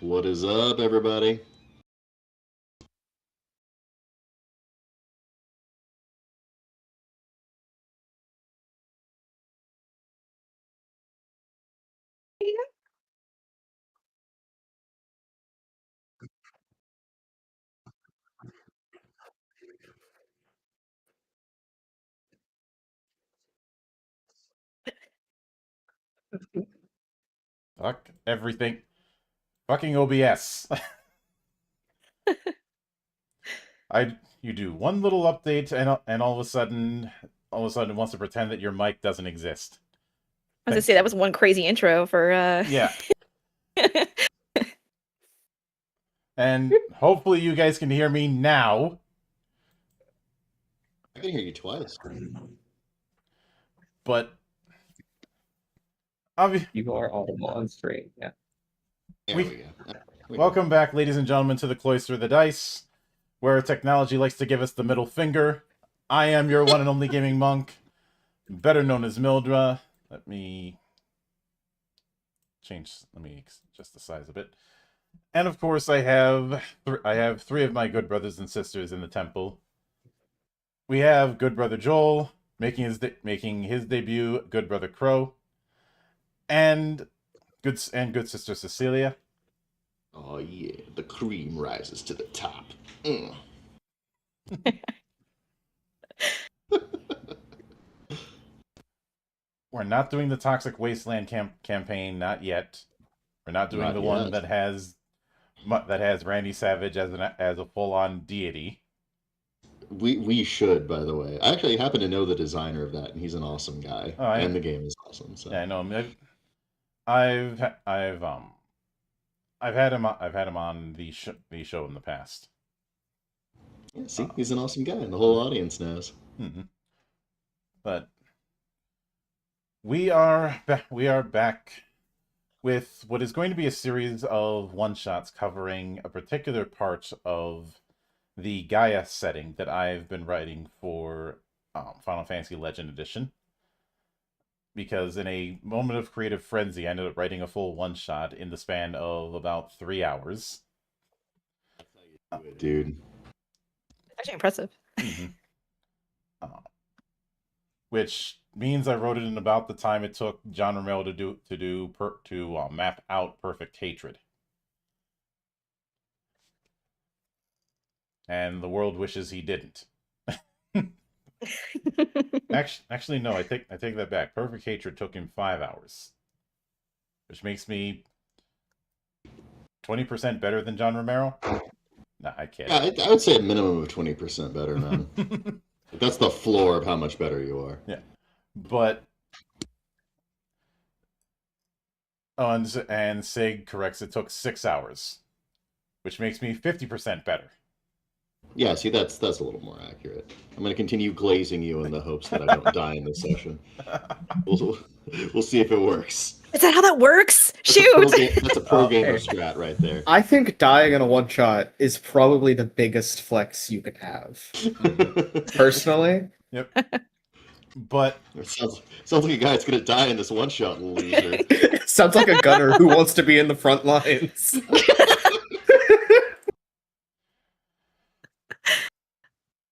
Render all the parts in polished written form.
What is up, everybody? Fuck everything. Fucking OBS. You do one little update and all of a sudden it wants to pretend that your mic doesn't exist. I was gonna say that was one crazy intro for Yeah. And hopefully you guys can hear me now. I can hear you twice. But you are audible on screen, yeah. There we go. Welcome back, ladies and gentlemen, to the Cloister of the Dice, where technology likes to give us the middle finger. I am your one and only gaming monk, better known as Mildra. Let me adjust the size a bit. And of course, I have three of my good brothers and sisters in the temple. We have good brother Joel making his debut, good brother Crow, and good sister Cecilia. Oh yeah, the cream rises to the top. We're not doing the Toxic Wasteland campaign, not yet. We're not doing the one that has Randy Savage as a full-on deity. We should, by the way. I actually happen to know the designer of that, and he's an awesome guy. And the game is awesome. So. Yeah, I know him. I've had him on the show in the past. Yeah, see, he's an awesome guy, and the whole audience knows. Mm-hmm. But we are back with what is going to be a series of one-shots covering a particular part of the Gaia setting that I've been writing for Final Fantasy Legend Edition. Because in a moment of creative frenzy, I ended up writing a full one-shot in the span of about 3 hours. Dude. Actually impressive. Mm-hmm. Which means I wrote it in about the time it took John Romero to map out Perfect Hatred. And the world wishes he didn't. Actually, no. I take that back. Perfect Hatred took him 5 hours, which makes me 20% better than John Romero. Nah, I can't. Yeah, I would say a minimum of 20% better, man. That's the floor of how much better you are. Yeah, but and Sig corrects it took 6 hours, which makes me 50% better. Yeah, see, that's a little more accurate. I'm going to continue glazing you in the hopes that I don't die in this session. We'll see if it works. Is that how that works? Shoot! That's a pro gamer strat right there. I think dying in a one-shot is probably the biggest flex you can have. Personally. Yep. But it sounds like a guy that's going to die in this one-shot, loser. Sounds like a gunner who wants to be in the front lines.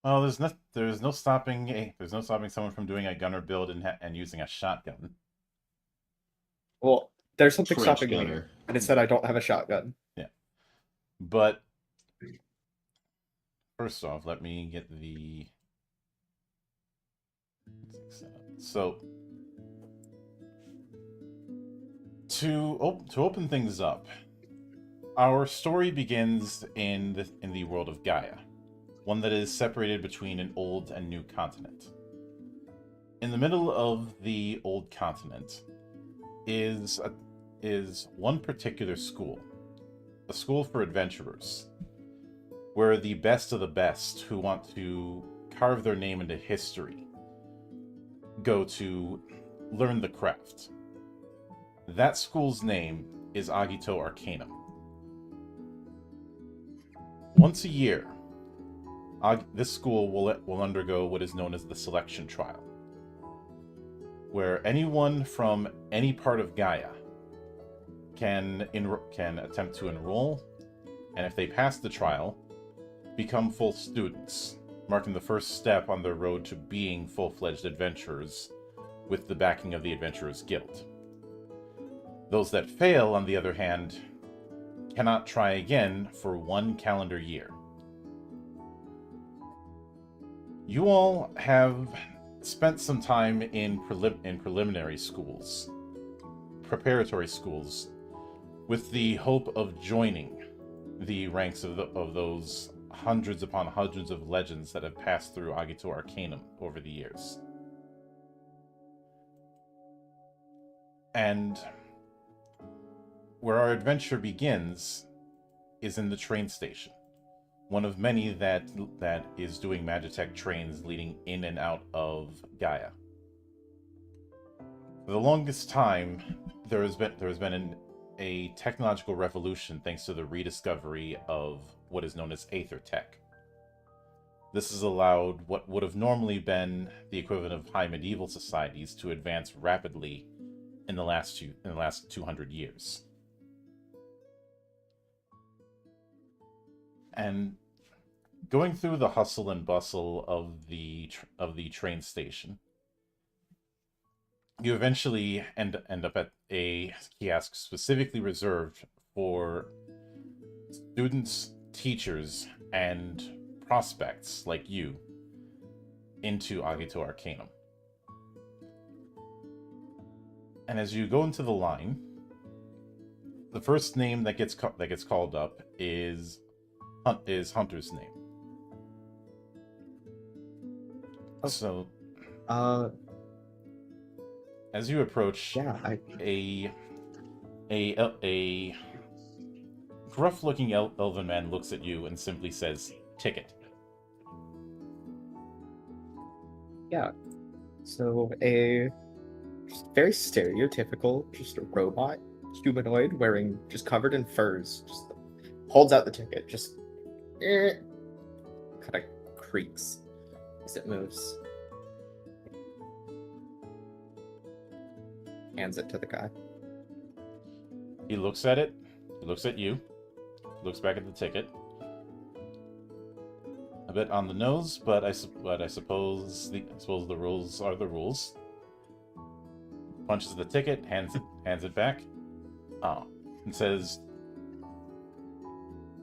Well, there's no stopping someone from doing a gunner build and using a shotgun. Well, there's something stopping me, and it's that I don't have a shotgun. Yeah, but first off, let me get the so to open things up. Our story begins in the world of Gaia, one that is separated between an old and new continent. In the middle of the old continent is one particular school, a school for adventurers, where the best of the best who want to carve their name into history go to learn the craft. That school's name is Agito Arcanum. Once a year, this school will undergo what is known as the selection trial, where anyone from any part of Gaia can attempt to enroll, and if they pass the trial, become full students, marking the first step on their road to being full-fledged adventurers with the backing of the Adventurers Guild. Those that fail, on the other hand, cannot try again for 1 calendar year. You all have spent some time in preliminary schools, preparatory schools, with the hope of joining the ranks of those hundreds upon hundreds of legends that have passed through Agito Arcanum over the years. And where our adventure begins is in the train station, one of many that is doing Magitech trains leading in and out of Gaia. For the longest time, there has been a technological revolution thanks to the rediscovery of what is known as Aether Tech. This has allowed what would have normally been the equivalent of high medieval societies to advance rapidly in the last 200 years. And going through the hustle and bustle of the train station, you eventually end up at a kiosk specifically reserved for students, teachers, and prospects like you into Agito Arcanum. And as you go into the line, the first name that gets called up is Hunter's name. Oh. So, Uh, as you approach, yeah, a gruff-looking elven man looks at you and simply says, "Ticket." yeah. So a very stereotypical, just a robot humanoid wearing just covered in furs, just holds out the ticket, just kind of creaks as it moves. Hands it to the guy. He looks at it, he looks at you, looks back at the ticket. A bit on the nose, but I suppose the rules are the rules. Punches the ticket, hands it back, and says,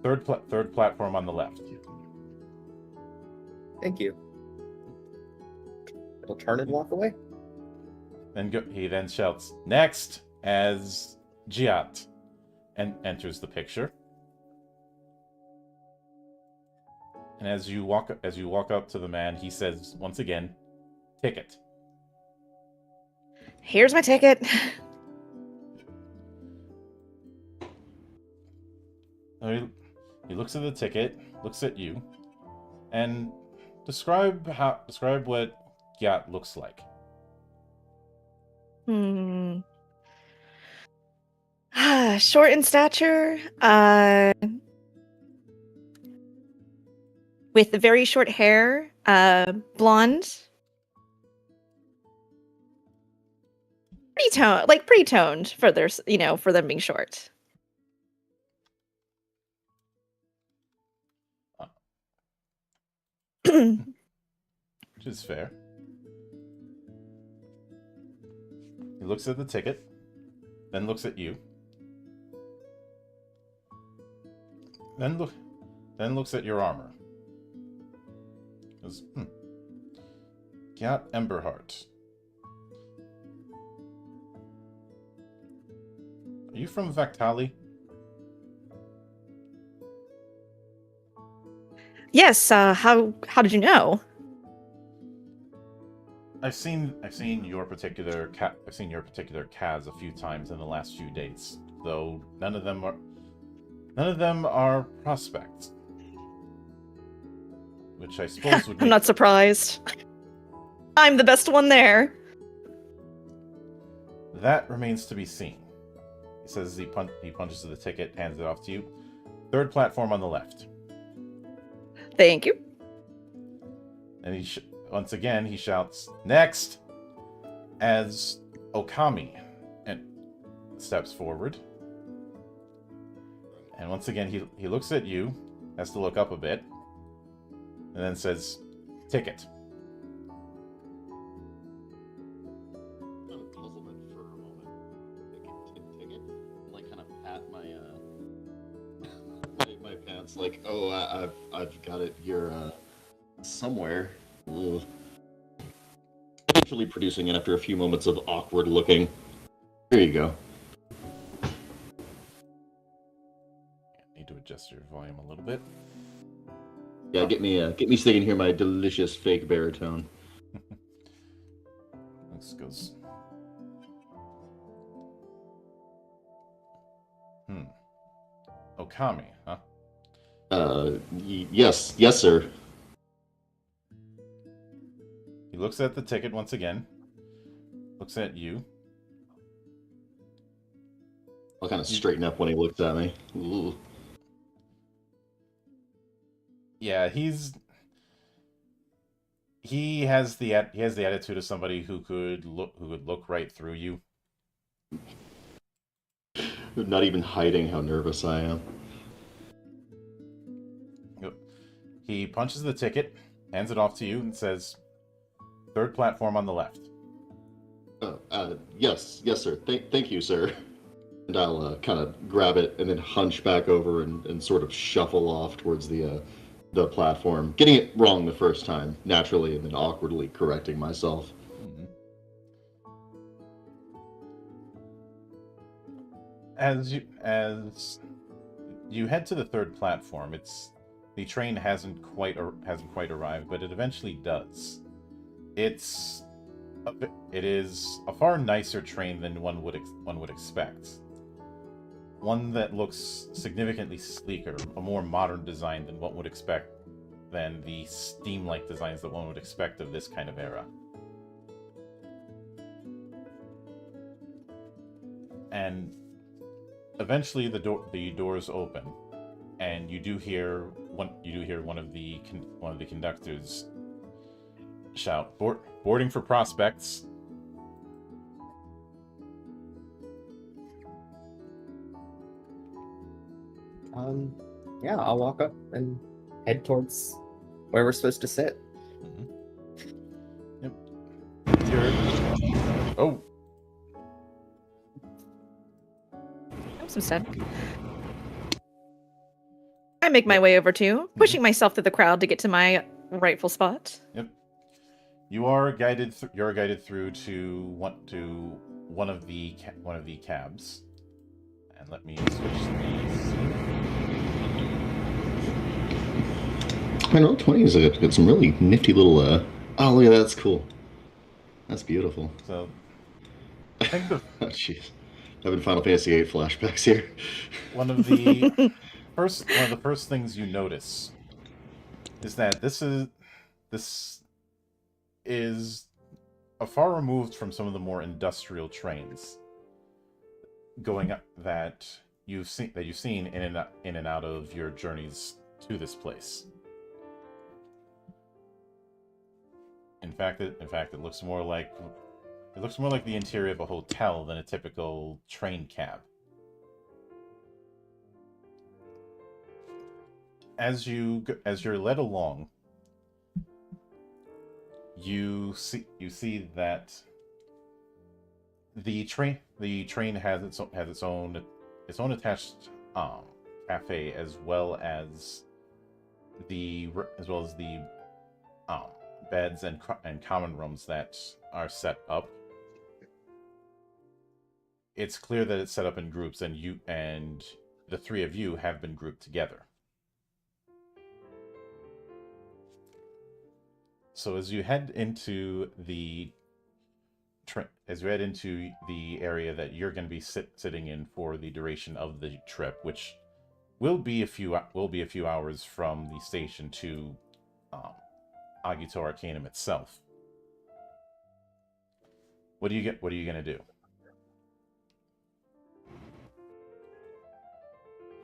third platform on the left." Thank you. It'll turn and walk away. He then shouts, "Next!" as Giat enters the picture. And as you walk up to the man, he says once again, "Ticket." Here's my ticket. He looks at the ticket, looks at you, and describe what Giat looks like. Short in stature, with very short hair, blonde, pretty toned for their, for them being short. Which is fair. He looks at the ticket, then looks at you, then looks at your armor. Goes, Gat Emberheart. Are you from Vactali? Yes. How did you know? I've seen your particular Kaz a few times in the last few days, though none of them are prospects. Which I suppose would I'm not surprised. I'm the best one there. That remains to be seen. He says he punches the ticket, hands it off to you. Third platform on the left. Thank you. And once again, he shouts, "Next!" as Okami steps forward And once again, he looks at you, has to look up a bit, and then says, "Ticket." Puzzlement for a moment. Ticket? Like, kind of pat my pants, like, oh, I've got it here somewhere. Ugh. Eventually producing it after a few moments of awkward looking. Here you go. Need to adjust your volume a little bit. Yeah, get me so they can hear my delicious fake baritone. This goes. Okami, huh? Yes, sir. He looks at the ticket once again. Looks at you. I'll kind of straighten up when he looks at me. Ooh. Yeah, he has the attitude of somebody who could look right through you. Not even hiding how nervous I am. He punches the ticket, hands it off to you, and says, "Third platform on the left." Yes, sir. Thank you, sir. And I'll kind of grab it and then hunch back over and sort of shuffle off towards the platform, getting it wrong the first time, naturally, and then awkwardly correcting myself. Mm-hmm. As you head to the third platform, the train hasn't quite arrived, but it eventually does. It is a far nicer train than one would expect. One that looks significantly sleeker, a more modern design than one would expect than the steam-like designs that one would expect of this kind of era. And eventually the doors open, and you do hear one of the conductors shout, "Boarding for prospects." Yeah, I'll walk up and head towards where we're supposed to sit. Mm-hmm. Yep. Oh. I'm some static. I make my way over too, pushing myself through the crowd to get to my rightful spot. Yep. You are guided. You're guided through to one of the cabs. And let me switch these. Man, Roll20 is got some really nifty little. Oh, look at that! That's cool. That's beautiful. So, I think the Oh, jeez, having Final Fantasy VIII flashbacks here. one of the first things you notice is that this is a far removed from some of the more industrial trains going up that you've seen in and out of your journeys to this place. In fact, it looks more like the interior of a hotel than a typical train cab. As you're led along, you see that the train has its own attached cafe, as well as the beds and common rooms that are set up. It's clear that it's set up in groups, and the three of you have been grouped together. So as you head into the area that you're going to be sitting in for the duration of the trip, which will be a few hours from the station to Agito Arcanum itself. What are you going to do?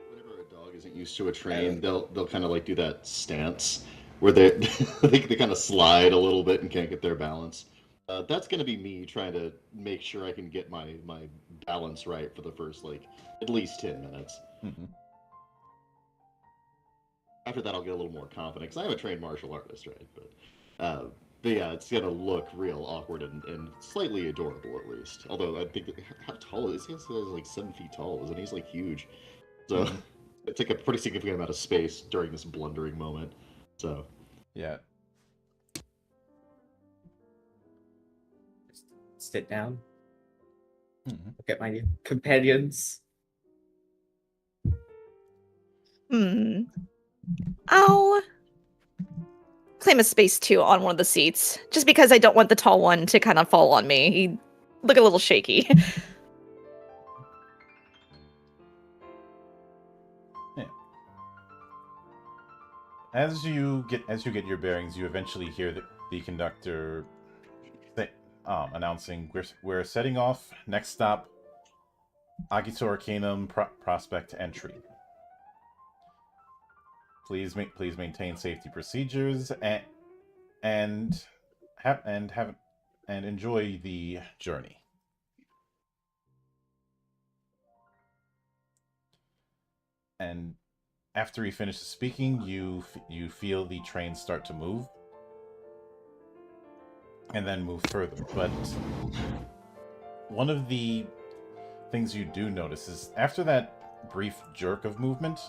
Whenever a dog isn't used to a train, they'll kind of like do that stance where they kind of slide a little bit and can't get their balance. That's going to be me trying to make sure I can get my balance right for the first at least 10 minutes. Mm-hmm. after that, I'll get a little more confident because I am a trained martial artist, right? But yeah, it's gonna look real awkward and slightly adorable at least. Although I think how tall is he? He's like 7 feet tall, isn't he? He's like huge. So it took a pretty significant amount of space during this blundering moment. So Yeah. Just sit down, Mhm. look at my companions. I'll claim a space too on one of the seats, just because I don't want the tall one to kind of fall on me. He look a little shaky. As you get your bearings, you eventually hear the conductor announcing we're setting off. Next stop, Agito Arcanum prospect entry. Please maintain safety procedures and enjoy the journey. And after he finishes speaking, you feel the train start to move, and then move further. But one of the things you do notice is after that brief jerk of movement,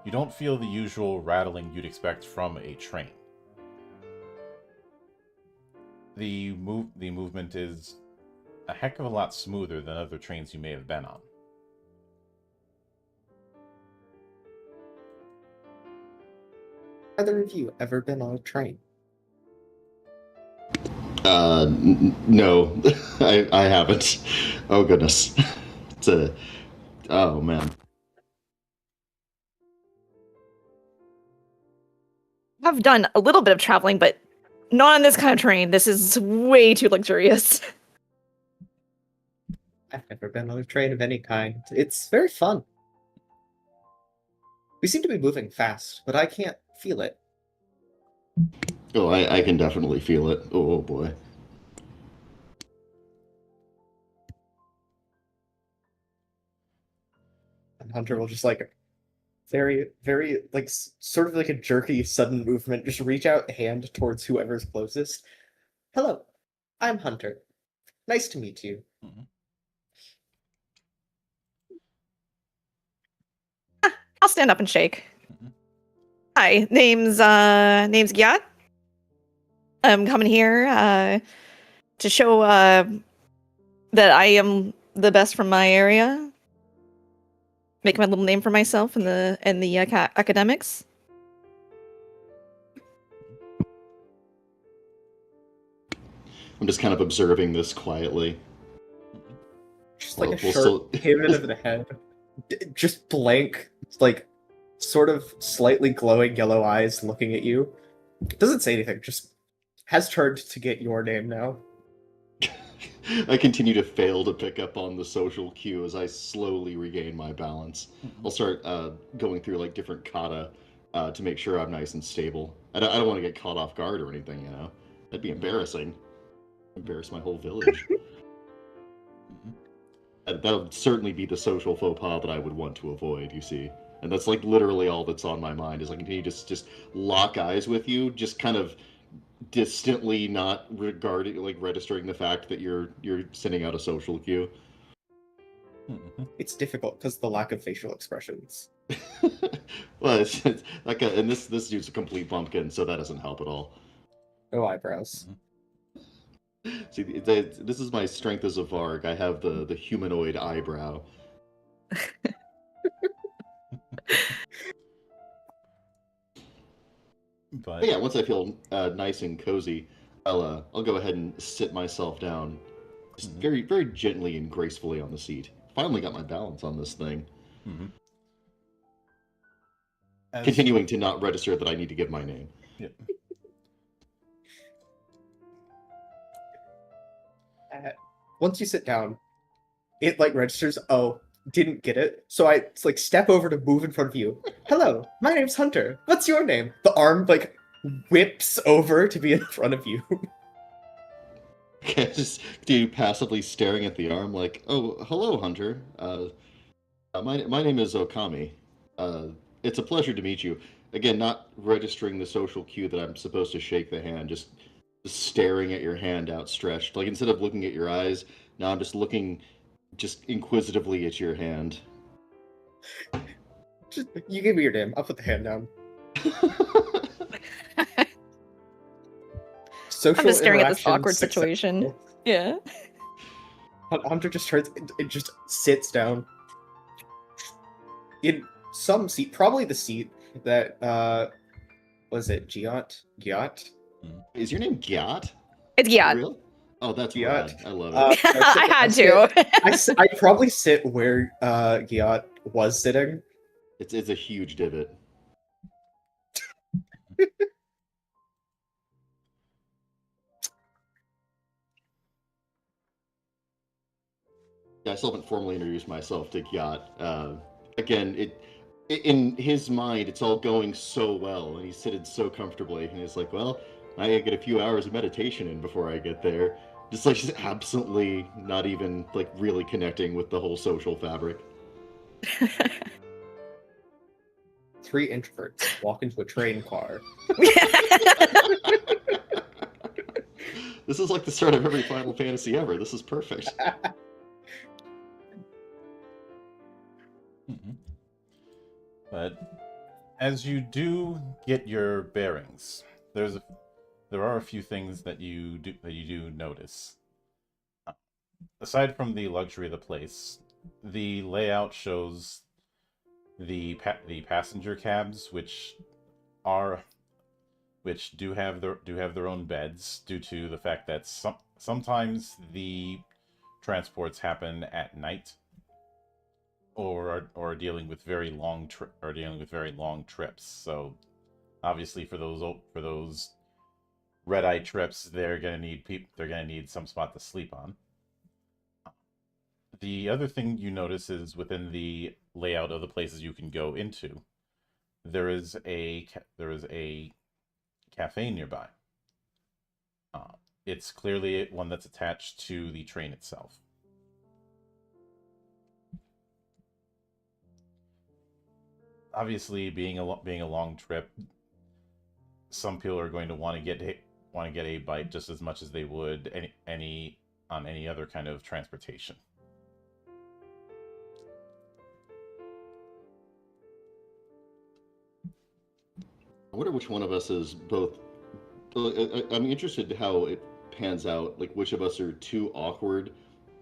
you don't feel the usual rattling you'd expect from a train. The movement is a heck of a lot smoother than other trains you may have been on. Either of you ever been on a train? No, I haven't. Oh goodness, oh man. I've done a little bit of traveling, but not on this kind of train. This is way too luxurious. I've never been on a train of any kind. It's very fun. We seem to be moving fast, but I can't feel it. Oh, I can definitely feel it. Oh boy. And Hunter will just like very, very like sort of like a jerky sudden movement, just reach out hand towards whoever's closest. Hello, I'm Hunter. Nice to meet you. Mm-hmm. I'll stand up and shake. Mm-hmm. Hi, name's Gyat. I'm coming here to show that I am the best from my area. Make my little name for myself in the academics. I'm just kind of observing this quietly. Just like Well, a we'll short still- pivot of the head. Just blank, like sort of slightly glowing yellow eyes looking at you. Doesn't say anything, just has turned to get your name now. I continue to fail to pick up on the social cue as I slowly regain my balance. I'll start going through like different kata to make sure I'm nice and stable. I don't want to get caught off guard or anything, you know. That'd be embarrassing. Embarrass my whole village. That would certainly be the social faux pas that I would want to avoid, you see. And that's like literally all that's on my mind is I continue to just lock eyes with you, just kind of distantly, not regarding, like registering the fact that you're sending out a social cue. It's difficult because the lack of facial expressions. Well, it's like and this dude's a complete bumpkin, so that doesn't help at all. No eyebrows. See, this is my strength as a Varg. I have the humanoid eyebrow. But yeah, once I feel nice and cozy, I'll go ahead and sit myself down, just very very gently and gracefully on the seat. Finally got my balance on this thing. Continuing to not register that I need to give my name. Yep. Once you sit down, it like registers, oh, didn't get it. So I like step over to move in front of you. Hello, my name's Hunter. What's your name? The arm like whips over to be in front of you. Just do you passively staring at the arm like, oh, hello, Hunter. My name is Okami. It's a pleasure to meet you. again, not registering the social cue that I'm supposed to shake the hand, just staring at your hand outstretched. Like instead of looking at your eyes, now I'm just looking just inquisitively at your hand. Just, you give me your name. I'll put the hand down. Social I'm just staring at this interaction awkward successful. situation. Yeah. Hunter just turns. It just sits down in some seat, probably the seat that was it Giot? Giot? Is your name Gyat? It's For Gyat. real? Oh, that's Gyat. rad. I love it. I had to. I probably sit where Giot was sitting. It's a huge divot. Yeah, I still haven't formally introduced myself to Gyat. Again, in his mind, it's all going so well, and he's sitting so comfortably, and he's like, well, I gotta get a few hours of meditation in before I get there. Just absolutely not even, like, really connecting with the whole social fabric. 3 introverts walk into a train car. This is like the start of every Final Fantasy ever. This is perfect. But as you do get your bearings, there are a few things that you do notice. Aside from the luxury of the place, the layout shows the passenger cabs, which do have their own beds, due to the fact that sometimes the transports happen at night, or are dealing with very long trips. So obviously for those red-eye trips, they're gonna need some spot to sleep on. The other thing you notice is within the layout of the places you can go into, there is a cafe nearby. It's clearly one that's attached to the train itself. Obviously, being a long trip, some people are going to want to get a bite just as much as they would any other kind of transportation. I wonder which one of us is both. I'm interested in how it pans out. Like, which of us are too awkward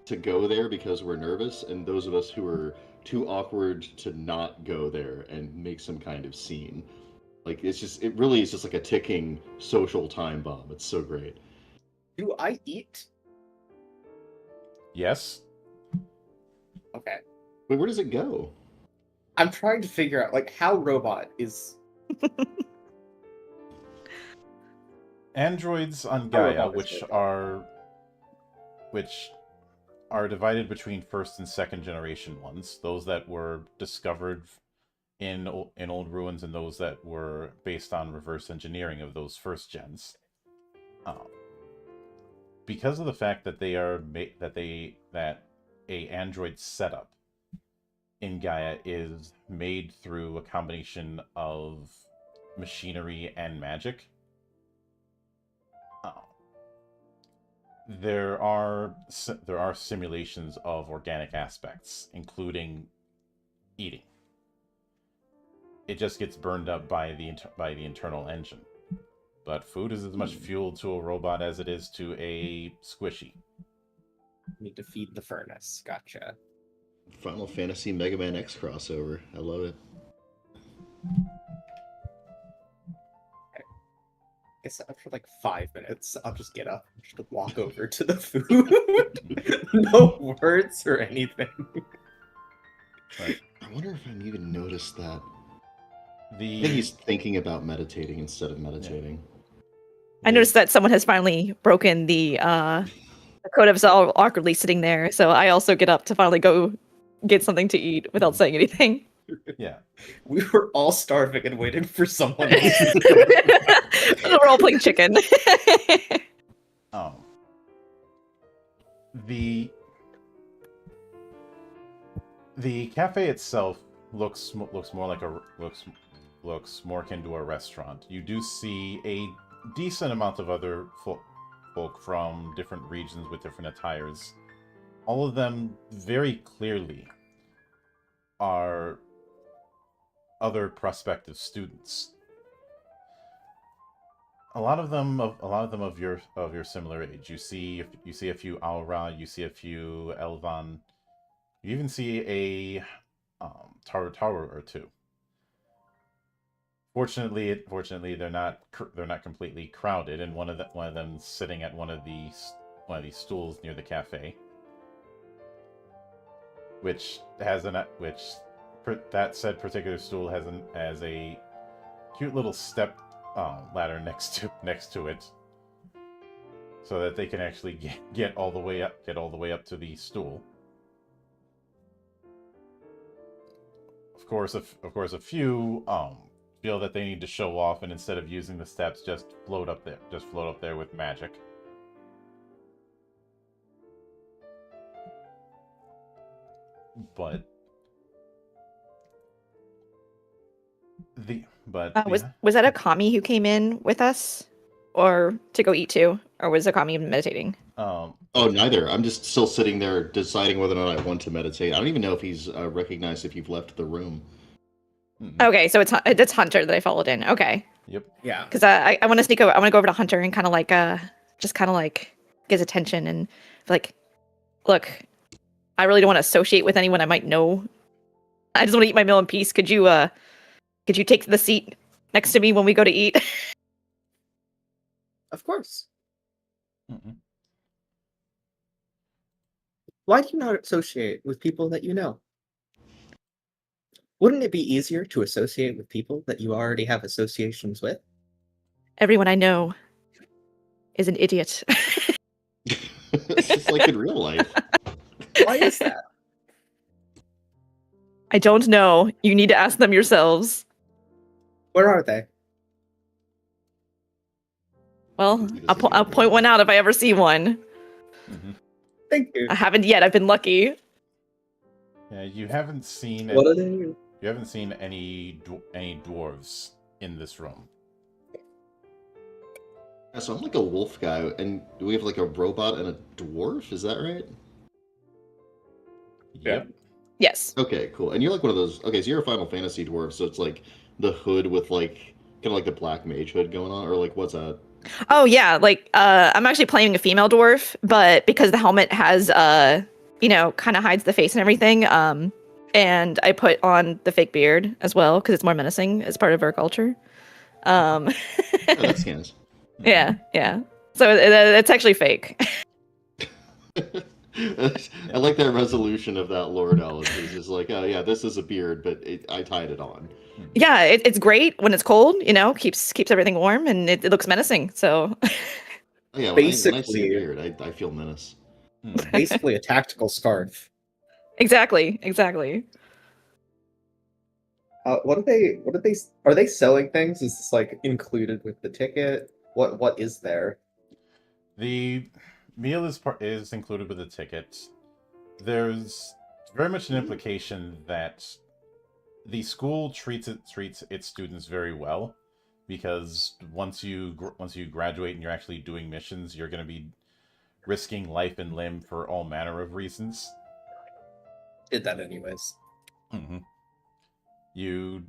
to go there because we're nervous, and those of us who are too awkward to not go there and make some kind of scene. Like, it really is just like a ticking social time bomb. It's so great. Do I eat? Yes. Okay. Wait, where does it go? I'm trying to figure out, like, how robot is... Androids on Gaia, which are divided between first and second generation ones, those that were discovered in old ruins and those that were based on reverse engineering of those first gens. Because of the fact that that a android setup in Gaia is made through a combination of machinery and magic, there are simulations of organic aspects, including eating. It just gets burned up by the internal engine. But food is as much fuel to a robot as it is to a squishy. Need to feed the furnace. Gotcha. Final Fantasy Mega Man X crossover. I love it. I guess after like 5 minutes, I'll just get up and just walk over to the food. No words or anything. Right. I wonder if I even noticed that. I The think he's thinking about meditating instead of meditating. I noticed that someone has finally broken the code of all awkwardly sitting there, so I also get up to finally go get something to eat without saying anything. yeah. We were all starving and waiting for someone else. We're all playing chicken. Oh. The cafe itself looks more like looks more akin to a restaurant. You do see a decent amount of other folk from different regions with different attires. All of them very clearly are other prospective students. A lot of them of your similar age. You see a few Aura, you see a few Elvan, you even see a Tower or two. Fortunately, they're not completely crowded, and one of them sitting at one of these stools near the cafe, that said particular stool has a cute little step ladder next to it, so that they can actually get all the way up to the stool. Of course, a few feel that they need to show off, and instead of using the steps, just float up there with magic. But was that a Kami who came in with us, or to go eat too, or was Akami meditating? Oh, neither. I'm just still sitting there deciding whether or not I want to meditate. I don't even know if he's recognized if you've left the room. Okay, so it's Hunter that I followed in. Okay. Yep. Yeah. Because I want to I want to go over to Hunter and kind of like just kind of like get his attention and like, look, I really don't want to associate with anyone I might know. I just want to eat my meal in peace. Could you take the seat next to me when we go to eat? Of course. Mm-mm. Why do you not associate with people that you know? Wouldn't it be easier to associate with people that you already have associations with? Everyone I know is an idiot. It's just like in real life. Why is that? I don't know. You need to ask them yourselves. Where are they? Well, I'll point one out if I ever see one. Mm-hmm. Thank you. I haven't yet. I've been lucky. Yeah, you haven't seen What are they? You haven't seen any dwarves in this room. Yeah, so I'm like a wolf guy, and do we have like a robot and a dwarf? Is that right? Yep. Yes. Okay, cool. And you're like one of those. Okay, so you're a Final Fantasy dwarf, so it's like the hood with like kind of like the black mage hood going on, or like what's that? Oh yeah, like I'm actually playing a female dwarf, but because the helmet has kind of hides the face and everything, and I put on the fake beard as well because it's more menacing as part of our culture. Oh, that scans. Yeah. So it's actually fake. I like that resolution of that Lord Alice. It's just like, oh yeah, this is a beard, but I tied it on. Yeah, it's great when it's cold. Keeps everything warm and it looks menacing. So Oh, yeah, when I see a beard, I feel menace. Basically a tactical scarf. exactly. What are they? Are they selling things? Is this like included with the ticket? What is there? The meal is included with the ticket. There's very much an implication that the school treats its students very well, because once you graduate and you're actually doing missions, you're going to be risking life and limb for all manner of reasons. Did that anyways. Mm-hmm. You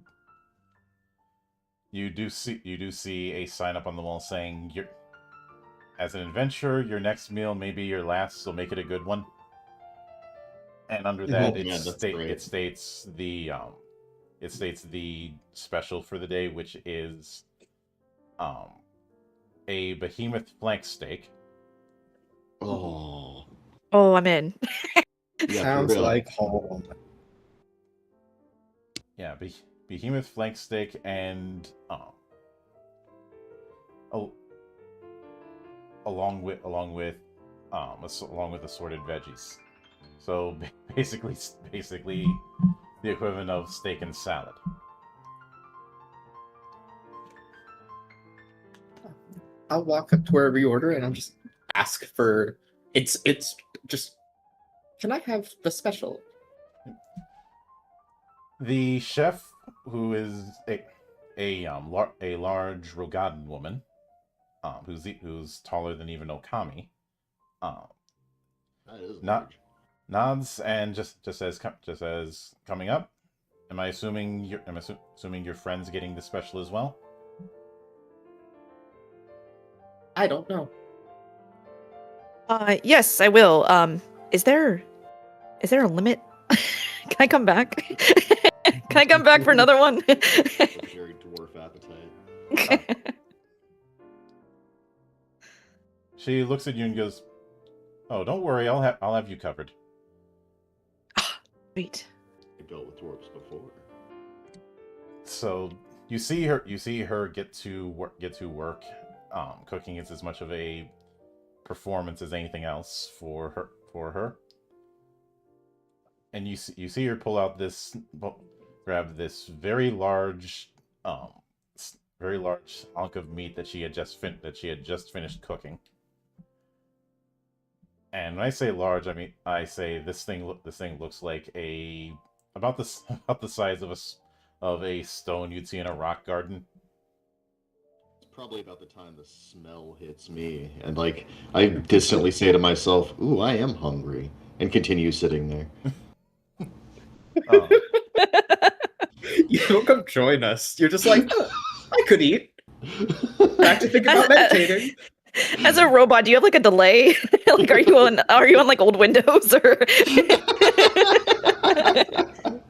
do see a sign up on the wall saying, as an adventurer, your next meal may be your last, so make it a good one. And under that, it states the special for the day, which is a behemoth flank steak. Oh, I'm in. yeah, Sounds like home. Yeah, behemoth flank steak and along with assorted veggies. So basically the equivalent of steak and salad. I'll walk up to wherever you order and I'll just ask for it's just, can I have the special? The chef, who is a large Rogadan woman, who's taller than even Okami, um, That is not large. nods and just as coming up. Am I assuming assuming your friend's getting the special as well? I don't know. Yes, I will. Is there a limit? Can I come back? Can I come back for another one? Very dwarf appetite. She looks at you and goes, "Oh, don't worry, I'll have you covered." Wait. I've dealt with dwarves before. So you see her get to work. Cooking is as much of a performance as anything else for her. And you see her pull out grab this very large hunk of meat that she had just finished cooking. And when I say large, I say this thing looks like about the size of a stone you'd see in a rock garden. It's probably about the time the smell hits me, and like I distantly say to myself, "Ooh, I am hungry," and continue sitting there. Oh. You don't come join us. You're just like, "Oh, I could eat. Back to think about meditating." As a robot, do you have like a delay? Like, are you on like old Windows or?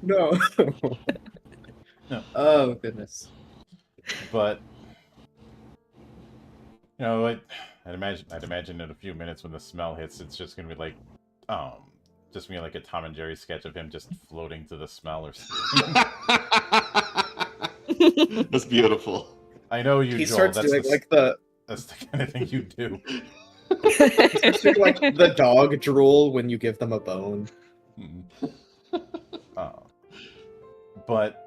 No. No. Oh goodness. But I'd imagine in a few minutes when the smell hits, it's just gonna be like, just be like a Tom and Jerry sketch of him just floating to the smell or something. That's beautiful. I know you, He Joel. starts doing like the That's the kind of thing you do. he starts doing like the dog drool when you give them a bone. But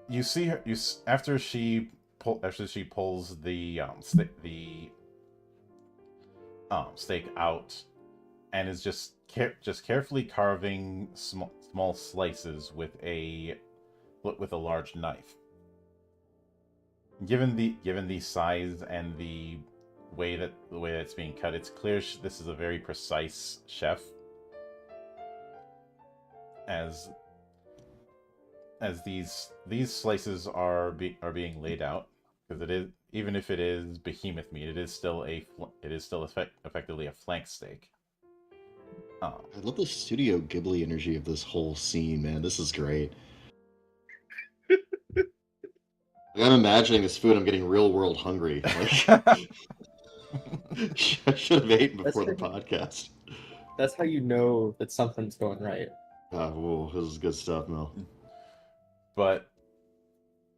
you see her. After she pulls the steak out, and is just carefully carving small slices with a large knife. Given the size and the way that it's being cut, it's clear this is a very precise chef. As these slices are being laid out, because it is, even if it is behemoth meat, it is still effectively a flank steak. I love the Studio Ghibli energy of this whole scene, man. This is great. I'm imagining this food. I'm getting real world hungry. Like, I should have eaten before the podcast. That's how you know that something's going right. Whoa, this is good stuff, Mel. But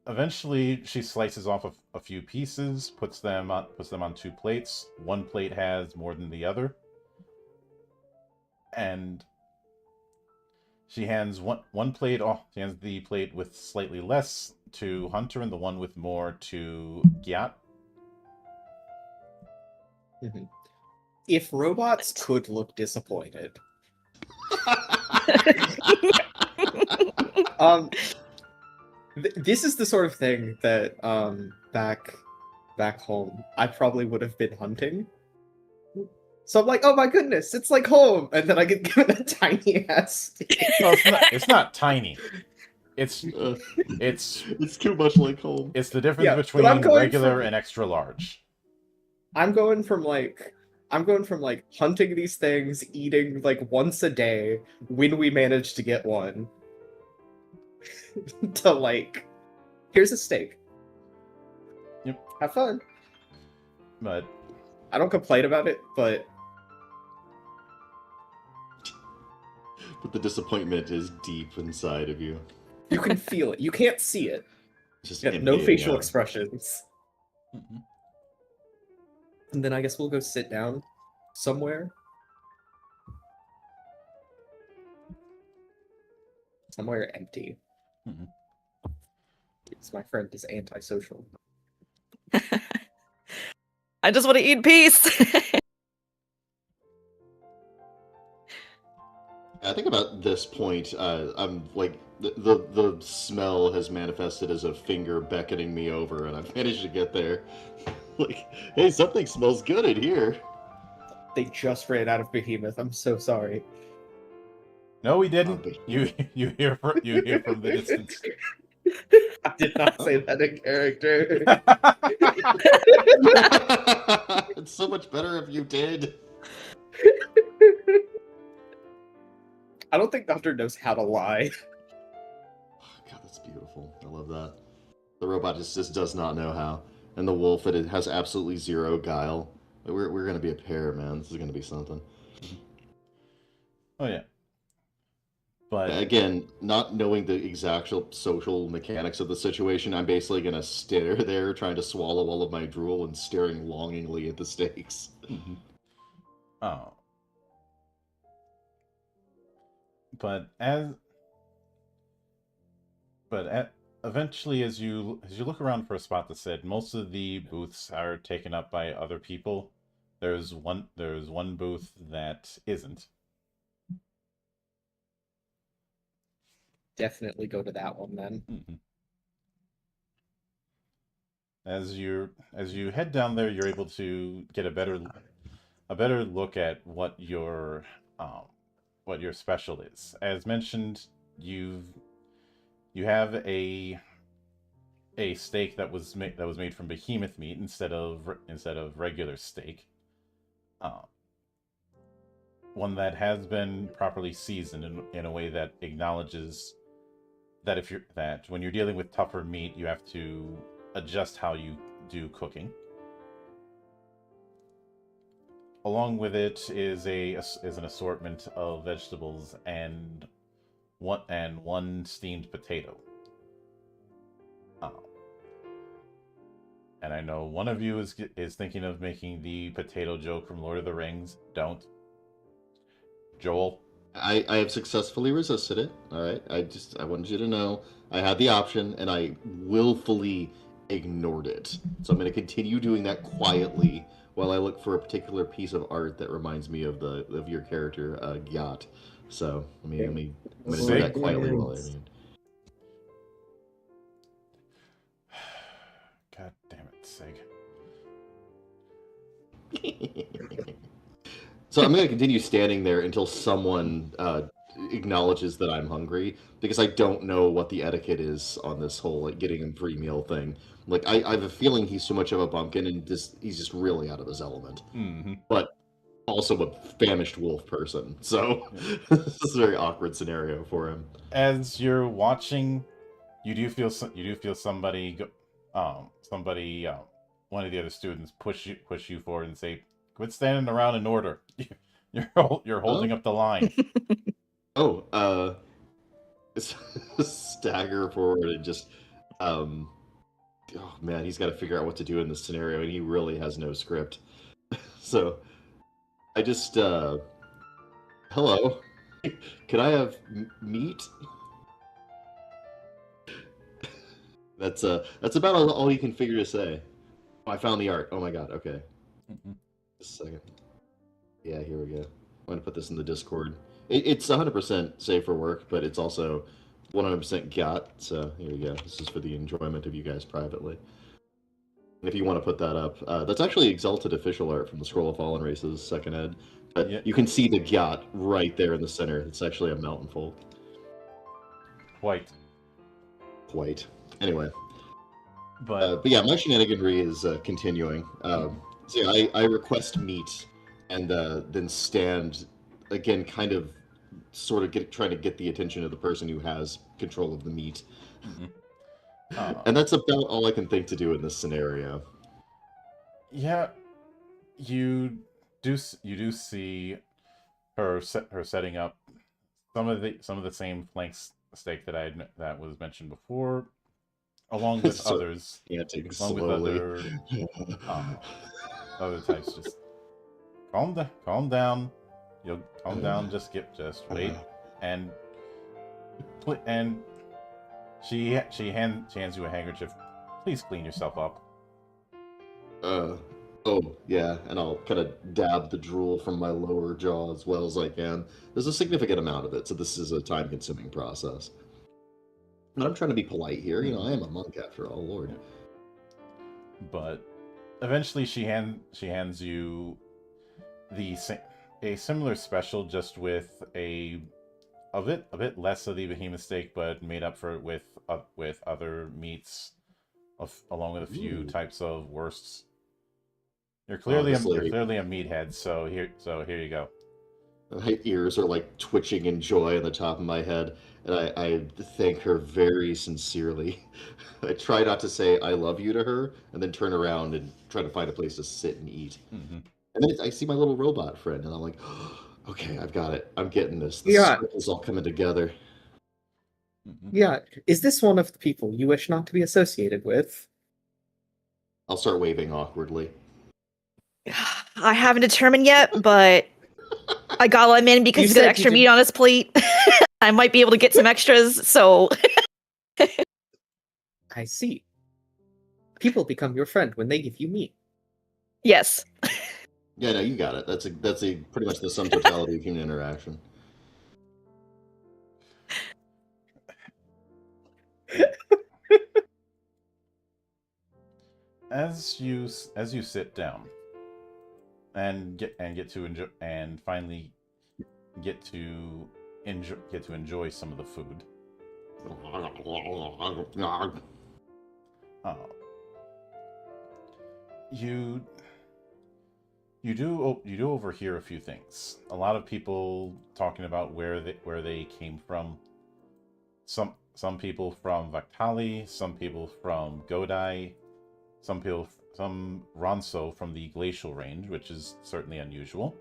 eventually, she slices off a few pieces, puts them on 2 plates. One plate has more than the other, and she hands one plate off. She hands the plate with slightly less to Hunter, and the one with more to Gyat. Mm-hmm. If robots could look disappointed. This is the sort of thing that back home I probably would have been hunting. So I'm like, oh my goodness, it's like home, and then I get given a tiny ass steak. No, it's not tiny. It's too much like home. It's the difference between regular and extra large. I'm going from like hunting these things, eating like once a day when we manage to get one, to like, here's a steak. Yep. Have fun. But I don't complain about it, but the disappointment is deep inside of you. you can feel it. You can't see it. Just No facial expressions. Mm-hmm. And then I guess we'll go sit down somewhere. Somewhere empty. Mm-hmm. Because my friend is antisocial. I just want to eat peace. I think about this point, I'm like the smell has manifested as a finger beckoning me over, and I've managed to get there. Like, hey, something smells good in here. They just ran out of behemoth. I'm so sorry. No, we Oh, didn't. but- You hear from the distance. I did not say that in character. It's so much better if you did. I don't think Doctor knows how to lie. God, that's beautiful. I love that. The robot just does not know how, and the wolf it has absolutely zero guile. We're gonna be a pair, man. This is gonna be something. Oh yeah. But Again, not knowing the exact social mechanics of the situation, I'm basically gonna stare there, trying to swallow all of my drool and staring longingly at the stakes. oh. But as eventually as you look around for a spot to sit, most of the booths are taken up by other people. There's one booth that isn't. Definitely go to that one then. As you head down there, you're able to get a better look at what your special is. As mentioned, you have a steak that was made from behemoth meat instead of regular steak. One that has been properly seasoned in a way that acknowledges that when you're dealing with tougher meat, you have to adjust how you do cooking. Along with it is an assortment of vegetables and one steamed potato. And I know one of you is thinking of making the potato joke from Lord of the Rings. Don't. Joel. I have successfully resisted it. All right. I wanted you to know I had the option and I willfully ignored it. So I'm going to continue doing that quietly while I look for a particular piece of art that reminds me of your character, Gyat. So I'm going to do that quietly while I mean. God damn it, Sig. So I'm going to continue standing there until someone acknowledges that I'm hungry, because I don't know what the etiquette is on this whole like getting a free meal thing. Like I have a feeling he's too much of a bumpkin and he's just really out of his element. Mm-hmm. But also a famished wolf person, so this is a very awkward scenario for him. As you're watching, you do feel somebody one of the other students push you forward and say, "Quit standing around in order. You're holding up the line." Stagger forward and just oh man, he's got to figure out what to do in this scenario, and he really has no script. So I just hello, can I have meat? That's about all he can figure to say. Oh, I found the art. Oh my god. Okay. Just a second. Yeah, here we go. I'm gonna put this in the Discord. It's 100% safe for work, but it's also 100% got. So here we go. This is for the enjoyment of you guys privately. And if you want to put that up, that's actually Exalted official art from the Scroll of Fallen Races, 2nd ed. But Yeah. you can see the Gyat right there in the center. It's actually a mountain folk. Quite. Anyway. But yeah, my shenaniganry is continuing. So yeah, I request meat, and then stand again, kind of, sort of trying to get the attention of the person who has control of the meat. And that's about all I can think to do in this scenario. Yeah, you do see her setting up some of the same flank steak that was mentioned before, along with others. Slowly. With other types. Just calm down. You'll calm down. Just wait, and she hands you a handkerchief. Please clean yourself up. Oh, yeah, and I'll kind of dab the drool from my lower jaw as well as I can. There's a significant amount of it, so this is a time-consuming process. But I'm trying to be polite here. You know, I am a monk after all, Lord. But eventually, she hands you a similar special, just with a bit less of the behemoth steak, but made up for it with other meats, along with a few Ooh. types of wursts. You're Honestly, clearly a meathead, so here you go. my ears are like twitching in joy on the top of my head, and I thank her very sincerely. I try not to say I love you to her, and then turn around and try to find a place to sit and eat. Hmm. And then I see my little robot friend, and I'm like, okay, I've got it. I'm getting this. The Yeah, circle's all coming together. Hmm. yeah. Is this one of the people you wish not to be associated with? I'll start waving awkwardly. I haven't determined yet, but I gotta let him in because You he's got said you extra did- meat on his plate. I might be able to get some extras, so I see. People become your friend when they give you meat. yes. Yeah, no, you got it. That's a pretty much the sum totality of human interaction. As you sit down and get to enjoy and finally get to enjoy some of the food. Uh, you you do overhear a few things. A lot of people talking about where they came from. Some people from Vaktali, some people from Godai, some Ronso from the glacial range, which is certainly unusual,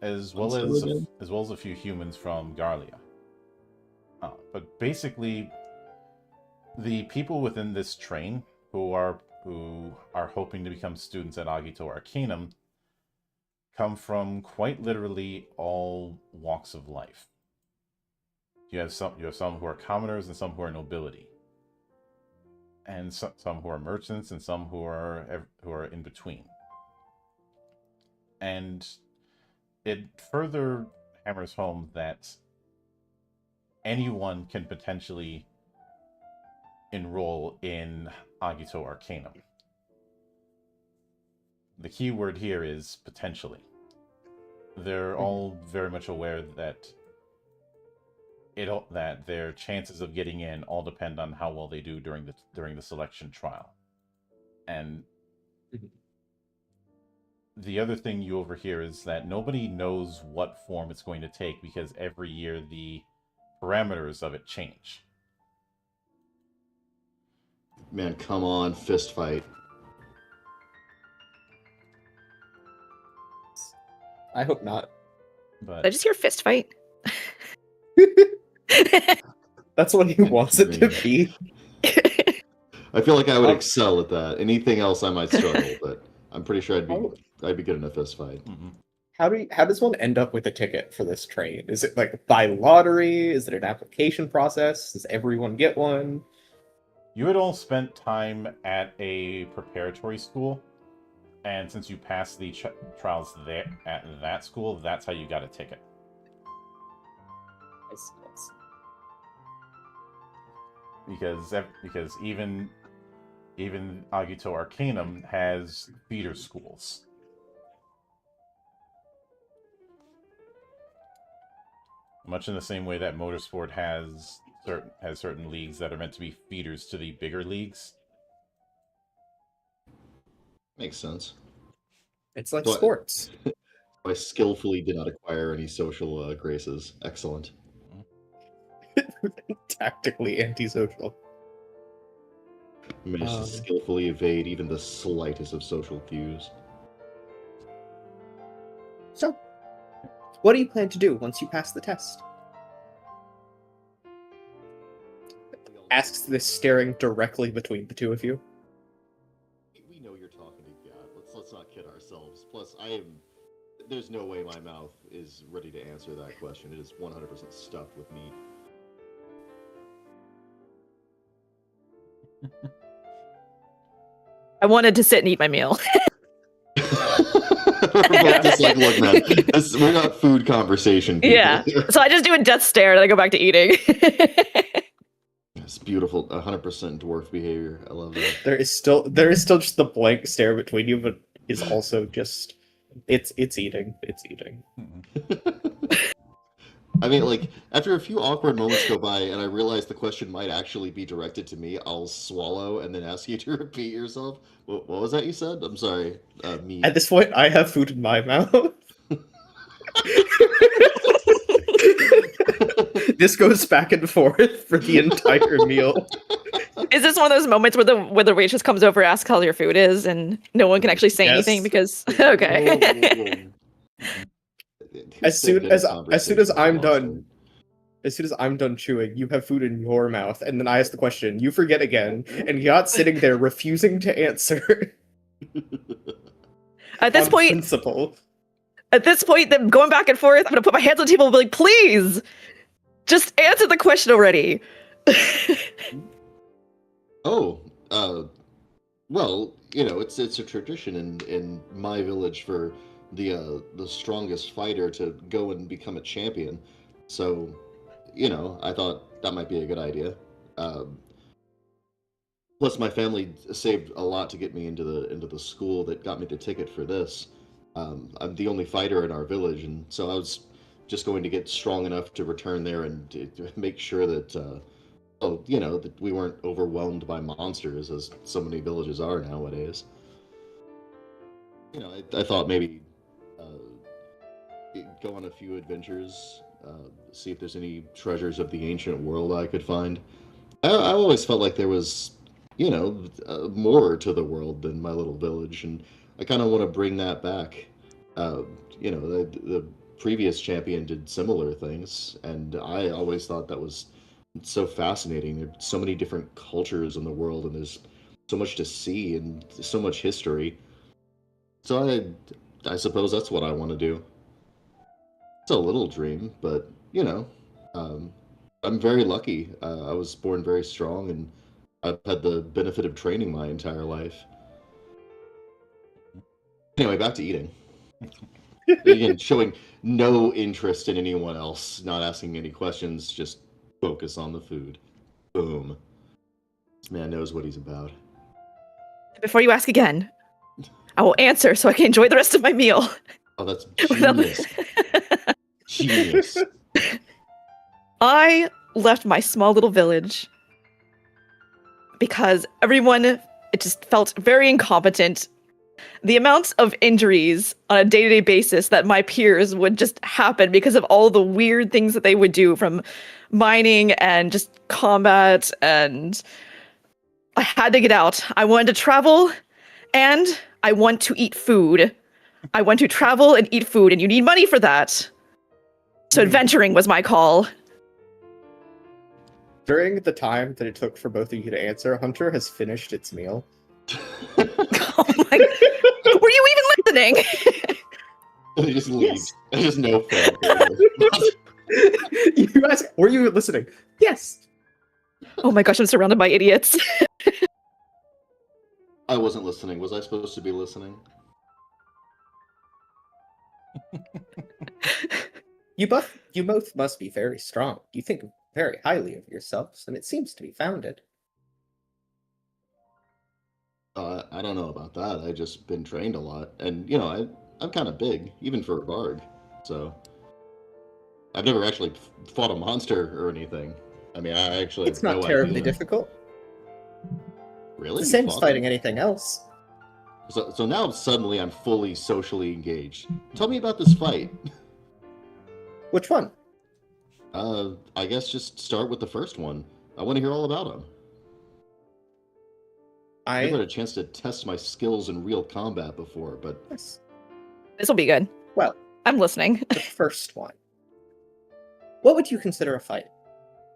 as well as Ronso again? a few humans from Garlia. But basically, the people within this train who are hoping to become students at Agito Arcanum come from quite literally all walks of life. You have some who are commoners and some who are nobility, and some who are merchants and some who are in between. And it further hammers home that anyone can potentially enroll in Agito Arcanum. The key word here is potentially. They're all very much aware that their chances of getting in all depend on how well they do during the selection trial. And the other thing you overhear is that nobody knows what form it's going to take, because every year the parameters of it change. Man, come on, fist fight. I hope not. But Did I just hear fist fight? That's what he wants it to be. I feel like I would Um, excel at that. Anything else, I might struggle, but I'm pretty sure I'd be good in a fist fight. mhm. How does one end up with a ticket for this train? Is it like by lottery? Is it an application process? Does everyone get one? You had all spent time at a preparatory school, and since you passed the trials there at that school, that's how you got a ticket. I see, I see. Because even Agito Arcanum has feeder schools. Much in the same way that motorsport has certain leagues that are meant to be feeders to the bigger leagues. Makes sense. It's like So sports. I skillfully did not acquire any social graces. Excellent. Tactically antisocial. Managed to skillfully evade even the slightest of social cues. So, what do you plan to do once you pass the test? Asks this, staring directly between the two of you. We know you're talking to God. Let's not kid ourselves. Plus, there's no way my mouth is ready to answer that question. It is 100% stuffed with meat. I wanted to sit and eat my meal. both just like, look, man, we're not food conversation people. Yeah. So I just do a death stare and I go back to eating. It's beautiful, 100% dwarf behavior. I love that. There is still just the blank stare between you, but is also just it's eating. It's eating. I mean, like, after a few awkward moments go by and I realize the question might actually be directed to me, I'll swallow and then ask you to repeat yourself. What was that you said? I'm sorry. Me. At this point, I have food in my mouth. This goes back and forth for the entire meal. Is this one of those moments where the waitress comes over, asks how your food is, and no one can actually say Yes. anything because okay. As soon as I'm done chewing, you have food in your mouth, and then I ask the question, you forget again, and Yacht's sitting there refusing to answer. At this on point, principle. them going back and forth, I'm gonna put my hands on the table and be like, please, just answer the question already. Oh, well, you know, it's a tradition in my village for the strongest fighter to go and become a champion. So, you know, I thought that might be a good idea. Plus, my family saved a lot to get me into the school that got me the ticket for this. I'm the only fighter in our village, and so I was just going to get strong enough to return there and to make sure that, you know, that we weren't overwhelmed by monsters, as so many villages are nowadays. You know, I thought maybe go on a few adventures, see if there's any treasures of the ancient world I could find. I always felt like there was, you know, more to the world than my little village, and I kind of want to bring that back. You know, the previous champion did similar things, and I always thought that was so fascinating. There's so many different cultures in the world, and there's so much to see and so much history. So I suppose that's what I want to do. It's a little dream, but you know, I'm very lucky. I was born very strong, and I've had the benefit of training my entire life. Anyway, back to eating. Again, showing no interest in anyone else, not asking any questions, just focus on the food. Boom. This man knows what he's about. Before you ask again, I will answer so I can enjoy the rest of my meal. Oh, that's genius. Genius. I left my small little village because it just felt very incompetent. The amounts of injuries on a day-to-day basis that my peers would just happen because of all the weird things that they would do, from mining and just combat, and I had to get out. I wanted to travel, and I want to eat food. I want to travel and eat food, and you need money for that. So adventuring was my call. During the time that it took for both of you to answer, Hunter has finished its meal. Oh my god. Were you even listening? And he just leaves. Yes. There's no fail. You ask, were you listening? Yes. Oh my gosh, I'm surrounded by idiots. I wasn't listening. Was I supposed to be listening? You both must be very strong. You think very highly of yourselves, and it seems to be founded. I don't know about that. I just been trained a lot, and you know, I'm kind of big, even for a bard. So I've never actually fought a monster or anything. I mean, I actually It's have not no terribly idea. difficult. Really? The You same as fought fighting them? anything else. So now suddenly I'm fully socially engaged. Tell me about this fight. Which one? I guess just start with the first one. I want to hear all about him. I never had a chance to test my skills in real combat before, but Yes. This will be good. Well, I'm listening. the first one. What would you consider a fight?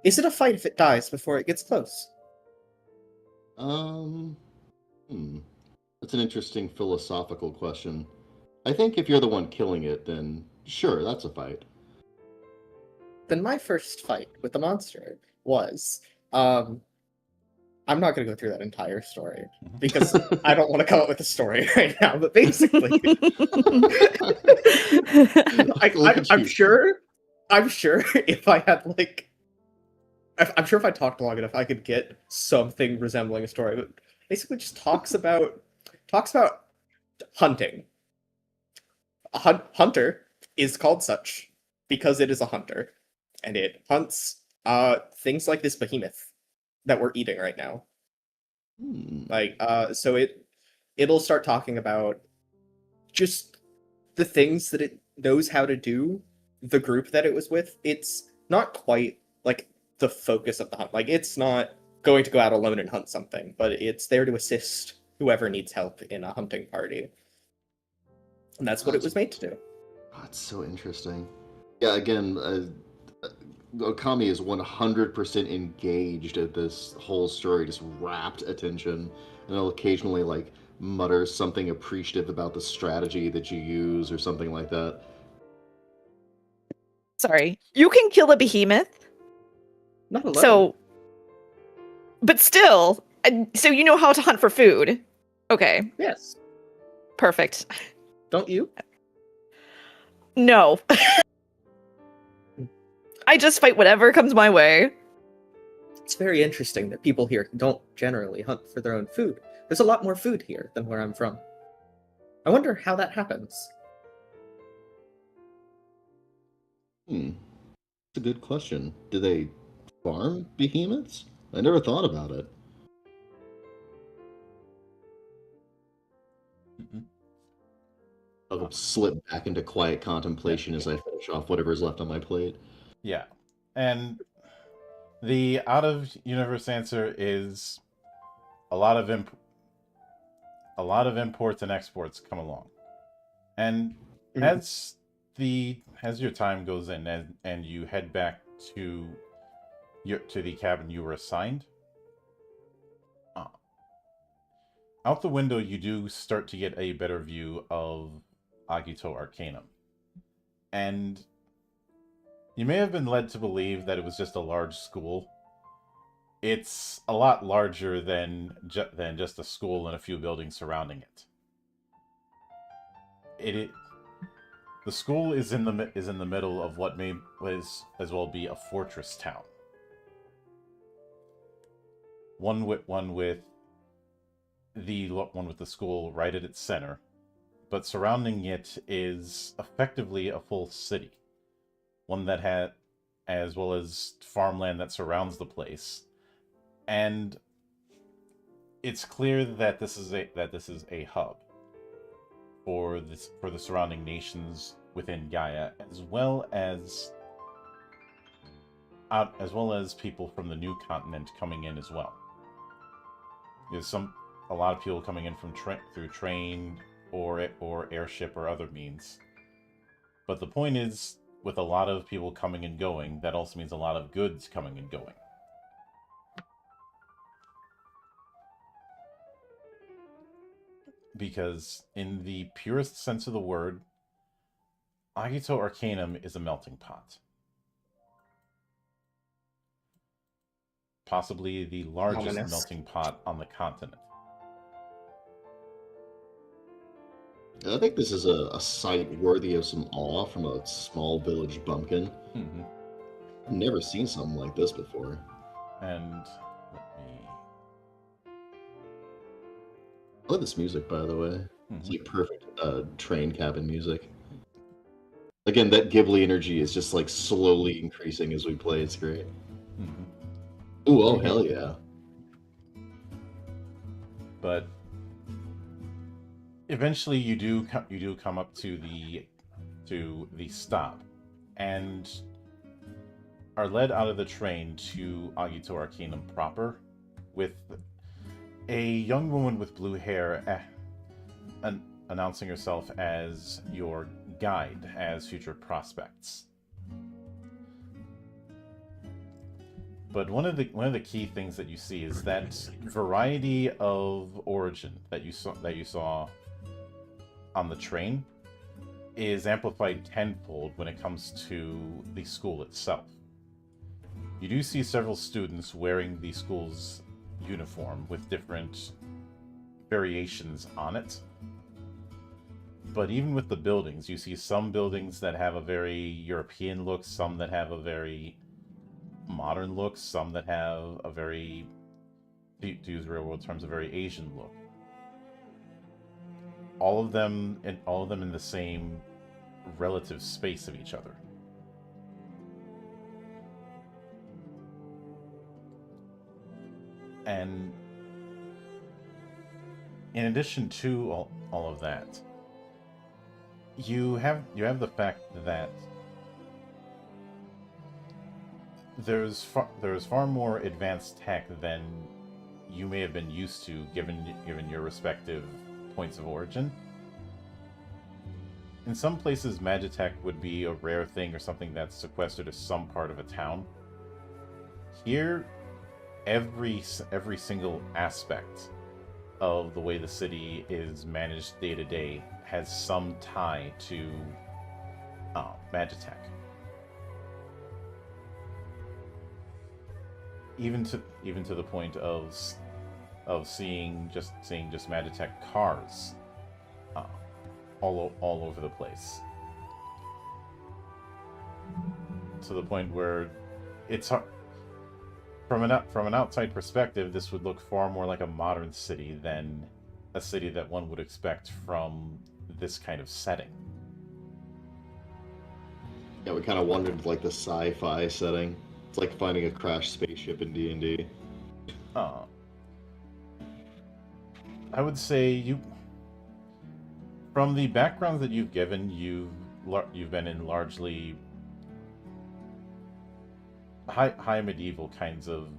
Is it a fight if it dies before it gets close? That's an interesting philosophical question. I think if you're the one killing it, then sure, that's a fight. Then my first fight with the monster was, I'm not going to go through that entire story because I don't want to come up with a story right now. But basically, I'm sure if I had like, I'm sure if I talked long enough, I could get something resembling a story. But basically, just talks about hunting. A hunter is called such because it is a hunter, and it hunts things like this behemoth that we're eating right now. Like so it'll start talking about just the things that it knows how to do. The group that it was with, it's not quite like the focus of the hunt. Like it's not going to go out alone and hunt something, but it's there to assist whoever needs help in a hunting party. And that's what it was made to do. That's so interesting. Yeah, again, Okami is 100% engaged at this whole story, just rapt attention, and he'll occasionally like mutter something appreciative about the strategy that you use or something like that. Sorry, you can kill a behemoth. Not alone. So, but still, so you know how to hunt for food. Okay. Yes. Perfect. Don't you? No. I just fight whatever comes my way. It's very interesting that people here don't generally hunt for their own food. There's a lot more food here than where I'm from. I wonder how that happens. That's a good question. Do they farm behemoths? I never thought about it. I'll slip back into quiet contemplation as I finish off whatever's left on my plate. Yeah. And the out-of-universe answer is a lot of imports and exports come along. And as your time goes in and you head back to the cabin you were assigned, out the window you do start to get a better view of Agito Arcanum. And you may have been led to believe that it was just a large school. It's a lot larger than just a school and a few buildings surrounding it. The school is in the middle of what may as well be a fortress town. One with the school right at its center, but surrounding it is effectively a full city. One that had, as well as farmland that surrounds the place. And it's clear that this is a hub for the surrounding nations within Gaia, as well as people from the new continent coming in as well. There's a lot of people coming in from through train or airship or other means. But the point is, with a lot of people coming and going, that also means a lot of goods coming and going. Because in the purest sense of the word, Agito Arcanum is a melting pot. Possibly the largest melting pot on the continent. I think this is a sight worthy of some awe from a small village bumpkin. Mm-hmm. I've never seen something like this before. And let me... I love this music, by the way. Mm-hmm. It's like perfect train cabin music. Again, that Ghibli energy is just like slowly increasing as we play. It's great. Mm-hmm. Ooh, oh hell yeah! But eventually, you do come up to the stop, and are led out of the train to Agito Arcanum proper, with a young woman with blue hair announcing herself as your guide as future prospects. But one of the key things that you see is that variety of origin that you saw on the train is amplified tenfold when it comes to the school itself. You do see several students wearing the school's uniform with different variations on it. But even with the buildings, you see some buildings that have a very European look, some that have a very modern look, some that have a very, to use real world terms, a very Asian look. All of them in the same relative space of each other. And in addition to all of that, you have the fact that there's far more advanced tech than you may have been used to, given your respective points of origin. In some places, Magitech would be a rare thing or something that's sequestered to some part of a town. Here, every single aspect of the way the city is managed day to day has some tie to Magitech. Even to the point of seeing just Magitech cars all over the place. To the point where it's hard, from an outside perspective, this would look far more like a modern city than a city that one would expect from this kind of setting. Yeah, we kind of wondered like the sci-fi setting. It's like finding a crashed spaceship in D&D. I would say from the backgrounds that you've given, you've been in largely high medieval kinds of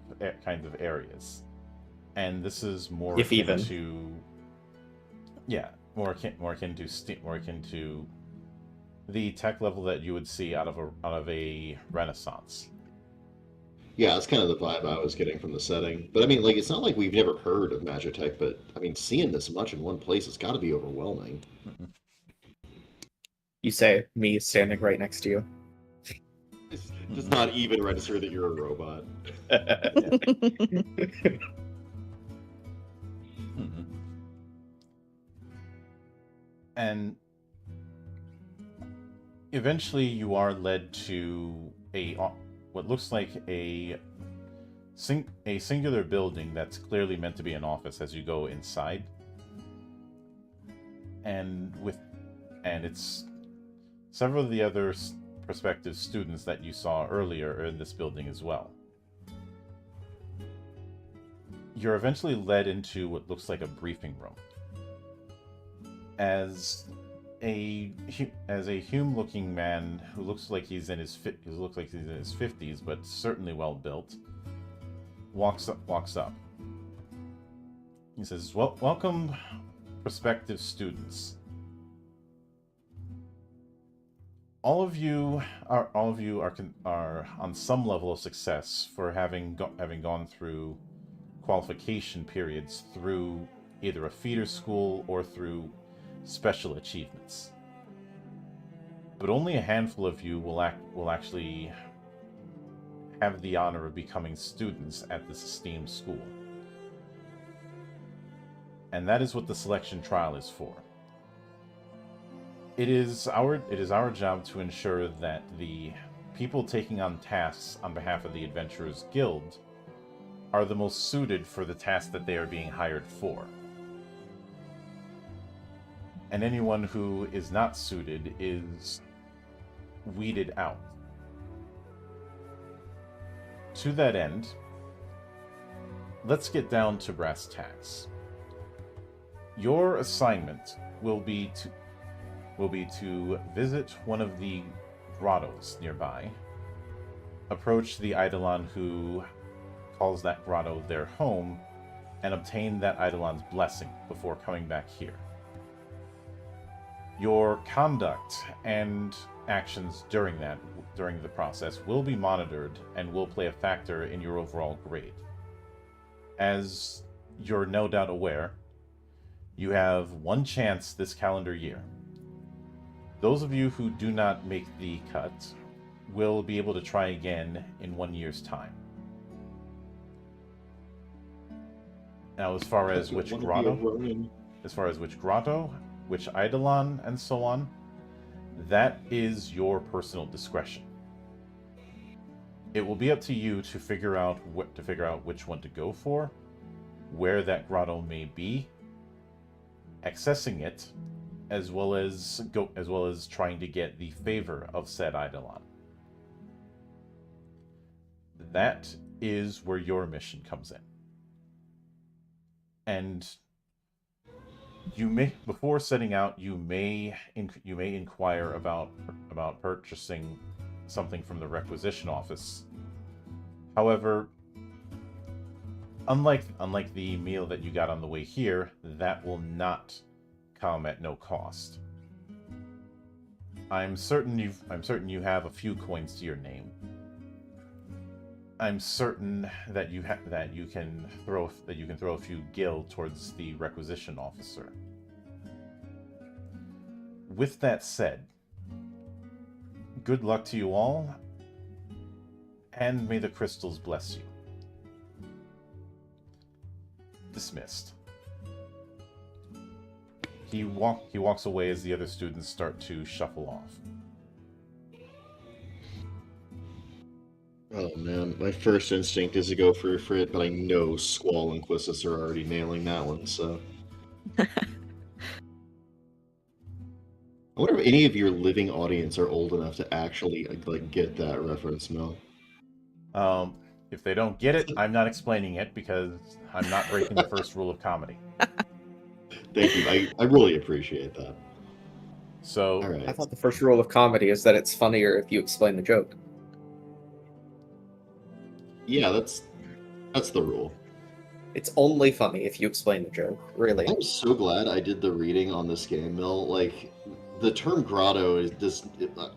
areas, and this is more If akin even. to more akin to the tech level that you would see out of a Renaissance. Yeah, that's kind of the vibe I was getting from the setting. But I mean, like, it's not like we've never heard of Magitech, but I mean, seeing this much in one place has got to be overwhelming. You say, me standing right next to you. It's does not even register that you're a robot. Mhm. And eventually you are led to what looks like a singular building that's clearly meant to be an office as you go inside. And it's several of the other prospective students that you saw earlier are in this building as well. You're eventually led into what looks like a briefing room. As a Hume-looking man who looks like he's in his 50s, but certainly well built, walks up. He says, "Welcome, prospective students. All of you are on some level of success for having gone through qualification periods through either a feeder school or through special achievements. But only a handful of you will actually have the honor of becoming students at this esteemed school. And that is what the selection trial is for. It is our job to ensure that the people taking on tasks on behalf of the Adventurers Guild are the most suited for the task that they are being hired for. And anyone who is not suited is weeded out. To that end, let's get down to brass tacks. Your assignment will be to visit one of the grottos nearby, approach the Eidolon who calls that grotto their home, and obtain that Eidolon's blessing before coming back here. Your conduct and actions during the process will be monitored and will play a factor in your overall grade. As you're no doubt aware, you have one chance this calendar year. Those of you who do not make the cut will be able to try again in 1 year's time. Now, as far as which Wanna be a grotto, Ronin. which eidolon, and so on, that is your personal discretion. It will be up to you to figure out which one to go for, where that grotto may be, accessing it, as well as trying to get the favor of said eidolon. That is where your mission comes in. And you may, before setting out, you may inquire about purchasing something from the requisition office. However, unlike the meal that you got on the way here, that will not come at no cost. I'm certain you have a few coins to your name. I'm certain that you can throw a few gil towards the requisition officer. With that said, good luck to you all, and may the crystals bless you. Dismissed. He walks away as the other students start to shuffle off. Oh man, my first instinct is to go for it, but I know Squall and Quistis are already nailing that one, so. I wonder if any of your living audience are old enough to actually like get that reference, Mel. If they don't get it, I'm not explaining it because I'm not breaking the first rule of comedy. Thank you. I really appreciate that. So, all right. I thought the first rule of comedy is that it's funnier if you explain the joke. Yeah, that's the rule. It's only funny if you explain the joke, really. I'm so glad I did the reading on this game, Mill. Like, the term grotto is just...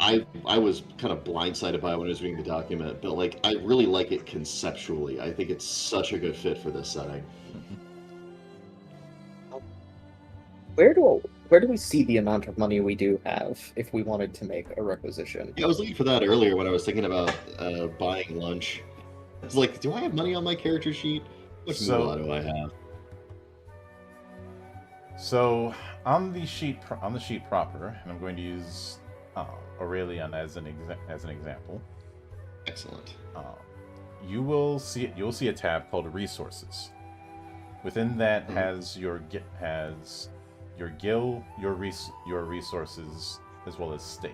I was kind of blindsided by it when I was reading the document, but, like, I really like it conceptually. I think it's such a good fit for this setting. Where do we see the amount of money we do have if we wanted to make a requisition? Yeah, I was looking for that earlier when I was thinking about buying lunch. It's like, do I have money on my character sheet? What moolah do I have? So on the sheet proper, and I'm going to use Aurelion as an example. Excellent. You'll see a tab called Resources. Within that has your gil, your resources, as well as stake.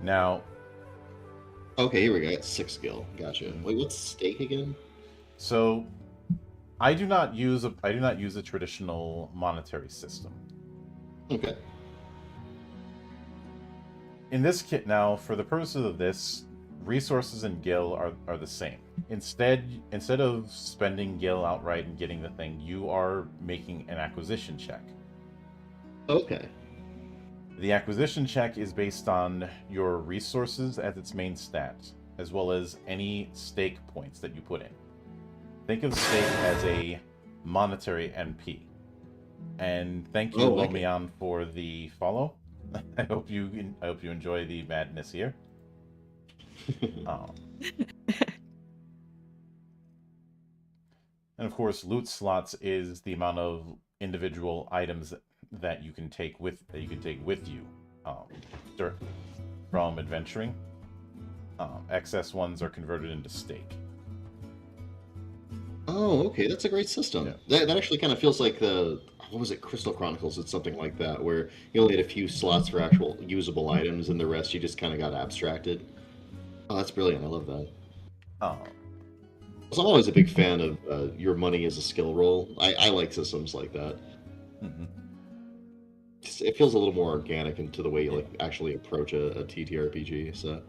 Now. Okay, here we go. It's 6 gil. Gotcha. Wait, what's stake again? So, I do not use a traditional monetary system. Okay. In this kit now, for the purposes of this, resources and gil are the same. Instead of spending gil outright and getting the thing, you are making an acquisition check. Okay. The acquisition check is based on your resources as its main stat, as well as any stake points that you put in. Think of stake as a monetary NP. And thank you, Lomion, for the follow. I hope you enjoy the madness here. And of course, loot slots is the amount of individual items that you can take with you from adventuring. Excess ones are converted into stake. Oh, okay, that's a great system. Yeah. That actually kind of feels like what was it, Crystal Chronicles? It's something like that, where you only had a few slots for actual usable items, and the rest you just kind of got abstracted. Oh, that's brilliant. I love that. So I'm always a big fan of your money as a skill roll. I like systems like that. Mm-hmm. It feels a little more organic into the way you actually approach a TTRPG. So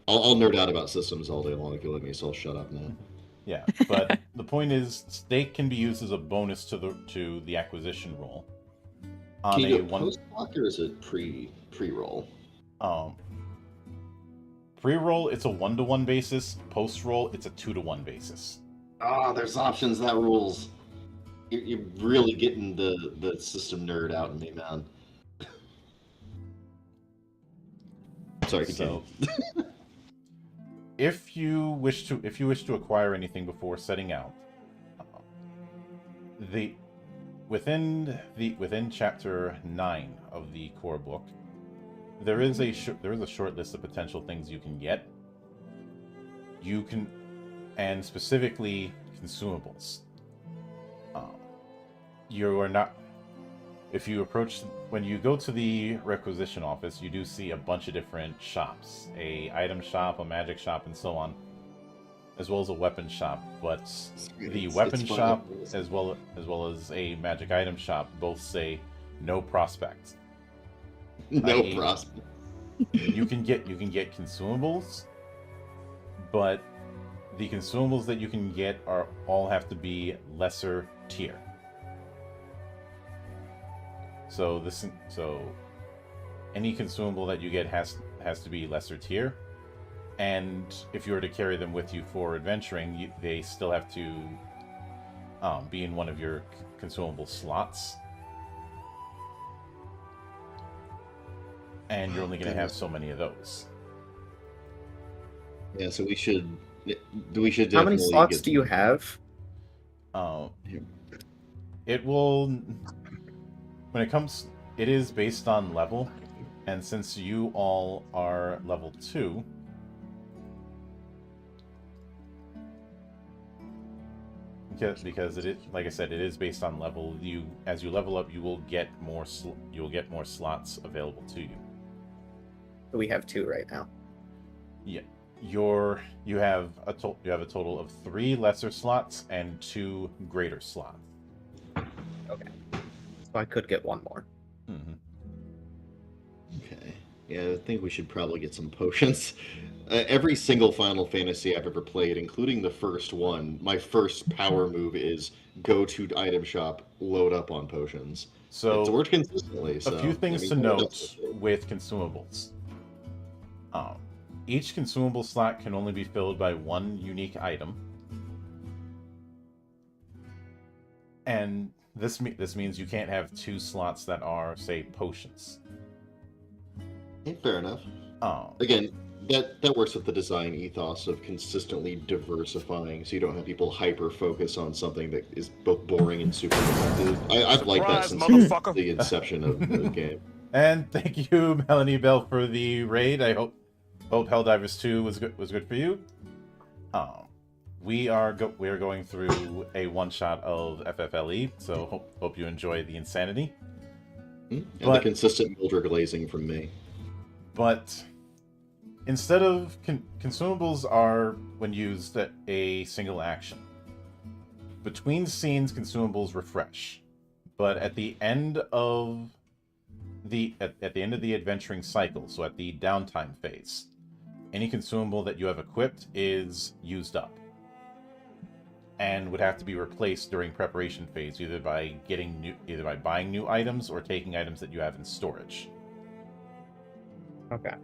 I'll nerd out about systems all day long if you let me, so I'll shut up now. Yeah, but the point is, stake can be used as a bonus to the acquisition roll. Can you do it post-block or is it pre-roll? Pre-roll, it's a 1-to-1 basis. Post-roll, it's a 2-to-1 basis. Ah, there's options. That rules. You're really getting the system nerd out in me, man. Sorry, continue. So, if you wish to acquire anything before setting out, within chapter 9 of the core book, there is a short list of potential things you can get. And specifically consumables. You are not. If you approach, when you go to the requisition office, you do see a bunch of different shops: a item shop, a magic shop, and so on, as well as a weapon shop. But the weapon shop, as well as a magic item shop, both say no prospect. No prospect. You can get consumables, but the consumables that you can get all have to be lesser tier. So any consumable that you get has to be lesser tier, and if you were to carry them with you for adventuring, they still have to be in one of your consumable slots, and you're only going to have so many of those. Yeah, so we should How many slots do you have? It will. When it comes, it is based on level, and since you all are level 2, because it is, like I said, it is based on level. As you level up, you will get more slots available to you. We have 2 right now. Yeah, you have a total of 3 lesser slots and 2 greater slots. Okay. So I could get 1 more. Mm-hmm. Okay. Yeah, I think we should probably get some potions. Every single Final Fantasy I've ever played, including the first one, my first power move is go to item shop, load up on potions. So it's worked consistently. A few things to note with consumables. Each consumable slot can only be filled by 1 unique item, and this means you can't have 2 slots that are, say, potions. Fair enough. Again, that works with the design ethos of consistently diversifying, so you don't have people hyper focus on something that is both boring and super effective. I've liked that since the inception of the game. And thank you, Melanie Bell, for the raid. I hope Helldivers 2 was good for you. We are going through a one-shot of FFLE, so hope you enjoy the insanity. And the consistent Mildred glazing from me. But instead of consumables are when used at a single action. Between scenes, consumables refresh, but at the end of the adventuring cycle, so at the downtime phase, any consumable that you have equipped is used up and would have to be replaced during preparation phase, either by buying new items or taking items that you have in storage. Okay.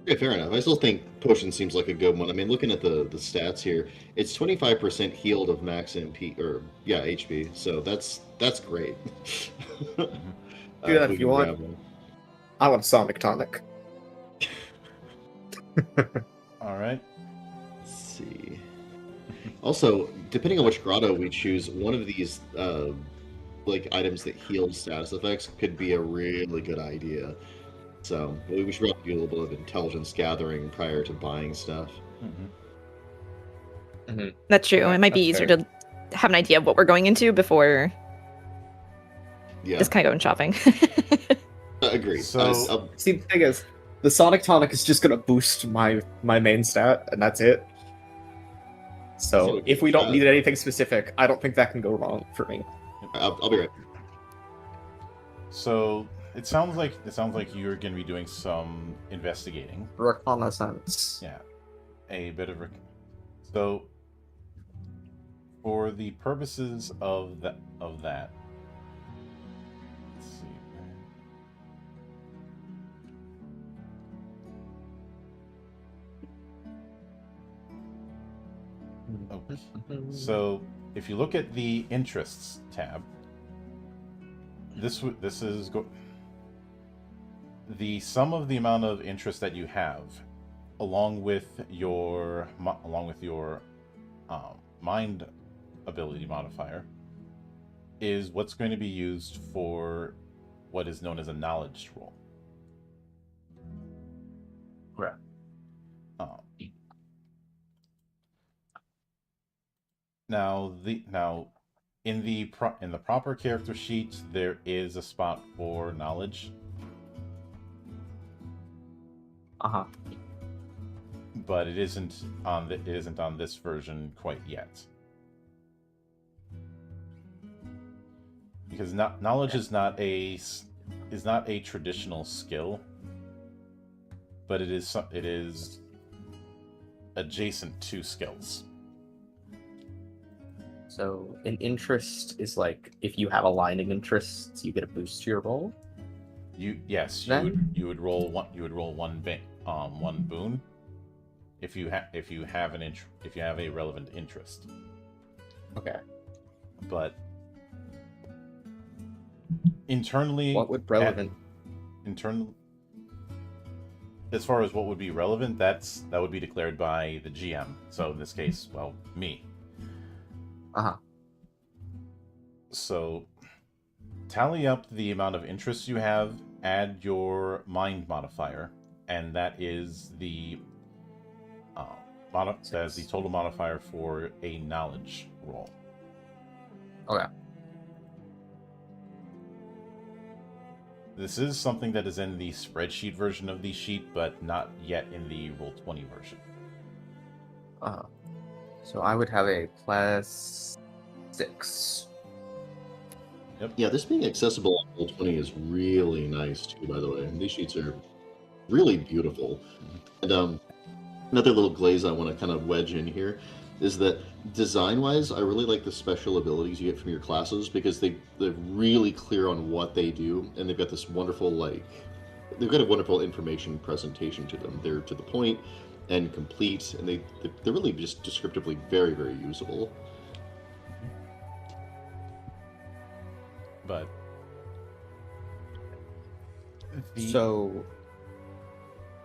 Yeah, fair enough. I still think potion seems like a good one. I mean, looking at the stats here, it's 25% healed of max MP HP. So that's great. Do that if you want. I want Sonic Tonic. All right. Let's see. Also, depending on which grotto we choose, one of these items that heal status effects could be a really good idea. So we should probably do a little bit of intelligence gathering prior to buying stuff. Mm-hmm. Mm-hmm. That's true. It might be easier to have an idea of what we're going into before just kind of going shopping. Agreed. So, see, the thing is, the Sonic Tonic is just going to boost my main stat, and that's it. So if we don't need anything specific, I don't think that can go wrong for me. I'll be right. So it sounds like you're going to be doing some investigating. Reconnaissance. Yeah, a bit of so for the purposes of that. Let's see. Okay. So if you look at the interests tab, this is the sum of the amount of interest that you have, along with your mind ability modifier is what's going to be used for what is known as a knowledge roll. Correct. Now in the proper character sheet there is a spot for knowledge, but it isn't on this version quite yet. Because knowledge is not a traditional skill, but it is adjacent to skills. So an interest is like if you have aligning interests, you get a boost to your roll. You would roll one boon if you have a relevant interest. Okay. But internally, What would relevant? As far as what would be relevant, that would be declared by the GM. So in this case, well, me. So tally up the amount of interest you have, add your mind modifier, and that is the total modifier for a knowledge roll. Okay. This is something that is in the spreadsheet version of the sheet, but not yet in the Roll20 version. So I would have a +6. Yep. Yeah, this being accessible on Roll20 is really nice too, by the way. These sheets are really beautiful. And another little glaze I want to kind of wedge in here is that design-wise, I really like the special abilities you get from your classes because they're really clear on what they do, and they've got this wonderful, they've got a wonderful information presentation to them. They're to the point and complete, and they're really just descriptively very, very usable. But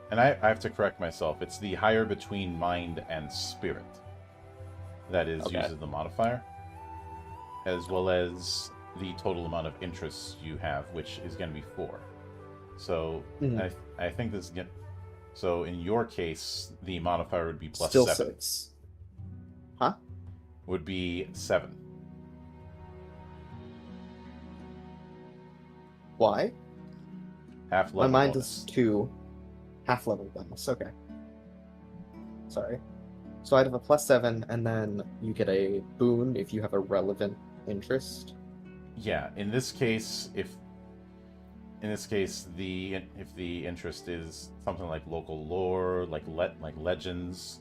and I have to correct myself. It's the higher between mind and spirit that is used as the modifier, as well as the total amount of interests you have, which is going to be 4. So I think this is going. So in your case, the modifier would be +7. Still 6. Huh? Would be 7. Why? Half level. My mind bonus. is 2. Half level bonus. Okay. Sorry. So I'd have a +7, and then you get a boon if you have a relevant interest. Yeah. In this case, if the interest is something like local lore, like legends,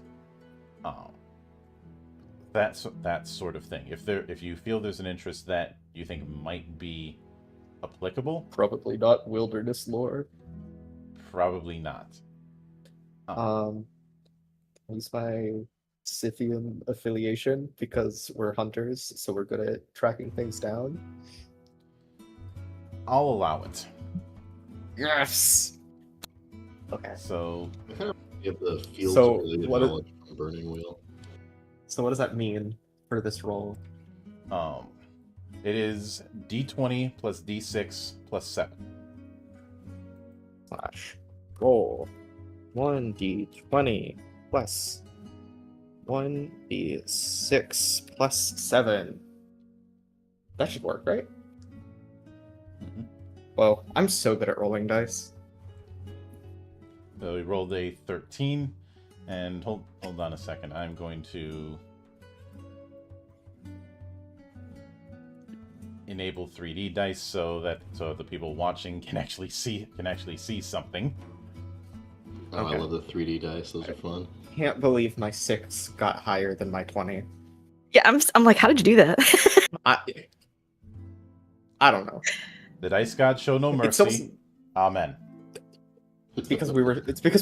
that sort of thing. If you feel there's an interest that you think might be applicable, Probably not wilderness lore. probably not. Use my Scythian affiliation because we're hunters, so we're good at tracking things down. I'll allow it. Yes. Okay. So Get the fields So, related what is- knowledge from Burning Wheel. So what does that mean for this roll? it is D20 plus D6 plus 7. Slash roll 1d20 plus 1d6 plus 7. That should work, right? Well, I'm so good at rolling dice. So we rolled a 13, and hold on a second. I'm going to enable 3D dice so the people watching can actually see something. Oh, Okay. I love the 3D dice. Those are fun. Can't believe my 6 got higher than my 20. Yeah, I'm like, how did you do that? I don't know. The dice god show no It's mercy. Amen. It's because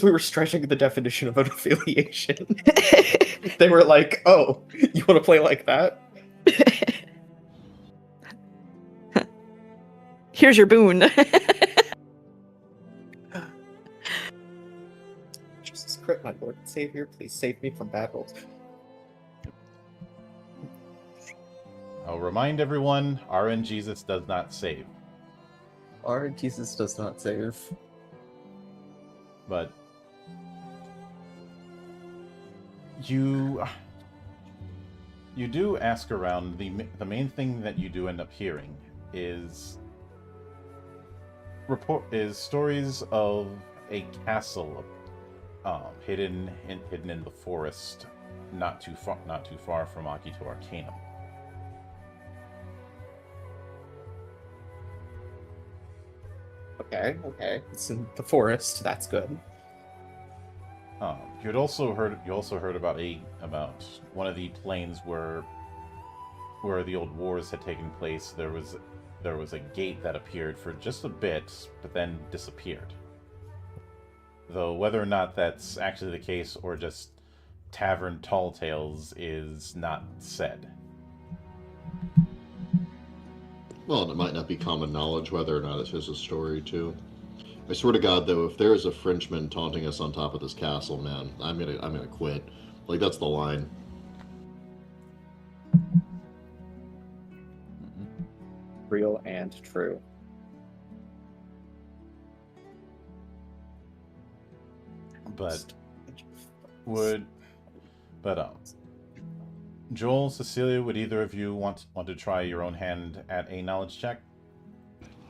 we were stretching the definition of an affiliation. They were like, "Oh, you want to play like that?" Here's your boon. Jesus Christ, my Lord and Savior, please save me from bad rolls. I'll remind everyone, RN Jesus does not save. Our Jesus does not save. But you do ask around. The main thing that you do end up hearing is stories of a castle hidden in the forest, not too far from Agito Arcanum. Okay. It's in the forest. That's good. You also heard about one of the plains where the old wars had taken place. There was a gate that appeared for just a bit, but then disappeared. Though whether or not that's actually the case or just tavern tall tales is not said. Well, it might not be common knowledge whether or not it's just a story, too. I swear to God, though, if there is a Frenchman taunting us on top of this castle, man, I'm gonna quit. Like, that's the line. Real and true. But Joel, Cecilia, would either of you want to try your own hand at a knowledge check?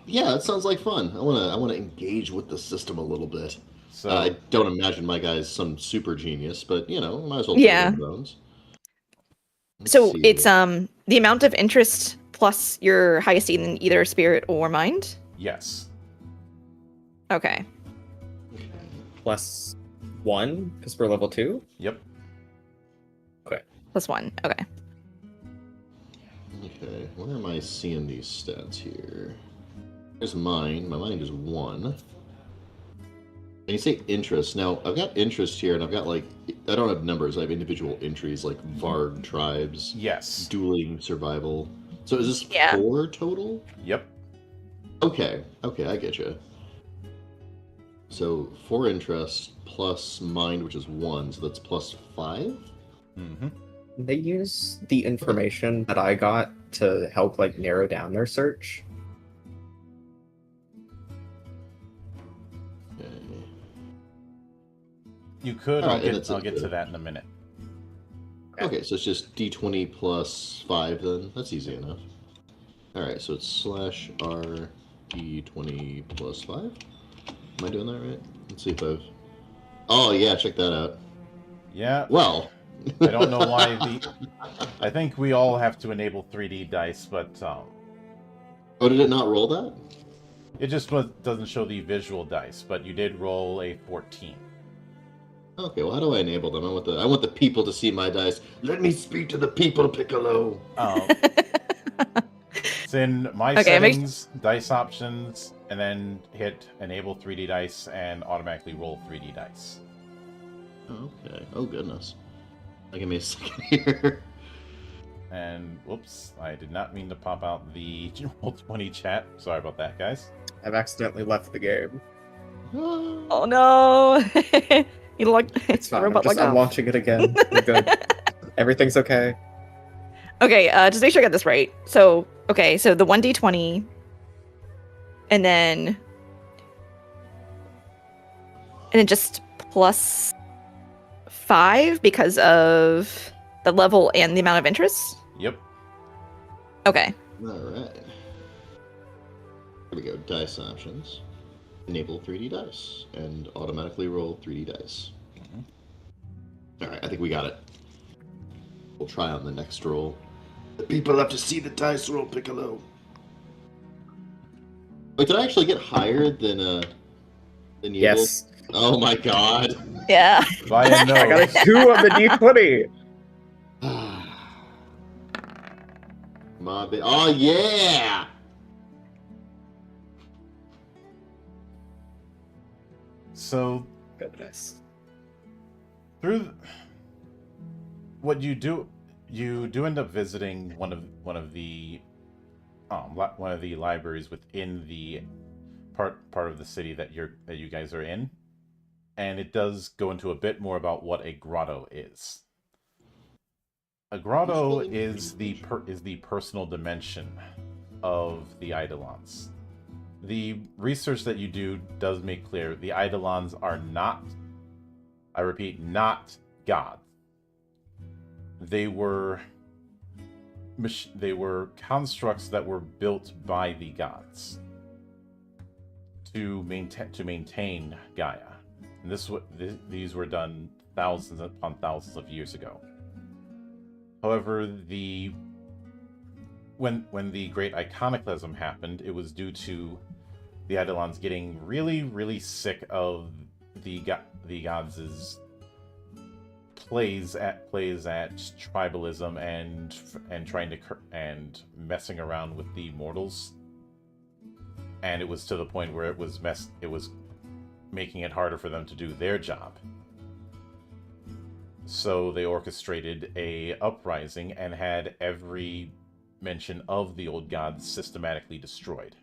Yeah, that sounds like fun. I wanna engage with the system a little bit. So I don't imagine my guy's some super genius, but might as well Yeah. take bones. So it's the amount of interest plus your highest in either spirit or mind. yes. Okay. Plus 1, because we're level 2? Yep. Plus 1. Okay. Okay, where am I seeing these stats here? Here's mine. My mind is 1. And you say interest. Now, I've got interest here, and I've got, like, I don't have numbers. I have individual entries, like Varg tribes, Yes. dueling, survival. So is this Yeah. 4 total? Yep. Okay, I get you. So 4 interest plus mind, which is 1, so that's plus 5? Mm-hmm. They use the information that I got to help, like, narrow down their search. Okay. You could. Alright, I'll get to that in a minute. Okay, so it's just d20 plus 5 then. That's easy enough. Alright, so it's slash r d20 plus 5. Am I doing that right? Let's see if I've... Oh, yeah, check that out. Yeah. Well... I don't know why I think we all have to enable 3D dice, but Oh, did it not roll that? it just doesn't show the visual dice, but you did roll a 14. Okay, well, how do I enable them? I want the people to see my dice. Let me speak to the people, Piccolo. It's in my Okay, settings, dice options, and then hit enable 3D dice and automatically roll 3D dice. Okay. Oh, goodness. Give me a second here. And whoops, I did not mean to pop out the Roll20 chat. Sorry about that, guys. I've accidentally left the game. Oh no! You look. It's fine. Robot I'm logged off. launching it again. We're good. Everything's okay. Okay, just make sure I got this right. So the 1d20, and then just plus 5 because of the level and the amount of interest. Yep. Okay. Alright. Here we go. Dice options. Enable 3D dice. And automatically roll 3D dice. Alright, I think we got it. We'll try on the next roll. The people have to see the dice roll, Piccolo. Wait, did I actually get higher than you? Yes. Oh my god. Yeah. Via no. I got a 2 on the d20. Oh yeah! So Goodness. What you do end up visiting one of the libraries within the part of the city that you guys are in, and it does go into a bit more about what a grotto is. A grotto is the personal dimension of the Eidolons. The research that you do does make clear the Eidolons are not, I repeat, not gods. They were constructs that were built by the gods to maintain Gaia. And these were done thousands upon thousands of years ago. However, when the Great Iconoclasm happened, it was due to the Eidolons getting really, really sick of the gods' plays at tribalism and trying to and messing around with the mortals. And it was to the point where it was making it harder for them to do their job. So they orchestrated a uprising and had every mention of the old gods systematically destroyed.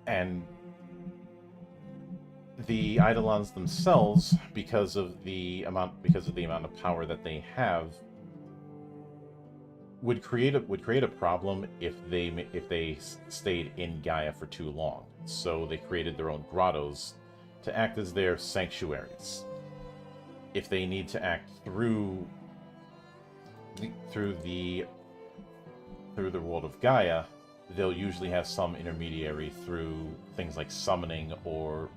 And the Eidolons themselves, because of the amount of power that they have, would create a problem if they stayed in Gaia for too long. So they created their own grottos to act as their sanctuaries. If they need to act through the world of Gaia, they'll usually have some intermediary through things like summoning, or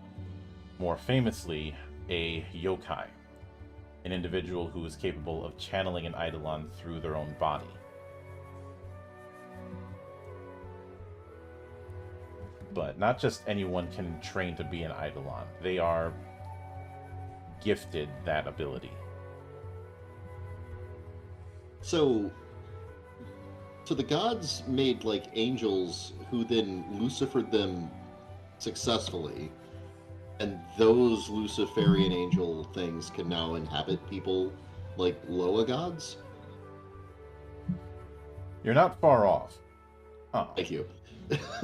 more famously, a yokai, an individual who is capable of channeling an Eidolon through their own body. But not just anyone can train to be an Eidolon. They are gifted that ability. So the gods made like angels who then Lucifered them successfully, and those Luciferian angel things can now inhabit people like Loa gods? You're not far off. Oh. Thank you.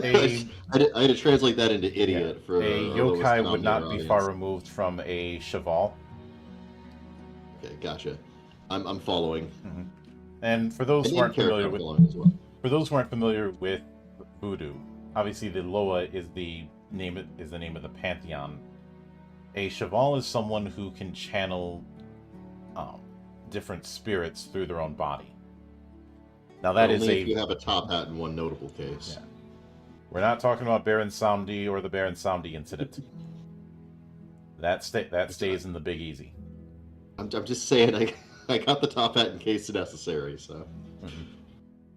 I had to translate that into idiot for a yokai would not be far removed from a cheval. Okay, gotcha. I'm following. Mm-hmm. And for those who aren't familiar with voodoo, obviously the Loa is the name of the pantheon. A cheval is someone who can channel different spirits through their own body. Now that is if you have a top hat in one notable case. Yeah. We're not talking about Baron Samedi or the Baron Samedi incident. That stays in the Big Easy. I'm just saying I got the top hat in case necessary, so. Mm-hmm.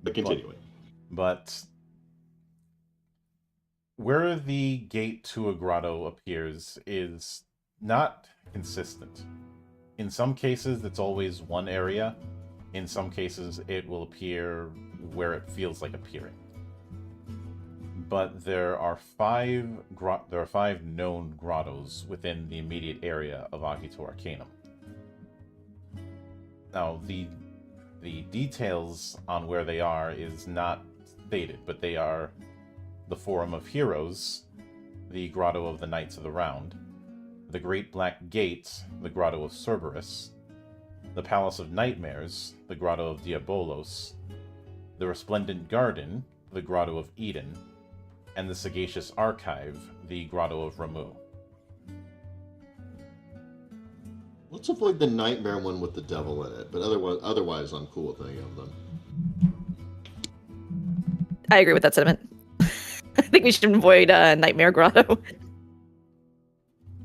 But continuing. But where the gate to a grotto appears is not consistent. In some cases, it's always one area. In some cases, it will appear where it feels like appearing. But there are five known grottos within the immediate area of Agito Arcanum. Now, the details on where they are is not stated, but they are the Forum of Heroes, the Grotto of the Knights of the Round, the Great Black Gate, the Grotto of Cerberus, the Palace of Nightmares, the Grotto of Diabolos, the Resplendent Garden, the Grotto of Eden, and the Sagacious Archive, the Grotto of Ramu. Let's avoid the nightmare one with the devil in it, but otherwise I'm cool with any of them. I agree with that sentiment. I think we should avoid Nightmare Grotto.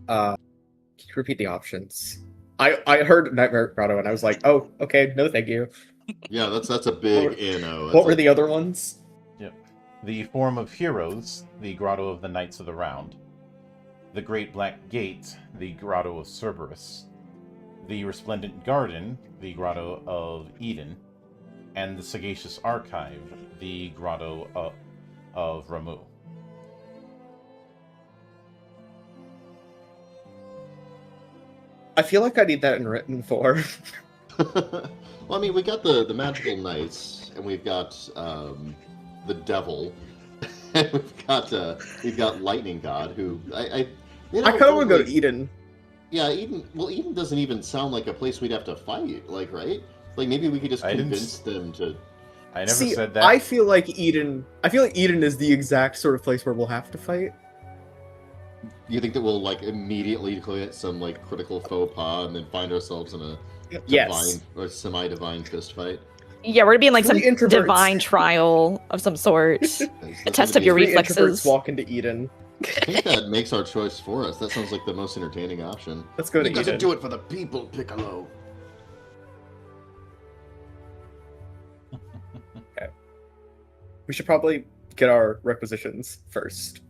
Can you repeat the options? I heard Nightmare Grotto and I was like, oh, okay, no thank you. Yeah, that's a big no. What were the other ones? Yep. The Forum of Heroes, the Grotto of the Knights of the Round, the Great Black Gate, the Grotto of Cerberus, the Resplendent Garden, the Grotto of Eden, and the Sagacious Archive, the Grotto of Ramu. I feel like I need that in written form. Well, I mean, we got the magical knights, and we've got the devil, and we've got lightning god. Who I kind of want to go to Eden. Yeah, Eden doesn't even sound like a place we'd have to fight, like, right? Like, maybe we could just I didn't convince them to... I never See, said that. I feel like Eden is the exact sort of place where we'll have to fight. You think that we'll, like, immediately commit some, like, critical faux pas and then find ourselves in a Yes. divine or semi-divine fist fight? Yeah, we're being like some Three introverts. divine trial of some sort. A test of your Three reflexes. introverts walk into Eden. I think that makes our choice for us. That sounds like the most entertaining option. Let's go to It doesn't Eden. do it for the people, Piccolo. We should probably get our requisitions first,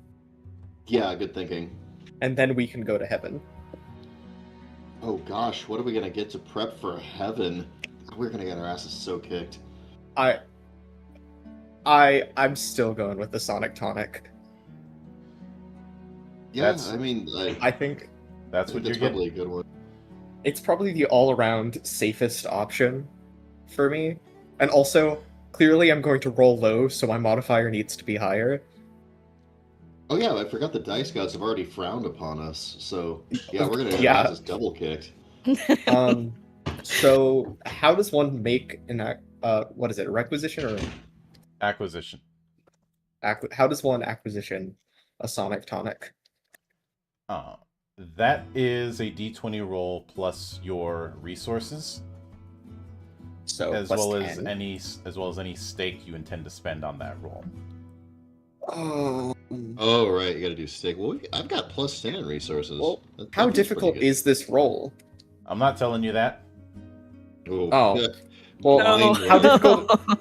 Yeah, good thinking. and then we can go to heaven. Oh gosh, what are we gonna get to prep for heaven? We're gonna get our asses so kicked. I'm still going with the Sonic Tonic. Yeah, That's- I mean, I think That's what you're that's getting. probably a good one. it's probably the all-around safest option for me. And also, clearly I'm going to roll low, so my modifier needs to be higher. Oh yeah, I forgot the dice gods have already frowned upon us. So yeah, we're gonna get Yeah. our asses double kicked. So how does one make what is it, requisition or Acquisition. how does one acquisition a Sonic Tonic? That is a D20 roll plus your resources, So as plus well 10. as any stake you intend to spend on that roll. Oh right, you gotta do stick. Well, I've got plus 10 in resources. Well, That how feels difficult pretty good. is this roll? I'm not telling you that. Oh, Oh. yeah. Well, No.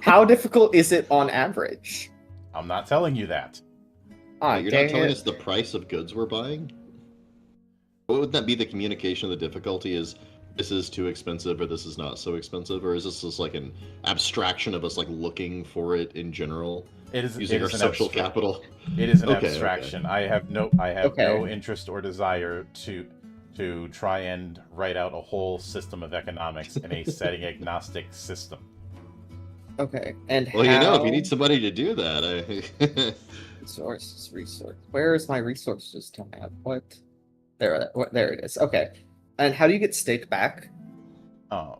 how difficult is it on average? I'm not telling you that. Ah, You're dang not telling it. us the price of goods we're buying? What would that be? The communication of the difficulty is this is too expensive or this is not so expensive, or is this just like an abstraction of us like looking for it in general, It is using it our is an social abstra- capital? It is an Okay, abstraction. I have no Okay. interest or desire to try and write out a whole system of economics in a setting agnostic system. Okay, and Well, you know, if you how- need somebody to do that, resource. Where is my resources tab? What? There it is. Okay. And how do you get stake back? Oh.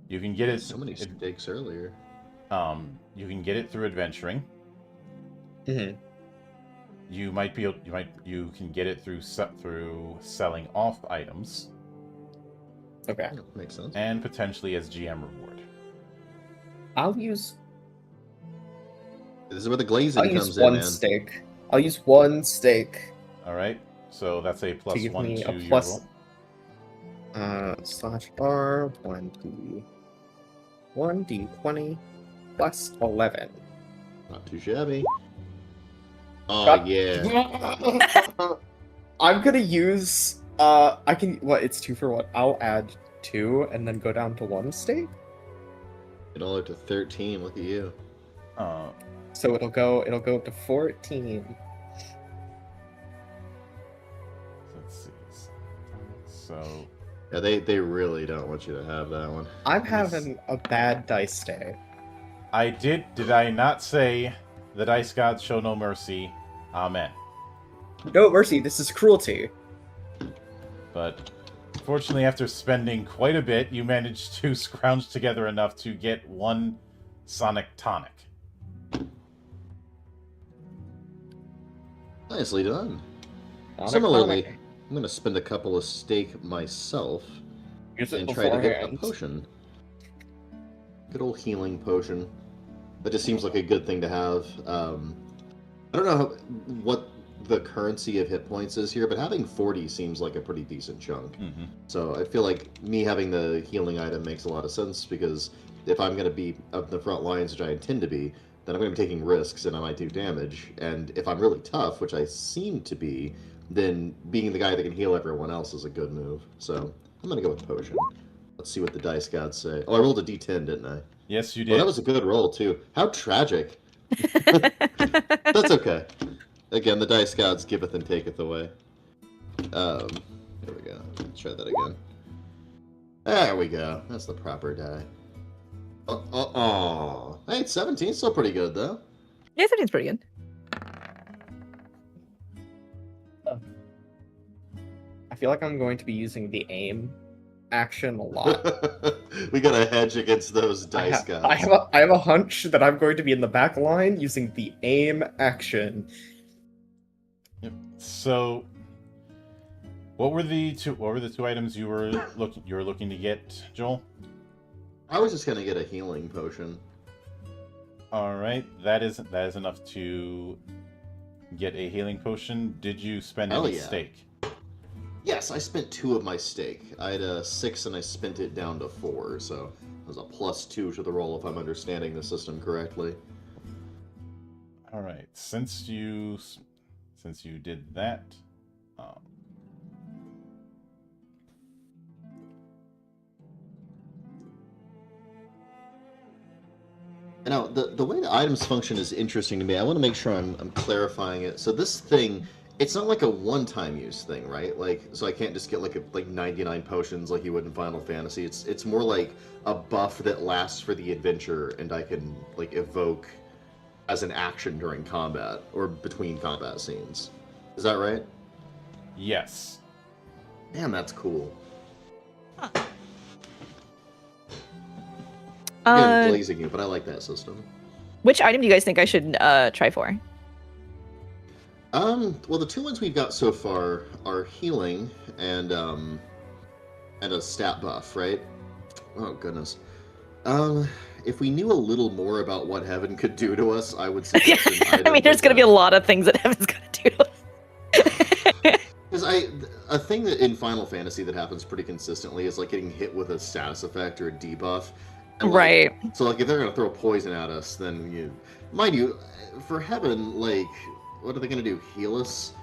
You can get it. so many stakes earlier. You can get it through adventuring. Mm-hmm. You can get it through selling off items Okay. Yeah, makes sense. and potentially as GM reward. I'll use This is where the glazing comes in, one man. stake. I'll use one stake. All right. So that's a plus give 1 me to a your plus- roll. /R 1d20 plus 11. Not too shabby. Oh Got- yeah. I'm gonna use it's 2 for 1. I'll add 2 and then go down to 1 stake. It all up to 13. Look at you. So it'll go up to 14. Let's see. So Yeah, they really don't want you to have that one. I'm having a bad dice day. did I not say the dice gods show no mercy? Amen. No mercy, this is cruelty. But fortunately, after spending quite a bit, you managed to scrounge together enough to get 1 Sonic Tonic. Nicely done. Sonic Similarly, Tonic. I'm gonna spend a couple of stake myself Use it and try to get a beforehand. potion. Good old healing potion. That just seems like a good thing to have. I don't know what the currency of hit points is here, but having 40 seems like a pretty decent chunk. Mm-hmm. So I feel like me having the healing item makes a lot of sense, because if I'm going to be up the front lines, which I intend to be, then I'm going to be taking risks and I might do damage. And if I'm really tough, which I seem to be, then being the guy that can heal everyone else is a good move. So I'm going to go with potion. Let's see what the dice gods say. Oh, I rolled a d10, didn't I? Yes, you Well, did. that was a good roll, too. How tragic. That's okay. Again, the dice gods giveth and taketh away. Here we go. Let's try that again. There we go. That's the proper die. Oh. Hey, 17's still pretty good, though. Yeah, 13's pretty good. feel like I'm going to be using the aim action a lot. We gotta hedge against those dice guys. I have a hunch that I'm going to be in the back line using the aim action. Yep. So, what were the two items you were looking to get, Joel? I was just gonna get a healing potion. All right, that is enough to get a healing potion. Did you spend any stake? Yes, I spent 2 of my stake. I had 6 and I spent it down to 4, so it was a +2 to the roll if I'm understanding the system correctly. All right, since you did that, Now, the way the items function is interesting to me. I want to make sure I'm clarifying it. So this thing, it's not like a one-time use thing, right? Like, so I can't just get like 99 potions like you would in Final Fantasy. It's more like a buff that lasts for the adventure, and I can like evoke as an action during combat or between combat scenes. Is that right? yes. Damn, that's cool. I'm getting blazing you, but I like that system. Which item do you guys think I should try for? Well, the 2 ones we've got so far are healing and a stat buff, right? Oh goodness. If we knew a little more about what Heaven could do to us, I would suggest an item. I mean, there's going to be a lot of things that Heaven's going to do to us. Because a thing that in Final Fantasy that happens pretty consistently is like getting hit with a status effect or a debuff. And, like, right. So like if they're gonna throw poison at us, then mind you, for Heaven, like what are they gonna do? Heal us?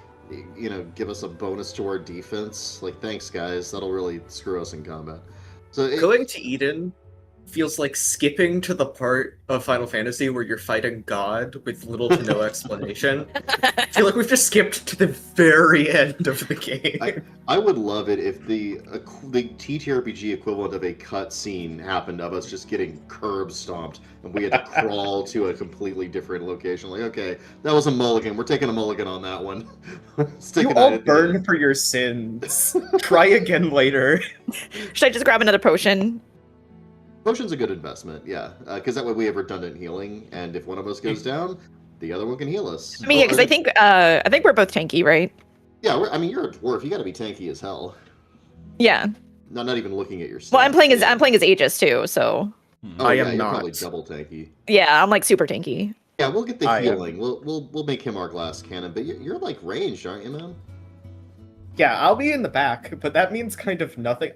You know, give us a bonus to our defense? Like thanks guys, that'll really screw us in combat. So Going to Eden feels like skipping to the part of Final Fantasy where you're fighting God with little to no explanation. I feel like we've just skipped to the very end of the game. I would love it if the TTRPG equivalent of a cutscene happened of us just getting curb stomped and we had to crawl to a completely different location. Like, okay, that was a mulligan. We're taking a mulligan on that one. You all burn for your sins. Try again later. Should I just grab another potion? Potion's a good investment, yeah, because that way we have redundant healing, and if one of us goes down, the other one can heal us. I mean, yeah, because I think we're both tanky, right? Yeah, I mean, you're a dwarf. You got to be tanky as hell. Yeah. Not even looking at your stats. Well, I'm playing as Aegis too, so. Oh, I yeah, am you're not. probably double tanky. Yeah, I'm like super tanky. Yeah, we'll get the healing. We'll make him our glass cannon. But you're like ranged, aren't you, man? Yeah, I'll be in the back, but that means kind of nothing.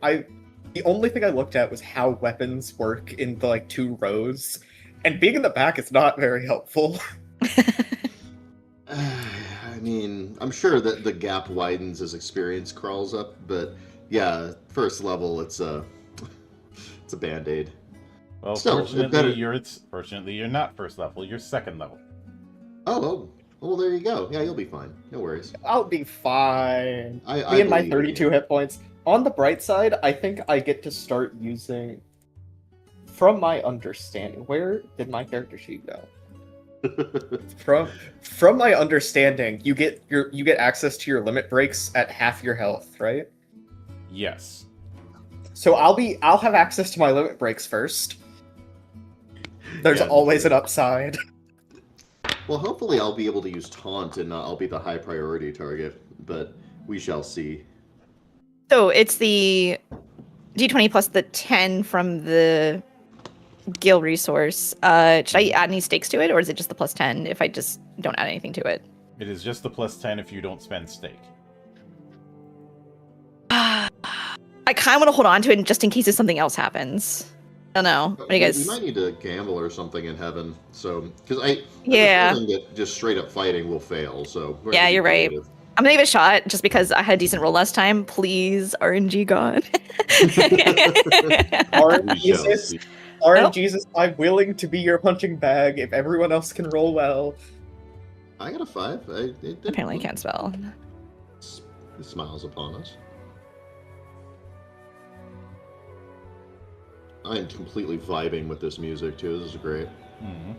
The only thing I looked at was how weapons work in the like 2 rows, and being in the back is not very helpful. I mean, I'm sure that the gap widens as experience crawls up, but yeah, first level, it's a band-aid. Well, Still, fortunately, you're not first level. You're second level. Oh, well, there you go. Yeah, you'll be fine. No worries. I'll be fine. I Me and my believe 32 you. hit points. On the bright side, I think I get to start using, from my understanding, where did my character sheet go? From my understanding, you get access to your limit breaks at half your health, right? Yes. So I'll have access to my limit breaks first. There's always an upside. Well, hopefully I'll be able to use taunt and I'll be the high priority target, but we shall see. So it's the D20 plus the 10 from the Gil resource. Should I add any stakes to it, or is it just the plus 10 if I just don't add anything to it? It is just the plus 10 if you don't spend stake. I kind of want to hold on to it just in case if something else happens. I don't know. What do you guys? We might need to gamble or something in Heaven, so because I Yeah. that just straight up fighting will fail. So we're Yeah, gonna be you're right. creative. I'm gonna give it a shot just because I had a decent roll last time. Please, RNG God. Jesus, I'm willing to be your punching bag if everyone else can roll well. I got a 5. Apparently, I can't spell. It smiles upon us. I am completely vibing with this music too. This is great. Mm-hmm.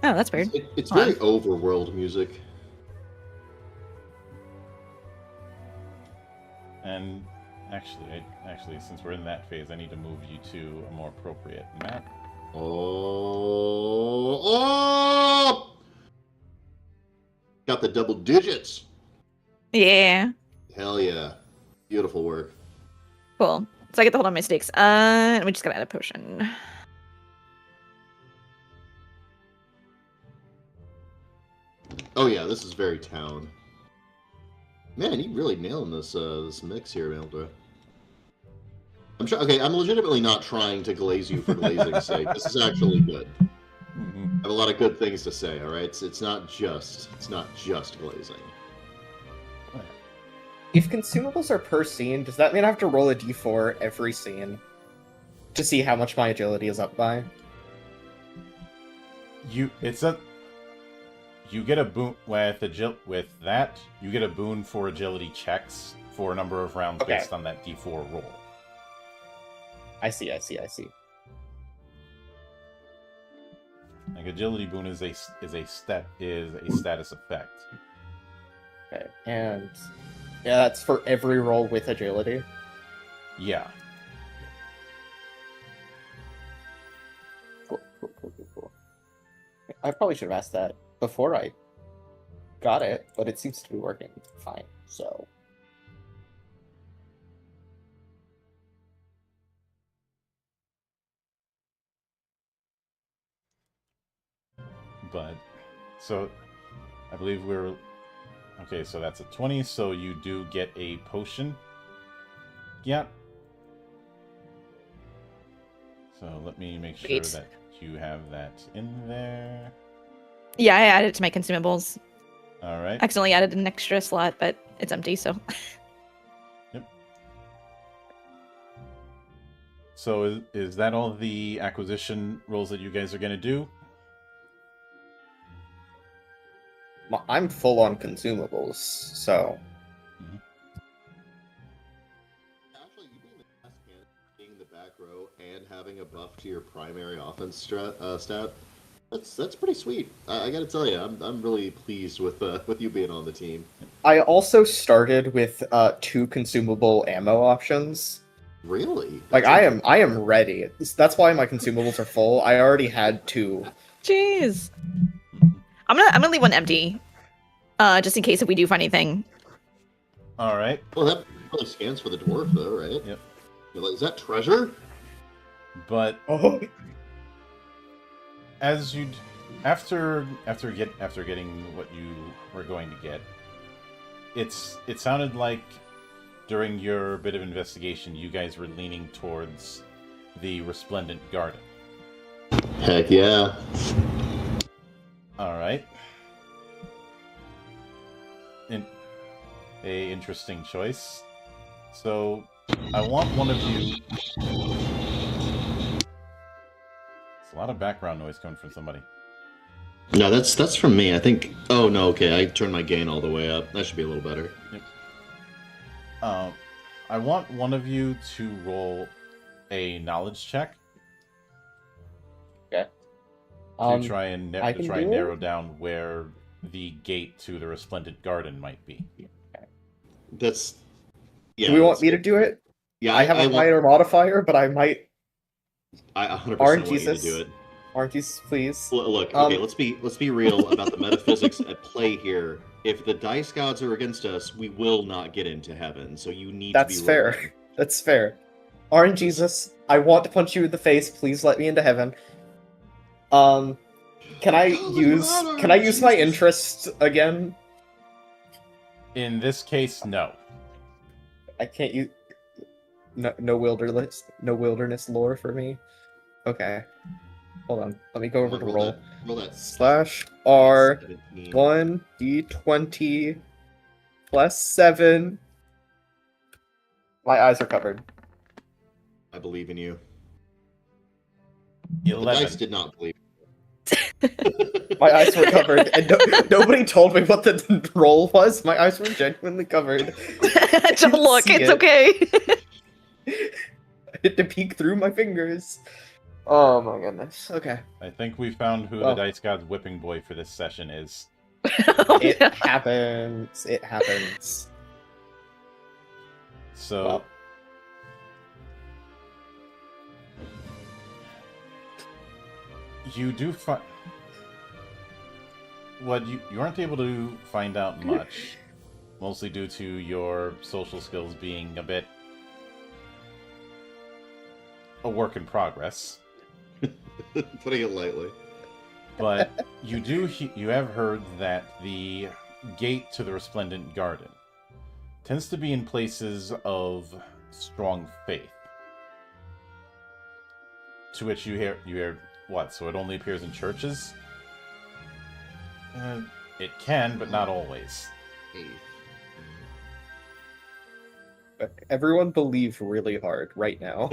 Oh, that's weird. It's very overworld music. And actually, since we're in that phase, I need to move you to a more appropriate map. Oh! Got the double digits. Yeah. Hell yeah. Beautiful work. Cool. So I get to hold on my stakes. And we just gotta add a potion. Oh yeah, this is very town. Man, you really nailing this this mix here, Mildred. Okay, I'm legitimately not trying to glaze you for glazing's sake. This is actually good. Mm-hmm. I have a lot of good things to say, all right? It's not just glazing. If consumables are per scene, does that mean I have to roll a d4 every scene to see how much my agility is up by? You get a boon with that. You get a boon for agility checks for a number of rounds based on that d4 roll. I see. Like agility boon is a status effect. Okay, and yeah, that's for every roll with agility. Yeah. Cool. I probably should have asked that before I got it, but it seems to be working fine, so... But, so, I believe we're... Okay, so that's a 20, so you do get a potion. Yeah. So let me make sure that you have that in there. Yeah, I added it to my consumables. Alright. Accidentally added an extra slot, but it's empty, so... Yep. So is that all the acquisition rolls that you guys are going to do? I'm full on consumables, so... Actually, you being the best candidate, being the back row, and having a buff to your primary offense stat, that's pretty sweet. I gotta tell you, I'm really pleased with you being on the team. I also started with 2 consumable ammo options. Really? Like, I am ready. That's why my consumables are full. I already had 2. Jeez. I'm gonna leave one empty, just in case if we do find anything. All right. Well, that probably scans for the dwarf, though, right? Yep. Is that treasure? But Oh. as you after getting what you were going to get, it sounded like during your bit of investigation, you guys were leaning towards the Resplendent Garden. Heck yeah. All right. A interesting choice. So, I want one of you... It's a lot of background noise coming from somebody. No, that's from me. I think... Oh, no, okay. I turned my gain all the way up. That should be a little better. Yep. I want one of you to roll a knowledge check. Okay. To try and narrow it? down where the gate to the Resplendent Garden might be. That's... Yeah, Do we want me to do it? Yeah, I have a minor modifier, but I might... I 100% Orange want you Jesus. to do it. Arkies, please. Look, okay, let's be real about the metaphysics at play here. If the dice gods are against us, we will not get into heaven. So you need to be fair. willing. That's fair. Orange Jesus, I want to punch you in the face. Please let me into heaven. Can I use my interest again? In this case, no. I can't use no wilderness lore for me. Okay. Hold on. Let me go over to roll. Roll that /R 17. 1d20 +7. My eyes are covered. I believe in you. 11. The dice did not believe. My eyes were covered, and nobody told me what the roll was. My eyes were genuinely covered. Don't look, it's okay. I had to peek through my fingers. Oh my goodness. Okay. I think we found who the Dice God's whipping boy for this session is. Oh, It no. happens. It happens. So, Well. you do find... What you aren't able to find out much, mostly due to your social skills being a bit a work in progress. Putting it lightly. But you have heard that the gate to the Resplendent Garden tends to be in places of strong faith. To which you hear what? So it only appears in churches? It can, but not always. Everyone believe really hard right now.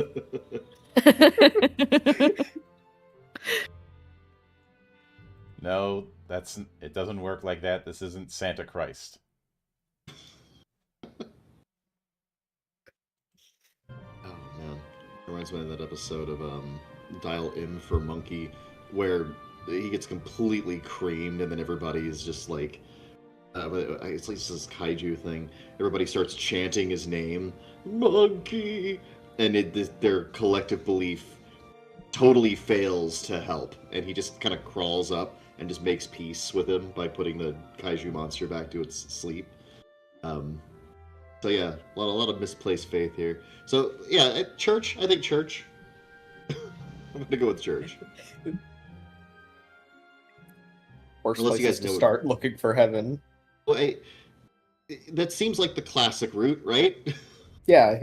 No, it doesn't work like that. This isn't Santa Christ. Oh man, reminds me of that episode of Dial M for Monkey, where he gets completely creamed, and then everybody is just like, it's like this kaiju thing. Everybody starts chanting his name, Monkey, and their collective belief totally fails to help, and he just kind of crawls up and just makes peace with him by putting the kaiju monster back to its sleep. So yeah, a lot of misplaced faith here. So yeah, church. I think church. I'm gonna go with church. Worst Unless you places guys to know start looking for heaven. Well, that seems like the classic route, right? Yeah.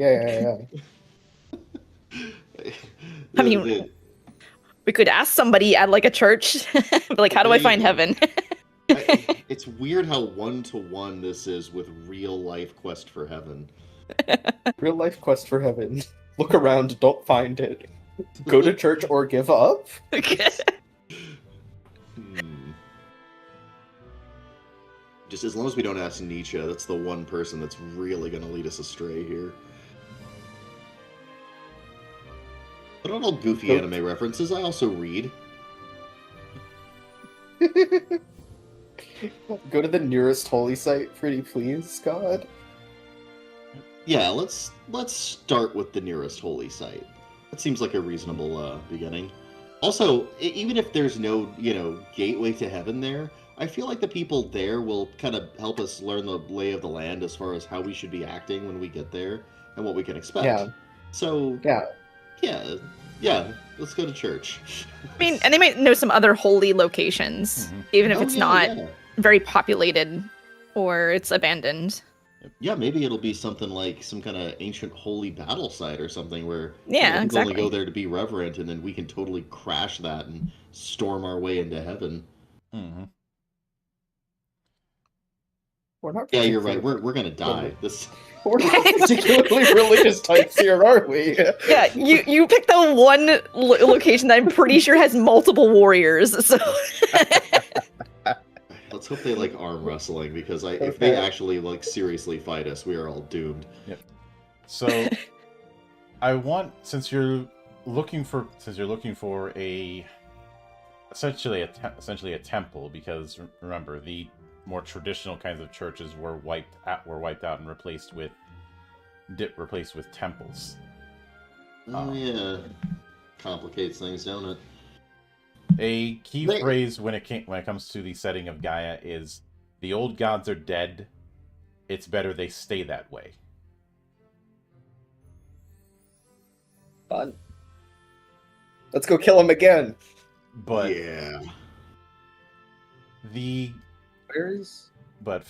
I mean, we could ask somebody at like a church, like, how do I find heaven? It's weird how one-to-one this is with real life quest for heaven. Real life quest for heaven. Look around, don't find it. Go to church or give up. Just as long as we don't ask Nietzsche, that's the one person that's really going to lead us astray here. But not all goofy anime references, I also read. Go to the nearest holy site, pretty please, God. Yeah, let's start with the nearest holy site. That seems like a reasonable beginning. Also, even if there's no, gateway to heaven there, I feel like the people there will kind of help us learn the lay of the land as far as how we should be acting when we get there and what we can expect. Yeah. So, yeah, let's go to church. I mean, and they might know some other holy locations, even if it's not very populated or it's abandoned. Yeah, maybe it'll be something like some kind of ancient holy battle site or something where exactly. only go there to be reverent, and then we can totally crash that and storm our way into heaven. Mm-hmm. We're not. Yeah, you're right. We're gonna die. We're not particularly religious types here, are we? Yeah, you picked the one location that I'm pretty sure has multiple warriors. So let's hope they like arm wrestling, because if they actually like seriously fight us, we are all doomed. Yep. So I want, since you're looking for essentially a temple, because remember the more traditional kinds of churches were wiped out and replaced with temples. Oh yeah, complicates things, don't it? A key phrase when it comes to the setting of Gaia is, "The old gods are dead. It's better they stay that way." Fun. Let's go kill him again. But yeah, But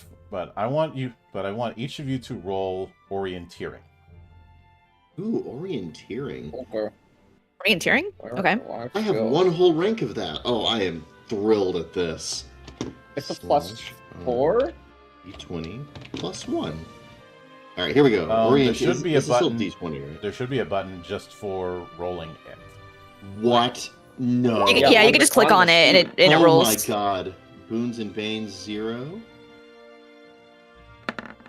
I want each of you to roll orienteering. Ooh, orienteering. Okay. Orienteering? Okay. I have one whole rank of that. Oh, I am thrilled at this. It's a +4? D20 +1. All right, here we go. There should be a button. D20, right? There should be a button just for rolling it. What? No. You can just click on it and it rolls. Oh my god. Boons and Banes 0?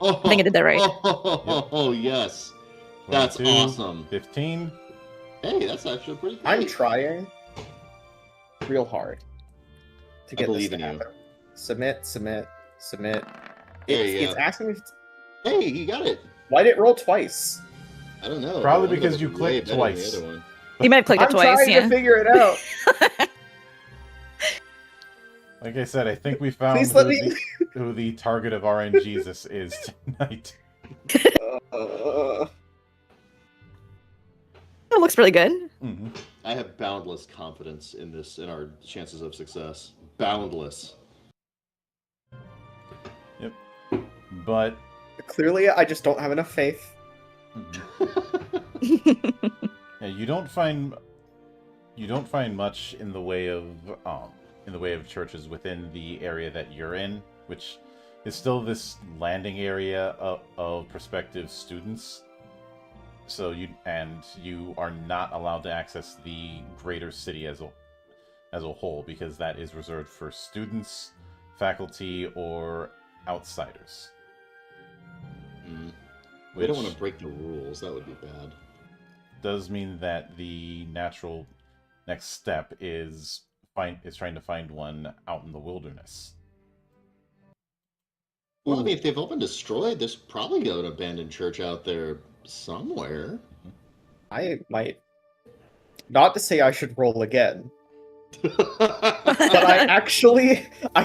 I think I did that right. Oh, yes. That's 22, awesome. 15. Hey, that's actually pretty good. I'm trying real hard to get this to happen. Submit. There you It's asking me. Hey, you got it. Why'd it roll twice? I don't know. Probably One of because them you was way clicked better than twice. The other one. You might have clicked it I'm twice, trying yeah. to figure it out. Like I said, I think we found Please let me. who the target of RNGesus is tonight. Uh, It looks really good. Mm-hmm. I have boundless confidence in this, in our chances of success. Boundless. Yep. But Clearly, I just don't have enough faith. yeah, you don't find much in the way of churches within the area that you're in, which is still this landing area of prospective students. So you are not allowed to access the greater city as a whole, because that is reserved for students, faculty, or outsiders. We don't want to break the rules. That would be bad. Does mean that the natural next step is trying to find one out in the wilderness. Well, I mean, if they've all been destroyed, there's probably an abandoned church out there somewhere. I might. Not to say I should roll again, but I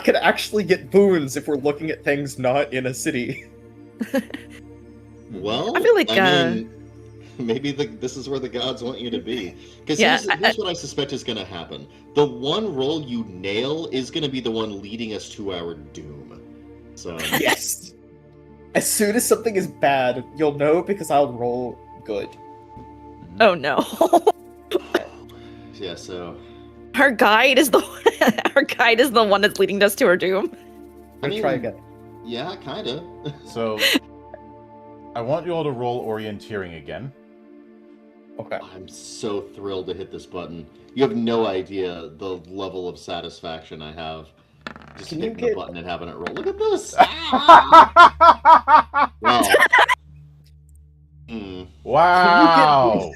could actually get boons if we're looking at things not in a city. Well, I feel like, I mean, maybe this is where the gods want you to be. Because here's what I suspect is going to happen. The one roll you nail is going to be the one leading us to our doom. So Yes! As soon as something is bad, you'll know because I'll roll good. Oh no. yeah, so Our guide is the one that's leading us to our doom. Let's try again. Yeah, kind of. So I want you all to roll orienteering again. Okay. I'm so thrilled to hit this button. You have no idea the level of satisfaction I have just Can you hitting the get- button and having it roll. Look at this! Wow! Wow.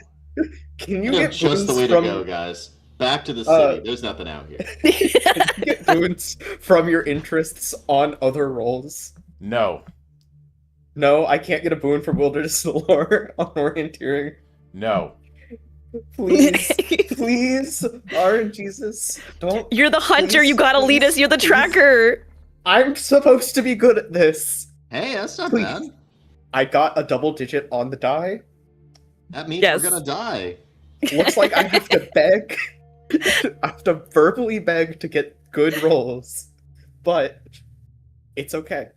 Can you You know, get just the boons way from to go, guys. Back to the city. There's nothing out here. get boons from your interests on other rolls? No. No, I can't get a boon for Wilderness Lore on orienteering. No. Please, please, RNGesus, don't. You're the hunter, Please, you gotta lead us, you're the please. tracker. I'm supposed to be good at this. Hey, that's not Please. bad. I got a double digit on the die. That means Yes. we're gonna die. Looks like I have to beg. I have to verbally beg to get good rolls. But it's okay.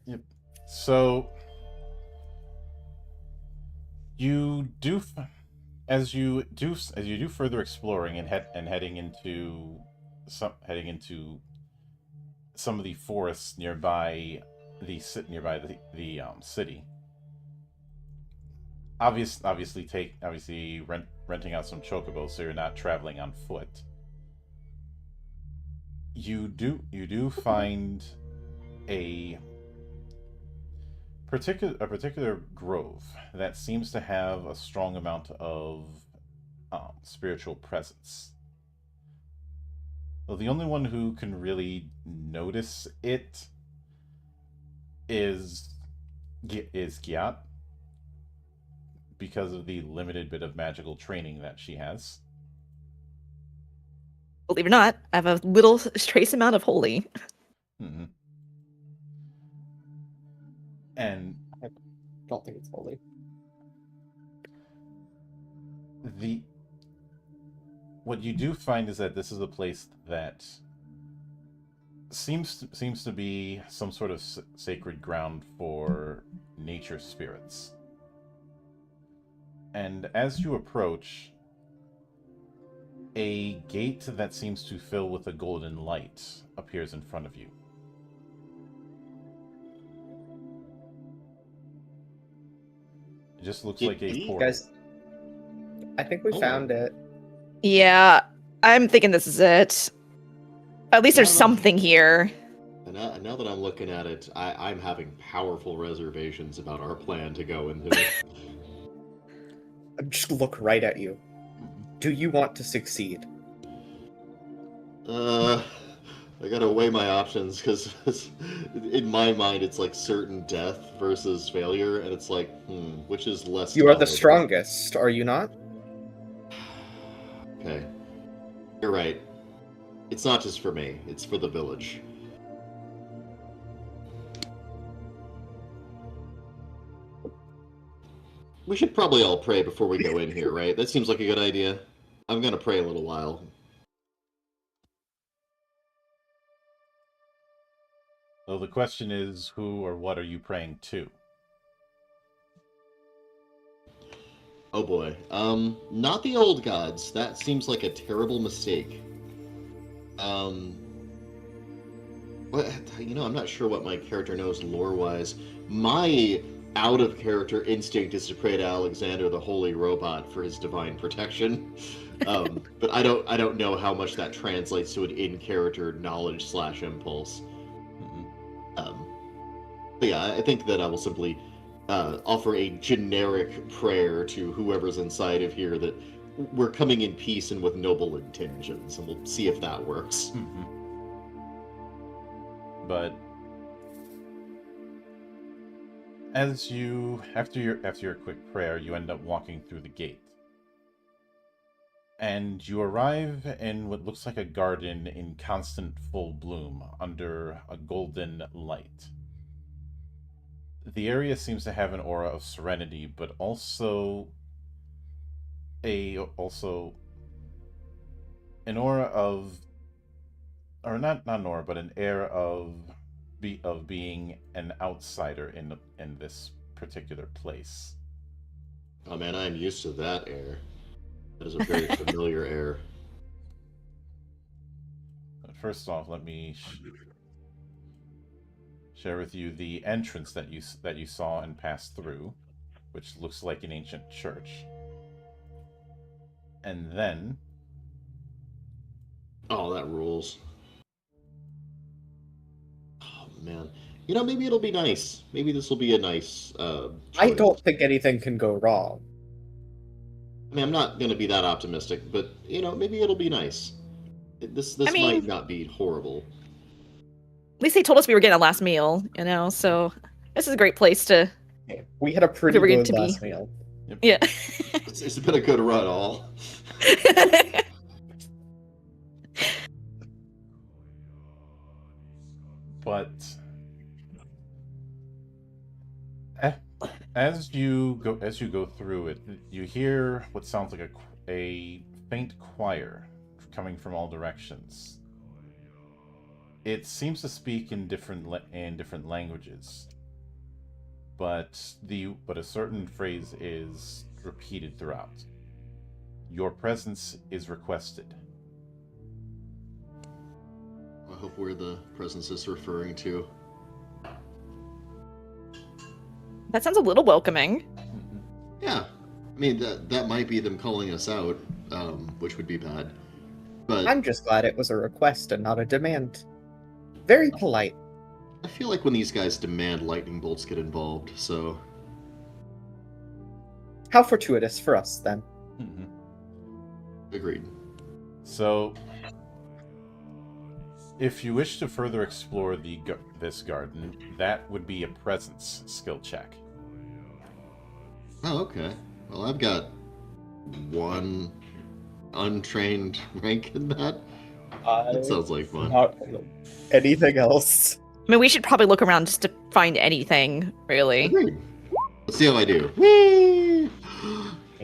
So you do as you do further exploring and heading into some of the forests nearby the city. Obviously renting out some chocobos so you're not traveling on foot. You do find a particular grove that seems to have a strong amount of spiritual presence. Well, the only one who can really notice it is Giat, because of the limited bit of magical training that she has. Believe it or not, I have a little trace amount of holy. Mm-hmm. And Don't think it's holy. what you do find is that this is a place that seems to be some sort of sacred ground for nature spirits. And as you approach, a gate that seems to fill with a golden light appears in front of you. It just looks like a portal. Guys, I think we found it. Yeah, I'm thinking this is it. At least there's something here. And now that I'm looking at it, I'm having powerful reservations about our plan to go into it. Just look right at you. Do you want to succeed? I I gotta weigh my options because in my mind it's like certain death versus failure, and it's like, which is less You are the tolerable? strongest, are you not? Okay, you're right. It's not just for me; it's for the village. We should probably all pray before we go in here, right? That seems like a good idea. I'm gonna pray a little while. So the question is, who or what are you praying to? Oh boy. Not the old gods. That seems like a terrible mistake. What, I'm not sure what my character knows lore-wise. My out-of-character instinct is to pray to Alexander, the holy robot, for his divine protection. But I don't know how much that translates to an in-character knowledge/impulse. But yeah, I think that I will simply offer a generic prayer to whoever's inside of here that we're coming in peace and with noble intentions, and we'll see if that works. But after your quick prayer, you end up walking through the gate. And you arrive in what looks like a garden in constant full bloom under a golden light. The area seems to have an aura of serenity, but also an aura of, or not an aura, but an air of being an outsider in this particular place. Oh man, I am used to that air. That is a very familiar air. But first off, let me share with you the entrance that you saw and passed through, which looks like an ancient church. And then, Oh, that rules. Oh man, maybe it'll be nice. Maybe this will be a nice. I Choice. don't think anything can go wrong. I mean, I'm not going to be that optimistic, but maybe it'll be nice. This might not be horrible. At least they told us we were getting a last meal, so this is a great place to. We had a pretty we're good to last be. meal. Yep. Yeah. It's been a good run, all. But as you go through it, you hear what sounds like a faint choir coming from all directions. It seems to speak in different languages, but a certain phrase is repeated throughout. Your presence is requested. I hope we're the presence is referring to. That sounds a little welcoming. Yeah, I mean that might be them calling us out, which would be bad. But I'm just glad it was a request and not a demand. Very polite. I feel like when these guys demand, lightning bolts get involved. So How fortuitous for us, then. agreed. So, if you wish to further explore this garden, that would be a presence skill check. Oh, okay. Well, I've got one untrained rank in that. That sounds like fun. Not anything else. I mean, we should probably look around just to find anything, really. Agreed. Let's see how I do. Whee!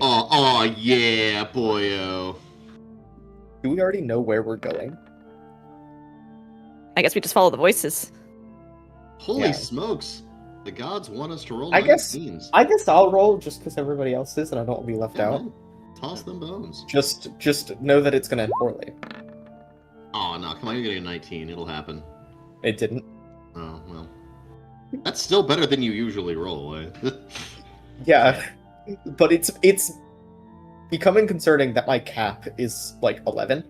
Oh, yeah, boyo. Do we already know where we're going? I guess we just follow the voices. Holy Yeah. smokes. The gods want us to roll I guess 19s. I guess I'll roll just because everybody else is, and I don't want to be left Yeah, out. man. Toss them bones. Just know that it's gonna end poorly. Oh, no, come on, you're getting a 19. It'll happen. It didn't. Oh, well. That's still better than you usually roll, eh? Yeah, but it's becoming concerning that my cap is like 11.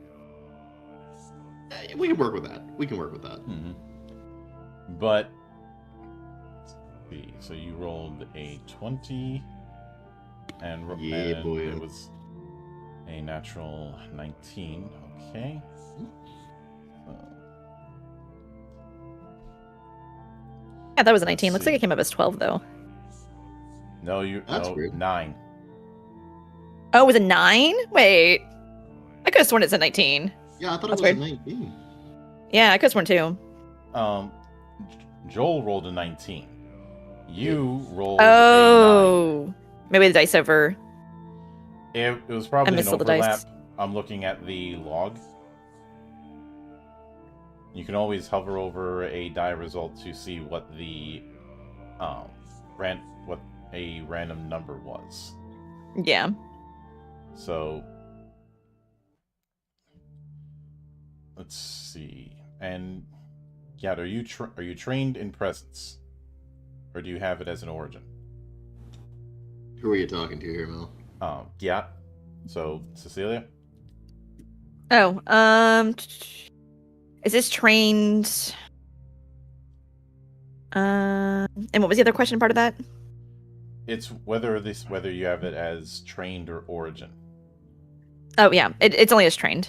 We can work with that. We can work with that. But, let's see. So you rolled a 20, and Yeah, boy. it was a natural 19. Okay. Yeah, that was a Let's 19. Looks like see. it came up as 12 though. No, That's weird. 9. Oh, it was a 9? Wait. I could have sworn it's a 19. Yeah, I thought That's it was weird. a 19. Yeah, I could have sworn too. Joel rolled a 19. You rolled a Oh. Maybe the dice over. 9. It was probably an misrolled the dice. overlap. I'm looking at the log. You can always hover over a die result to see what the what a random number was. Yeah. So let's see. And yeah, are you trained in presence, or do you have it as an origin? Who are you talking to here, Mel? Yeah. So Cecilia. Oh, is this trained? And what was the other question part of that? It's whether you have it as trained or origin. Oh yeah, it's only as trained.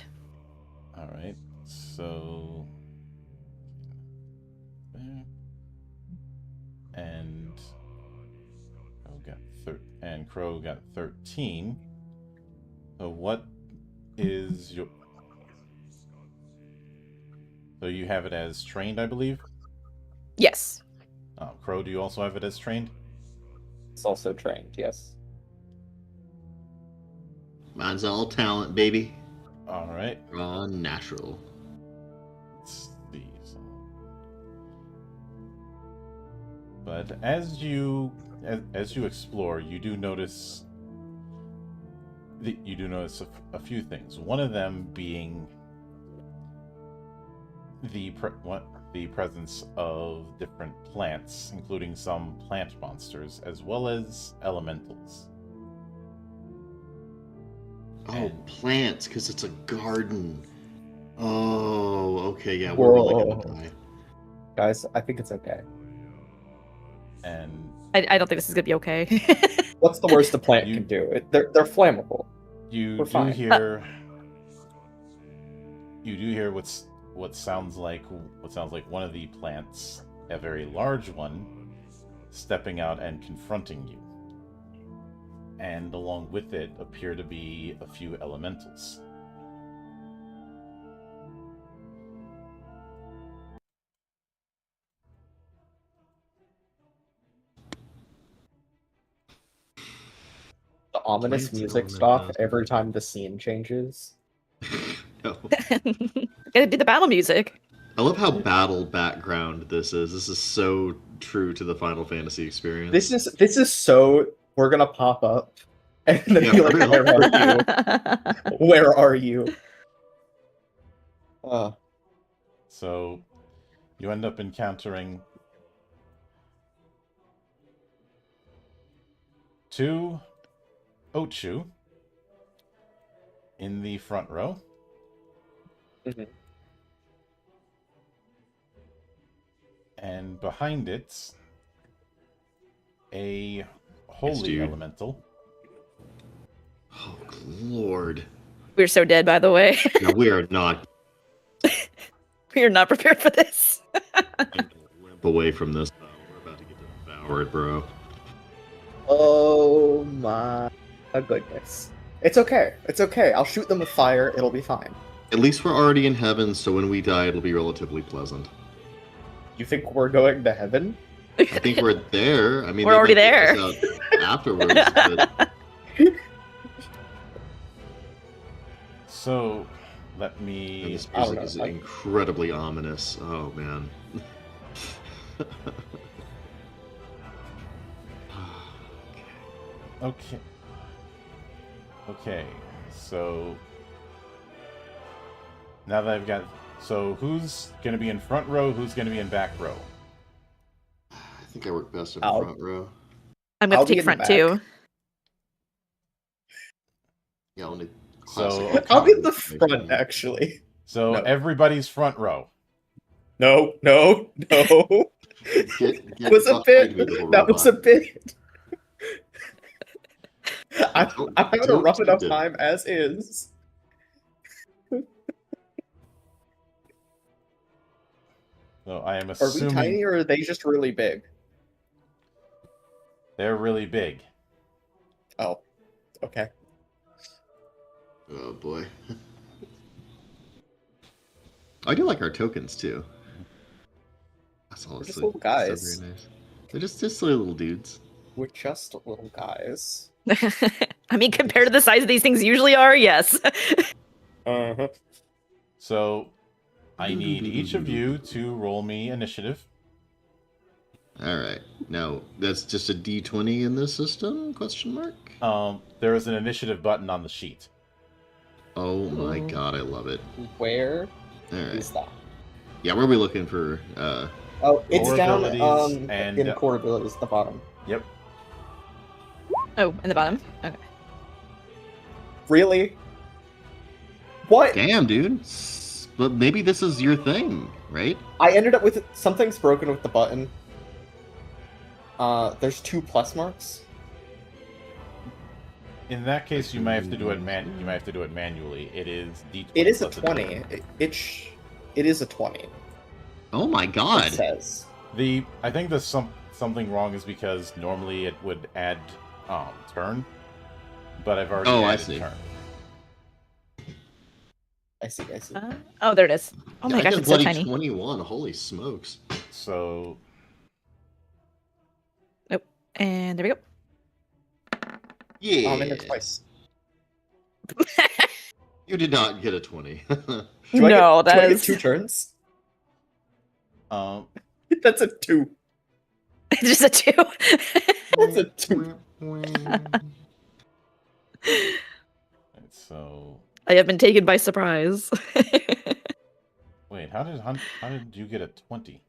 All right. So and Crow got 13. So what is your? So you have it as trained, I believe. Yes. Crow, do you also have it as trained? It's also trained, yes. Mine's all talent, baby. All right. Raw natural. Let's see. But as you explore, you do notice a few things. One of them being the presence of different plants, including some plant monsters, as well as elementals. Oh, And- plants, because it's a garden. Oh, okay, yeah, we're really Whoa. gonna die. Guys, I think it's okay. And I don't think this is gonna be okay. What's the worst a plant You- can do? They're flammable. you We're do fine. hear what sounds like one of the plants, a very large one, stepping out and confronting you. And along with it appear to be a few elementals. The ominous Plants music element stop does. every time the scene changes. No. Gotta do the battle music. I love how battle background this is. This is so true to the Final Fantasy experience. This is so we're gonna pop up and then Yeah, be like, for where real. are you? Where are you? So you end up encountering 2 Ochu in the front row. Mhm. And behind it, a holy dude. elemental. Oh, Lord. We're so dead, by the way. No, we are not We are not prepared for this. limp away from this battle. We're about to get devoured, bro. Oh my goodness. It's okay. It's okay. I'll shoot them with fire. It'll be fine. At least we're already in heaven, so when we die, it'll be relatively pleasant. You think we're going to heaven? I think we're there. I mean, We're they already might kick there. us out afterwards, but So let and me. this I don't music know, is like- incredibly ominous. Oh man. Okay. Okay. So now that I've got. So who's going to be in front row? Who's going to be in back row? I think I work best in the I'll- front row. I'm gonna I'll be take in the front back. too. Yeah, only So- classic. I'll be in the front, actually. So No. everybody's front row. No. Get That was a behind bit. me, little That was a robot. bit. I'm Don't- having a don't rough enough tempt it. time as is. So I am Are we assuming tiny or are they just really big? they're really big. Oh, okay. Oh boy. I do like our tokens too. That's We're just honestly little so guys. very nice. They're just silly little dudes. We're just little guys. I mean, compared to the size of these things usually are, yes. Uh-huh. So I need each of you to roll me initiative. All right. Now that's just a D20 in this system? Question mark. There is an initiative button on the sheet. Oh my Ooh. god, I love it. Where All right. is that? Yeah, where are we looking for? Oh, it's Core down abilities and- in core abilities at the bottom. Yep. Oh, in the bottom? Okay. Really? What? Damn, dude. But maybe this is your thing, right? I ended up with something's broken with the button. There's 2 plus marks. In that case, you might have to do it manually. It is D20. It is a plus 20. It is a 20. Oh my It god. says. I think there's something wrong is because normally it would add turn, but I've already Oh, I added see. turn. I see. Oh, there it is. Oh my I gosh, got it's so bloody tiny. 21. Holy smokes. So And there we go. Yeah. I'm in there twice. You did not get a 20. Do No, I that get is 2 turns? um, That's a 2. just a 2. That's a 2. so I have been taken by surprise. wait, how did you get a 20?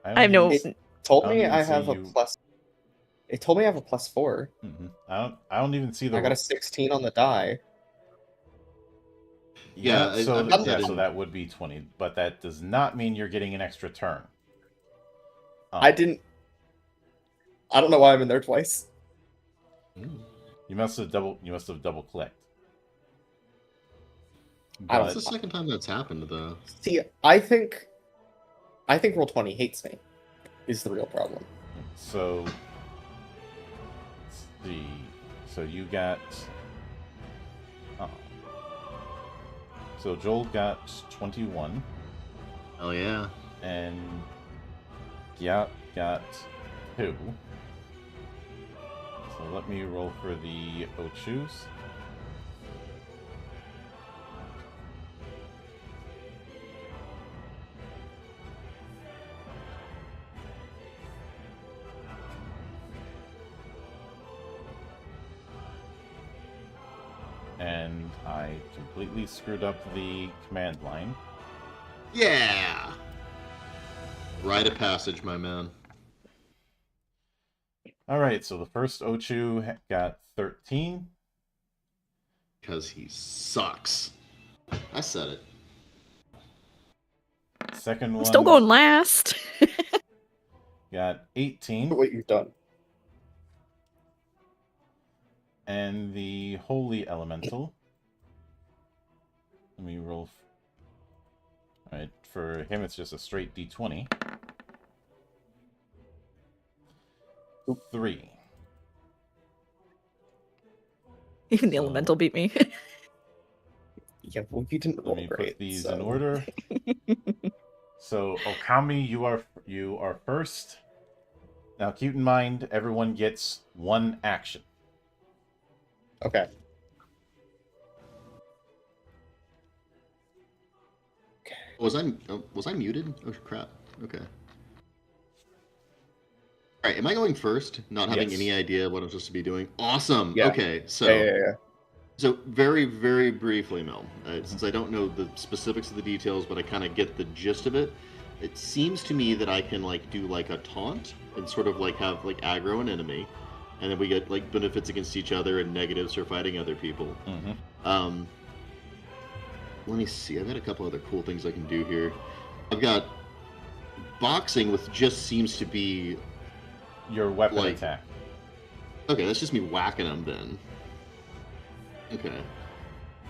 I have no. It told I don't me even I see have a you- plus. It told me I have a +4. I don't even see the. I got a 16 on the die. Yeah, Yeah, so I put that so in. that would be 20, but that does not mean you're getting an extra turn. I didn't. I don't know why I'm in there twice. You must have double clicked. I don't It's But the second time that's happened, though. See, I think Roll20 hates me. Is the real problem. so let's see. So you got. Oh. So Joel got 21, Oh yeah. and Gyat got 2. So let me roll for the Ochus. And I completely screwed up the command line. Yeah. Rite of passage, my man. Alright, so the first Ochu got 13. Because he sucks. I said it. Second I'm one still going last. got 18. What you've done. And the Holy Elemental. Let me roll. Alright, for him it's just a straight D20. 3. Even the So- elemental beat me. Yeah, well, you didn't Let roll me great. put these so. in order. So, Okami, you are first. Now, keep in mind, everyone gets 1 action. Okay. Was I muted? Oh crap. Okay. All right. Am I going first? Not having Yes. any idea what I'm supposed to be doing. Awesome. Yeah. Okay. So. Yeah. So very, very briefly, Mel, since I don't know the specifics of the details, but I kind of get the gist of it, it seems to me that I can like do like a taunt and sort of like have like aggro an enemy, and then we get like benefits against each other and negatives for fighting other people. Mm-hmm. Let me see. I've got a couple other cool things I can do here. I've got boxing, which just seems to be Your weapon Like- attack. okay. That's just me whacking them then. Okay.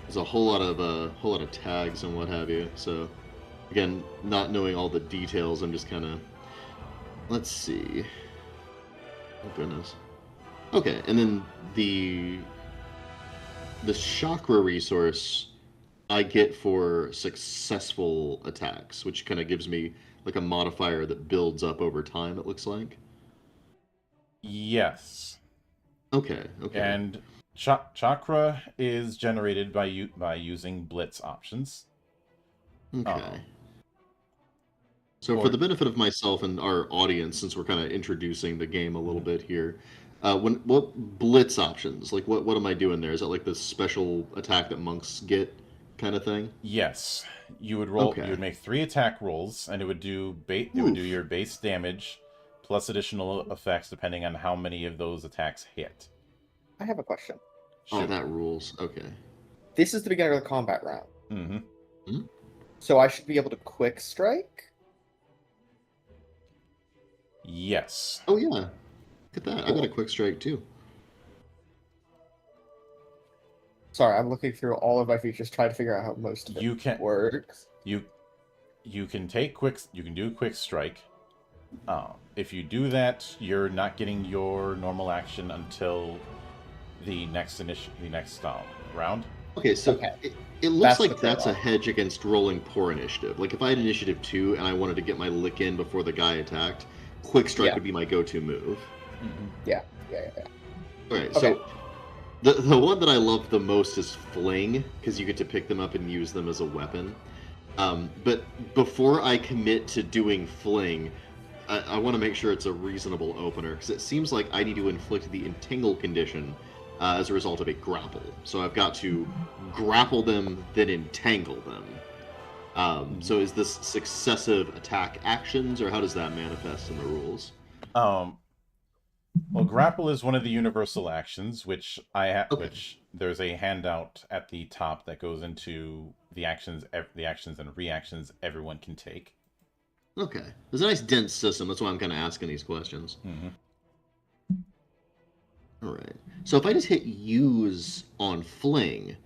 There's a whole lot of tags and what have you. So Again, not knowing all the details, I'm just kind of... Let's see. Oh, goodness. Okay, and then the chakra resource I get for successful attacks, which kind of gives me like a modifier that builds up over time, it looks like. Yes. Okay, okay. And chakra is generated by using blitz options. Okay. So or- for the benefit of myself and our audience, since we're kind of introducing the game a little bit here, what blitz options? Like what am I doing there? Is that like the special attack that monks get kind of thing? Yes. You would roll. Okay. You would make 3 attack rolls, and it would do it would do your base damage plus additional effects depending on how many of those attacks hit. I have a question. Oh, that rules. Okay. This is the beginning of the combat round. Mm-hmm. So I should be able to quick strike? Yes. Oh yeah. Look at that. I got a quick strike too. Sorry, I'm looking through all of my features trying to figure out how most of it works. You can do quick strike. If you do that, you're not getting your normal action until the next round. Okay, so Okay. It looks That's like the that's a trade-off. hedge against rolling poor initiative. Like if I had initiative 2 and I wanted to get my lick in before the guy attacked, quick strike Yeah. would be my go-to move. Mm-hmm. Yeah. Alright, Okay. so the one that I love the most is Fling, because you get to pick them up and use them as a weapon. But before I commit to doing Fling, I want to make sure it's a reasonable opener, because it seems like I need to inflict the entangle condition as a result of a grapple. So I've got to grapple them, then entangle them. So is this successive attack actions, or how does that manifest in the rules? Well, grapple is one of the universal actions, which Okay. which there's a handout at the top that goes into the actions and reactions everyone can take. Okay. There's a nice dense system. That's why I'm kind of asking these questions. Mm-hmm. All right. So if I just hit use on Fling,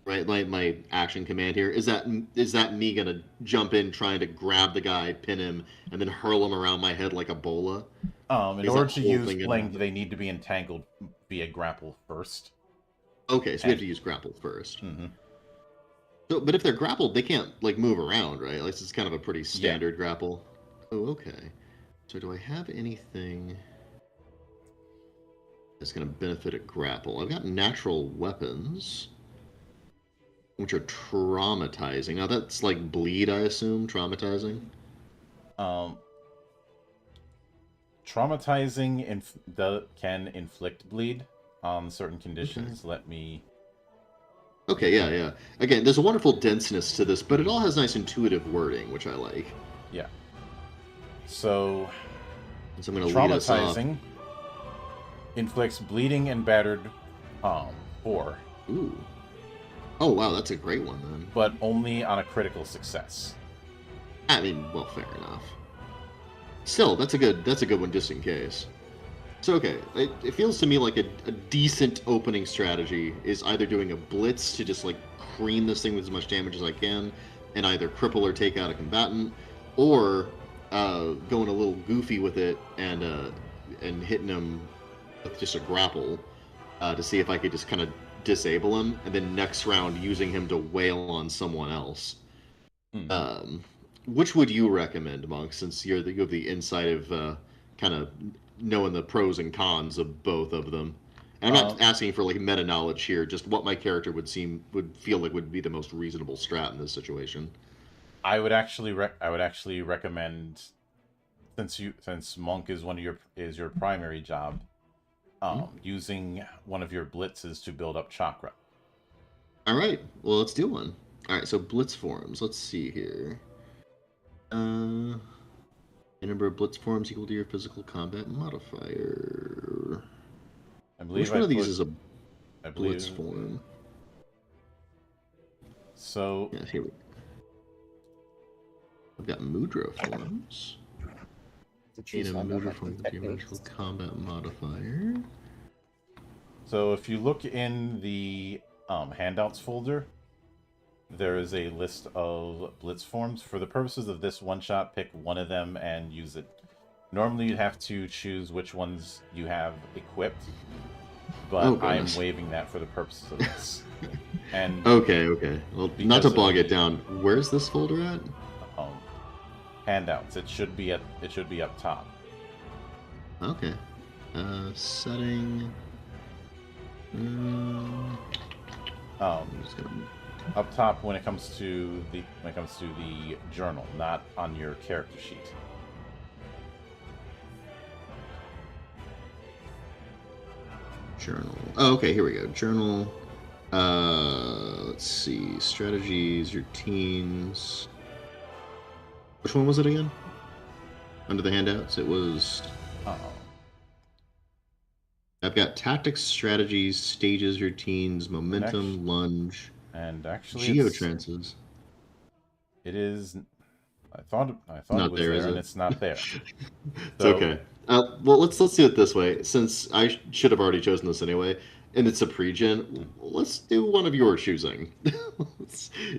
right, my action command here, is that me gonna jump in trying to grab the guy, pin him, and then hurl him around my head like a bola? In Is order that to whole use thing gonna Fling, happen? they need to be entangled via grapple first. Okay, so we have to use grapple first. Mm-hmm. So, but if they're grappled, they can't like move around, right? Like, this is kind of a pretty standard grapple. Oh, okay. So do I have anything that's going to benefit a grapple? I've got natural weapons, which are traumatizing. Now that's like bleed, I assume. Traumatizing. Traumatizing can inflict bleed on certain conditions. Let me. Okay, yeah. Again, there's a wonderful denseness to this, but it all has nice intuitive wording, which I like. Yeah. So, And so I'm going to lead us off. traumatizing inflicts bleeding and battered 4, Ooh. Oh wow, that's a great one then. but only on a critical success. I mean, well, fair enough. Still, that's a good one just in case. So okay, it feels to me like a decent opening strategy is either doing a blitz to just like cream this thing with as much damage as I can, and either cripple or take out a combatant, or going a little goofy with it and hitting them with just a grapple to see if I could just kind of disable him, and then next round using him to wail on someone else. Which would you recommend, Monk, since you have the insight of kind of knowing the pros and cons of both of them? And I'm not asking for like meta knowledge here, just what my character would feel like would be the most reasonable strat in this situation. I would actually recommend, since Monk is your primary job, using one of your blitzes to build up chakra. All right, well let's do one. All right, so blitz forms. Let's see here. The number of blitz forms equal to your physical combat modifier. I believe Which one of these is a I blitz believe form? so. Yeah, here we go. I've got Mudra forms. Gain a Mudra form with your physical combat modifier. So if you look in the handouts folder, there is a list of blitz forms. For the purposes of this one-shot, pick one of them and use it. Normally, you'd have to choose which ones you have equipped, but I'm waiving that for the purposes of this. And okay. Well, not to bog it down. Where's this folder at? Handouts. It should be up top. Okay. Setting. Up top when it comes to the journal, not on your character sheet. Journal. Oh, okay, here we go. Journal. Let's see. Strategies, routines. Which one was it again? Under the handouts, it was. I've got tactics, strategies, stages, routines, momentum, lunge, and actually geotrances. It is. I thought not it was there, and it's not there. It's okay. Well, let's do it this way. Since I should have already chosen this anyway, and it's a pre-gen, let's do one of your choosing.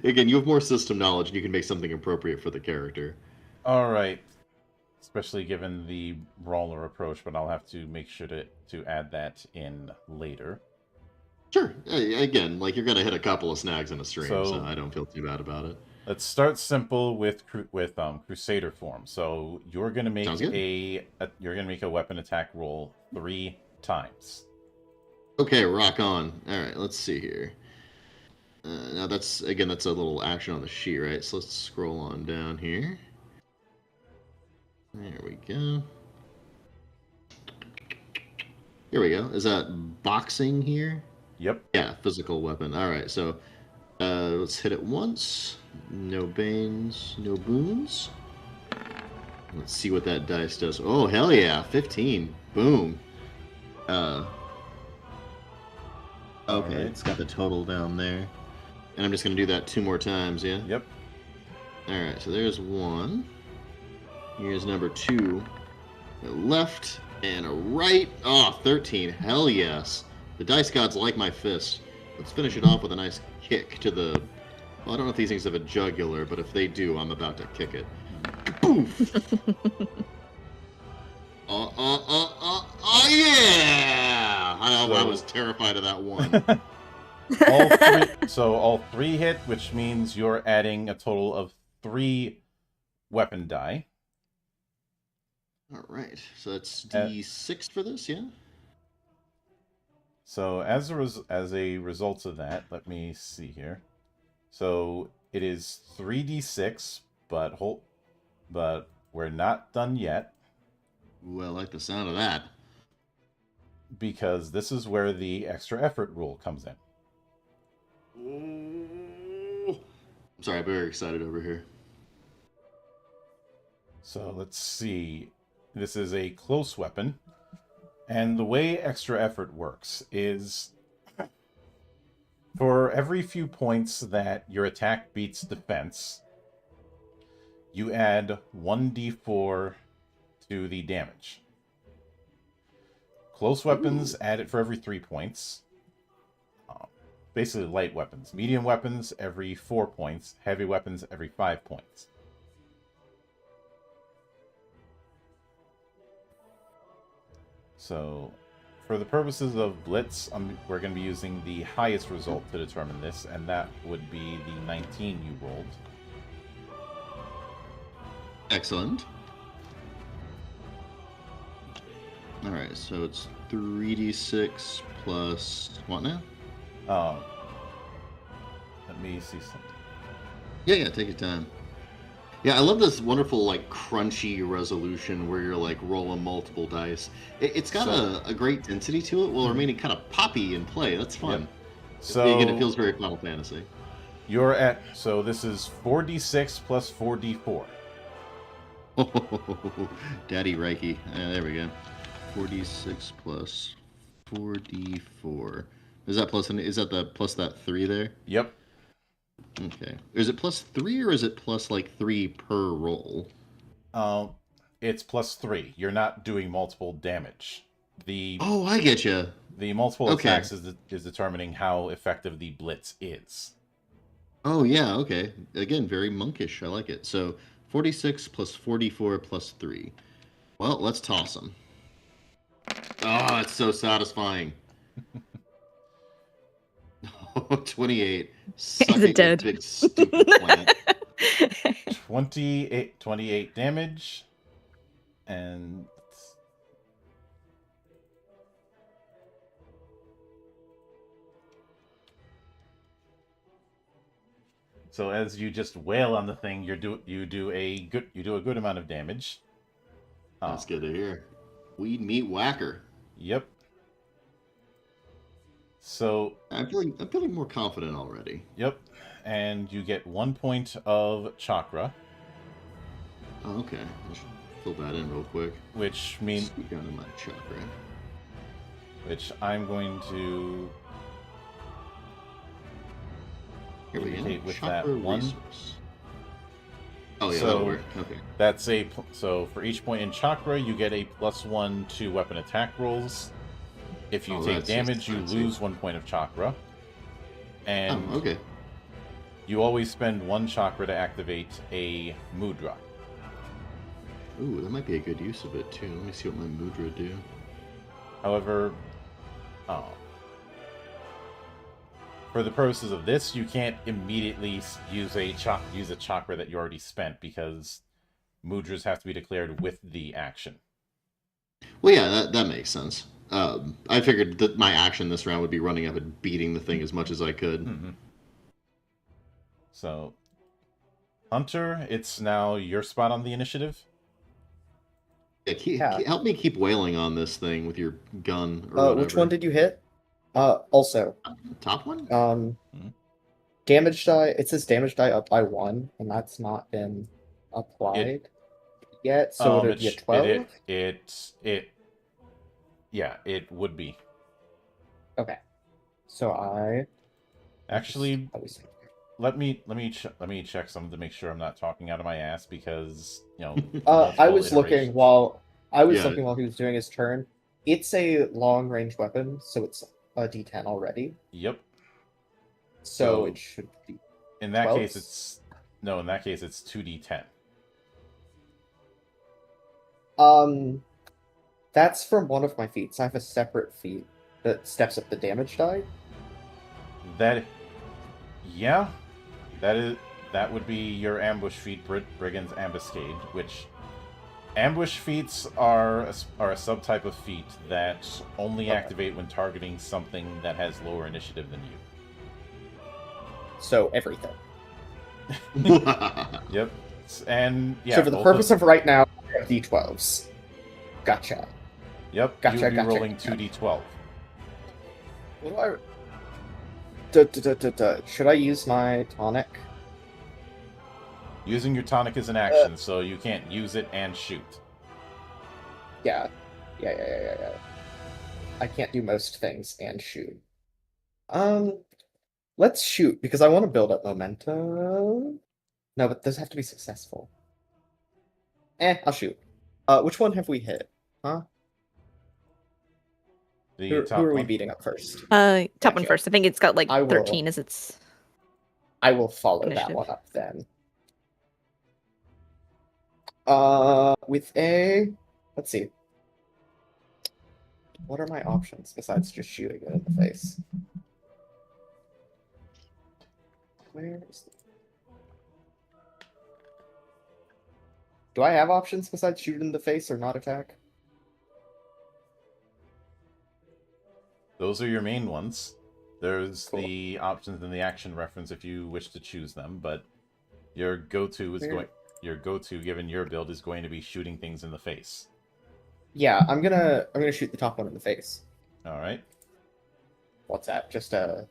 Again, you have more system knowledge, and you can make something appropriate for the character. All right. Especially given the brawler approach, but I'll have to make sure to add that in later. Sure. Again, like you're gonna hit a couple of snags in a stream, so I don't feel too bad about it. Let's start simple with Crusader form. So you're gonna make a weapon attack roll 3 times. Okay, rock on. All right, let's see here. Now that's a little action on the sheet, right? So let's scroll on down here. There we go. Here we go. Is that boxing here? Yep. Yeah, physical weapon. All right, so let's hit it once. No banes, no boons. Let's see what that dice does. Oh, hell yeah. 15. Boom. Okay, right. It's got the total down there. And I'm just going to do that 2 more times, yeah? Yep. All right, so there's 1. Here's number 2. A left and a right. Oh, 13. Hell yes. The dice gods like my fist. Let's finish it off with a nice kick to the... Well, I don't know if these things have a jugular, but if they do, I'm about to kick it. Poof! Yeah! I was terrified of that one. All three hit, which means you're adding a total of 3 weapon die. All right, so that's D6 for this, yeah? So as a result of that, let me see here. So it is 3d6, but we're not done yet. Ooh, I like the sound of that. Because this is where the extra effort rule comes in. I'm sorry, I'm very excited over here. So let's see. This is a close weapon. And the way extra effort works is for every few points that your attack beats defense, you add 1d4 to the damage. Close weapons add it for every 3 points. Basically light weapons. Medium weapons every 4 points. Heavy weapons every 5 points. So, for the purposes of Blitz, we're going to be using the highest result to determine this, and that would be the 19 you rolled. Excellent. Alright, so it's 3d6 plus what now? Let me see something. Yeah, take your time. Yeah, I love this wonderful, like, crunchy resolution where you're, like, rolling multiple dice. It's got a great density to it while remaining kind of poppy in play. That's fun. Yep. So, again, it feels very Final Fantasy. So this is 4d6 plus 4d4. Oh, Daddy Reiki. There we go. 4d6 plus 4d4. Is that plus that 3 there? Yep. Okay. Is it plus 3 or is it plus like 3 per roll? It's plus 3. You're not doing multiple damage. Oh, I get you. The multiple attacks is determining how effective the blitz is. Oh yeah, okay. Again, very monkish. I like it. So 46 plus 44 plus 3. Well, let's toss them. Oh, it's so satisfying. 28. Suck Is it it, you dead? big stupid plant. 28 damage. And so as you just wail on the thing, you do a good amount of damage. That's good to hear. Weed meat whacker. Yep. So I'm feeling more confident already. yep, and you get 1 point of chakra, Oh, okay. I should fill that in real quick. which means Sneak down to my chakra. which I'm going to Here we go. indicate with Chakra that 1. resource. Oh yeah, So- that'll work. Okay. That's so for each point in chakra, you get a +1 to weapon attack rolls. If you Oh, take that's damage, you fancy. lose 1 point of chakra. And Oh, okay. you always spend 1 chakra to activate a mudra. Ooh, that might be a good use of it too. Let me see what my mudra do. However, for the purposes of this, you can't immediately use a chakra that you already spent because mudras have to be declared with the action. Well, yeah, that makes sense. I figured that my action this round would be running up and beating the thing as much as I could. Mm-hmm. So, Hunter, it's now your spot on the initiative. Yeah, help me keep wailing on this thing with your gun or whatever. Which one did you hit? Also, Top one? damage die. It says damage die up by 1, and that's not been applied yet. So would it be a 12? Yeah, it would be. Okay. So I Actually, always let me check something to make sure I'm not talking out of my ass because I multiple was looking iterations. while Yeah. looking while he was doing his turn. It's a long range weapon, so it's a D10 already. Yep. So So- it should be. In that 12s? case, it's 2d10. That's from one of my feats. I have a separate feat that steps up the damage die. That would be your ambush feat, Brigand's Ambuscade, which ambush feats are a subtype of feat that only Okay. activate when targeting something that has lower initiative than you. So everything. Yep. And yeah. So for the both purpose of right now, I have D12s. Gotcha. Yep. Gotcha, You'll be gotcha, rolling gotcha. 2d12. What do I... Should I use my tonic? Using your tonic is an action, so you can't use it and shoot. Yeah. I can't do most things and shoot. Let's shoot, because I want to build up momentum. No, but those have to be successful. I'll shoot. Which one have we hit? Huh? The Who top are we one. beating up first? Top one Gotcha. first. I think it's got like I will- 13 as its. I will follow that Initiative. one up then. With a... Let's see. What are my options besides just shooting it in the face? Where is the... Do I have options besides shoot in the face or not attack? Those are your main ones. There's Cool. the options in the action reference if you wish to choose them, but your go-to given your build is going to be shooting things in the face. Yeah, I'm gonna shoot the top one in the face. All right. What's that? Just a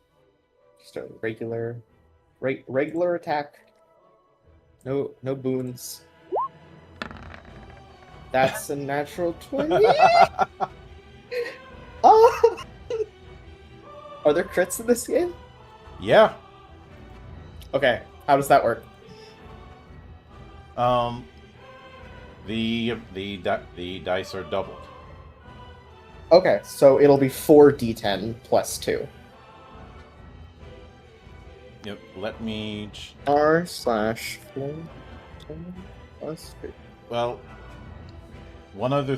regular regular attack. No boons. That's a natural 20. Oh! Are there crits in this game? Yeah. Okay, how does that work? The dice are doubled. Okay, so it'll be 4d10 plus 2. Yep. Let me. R/4 plus 2. Well, one other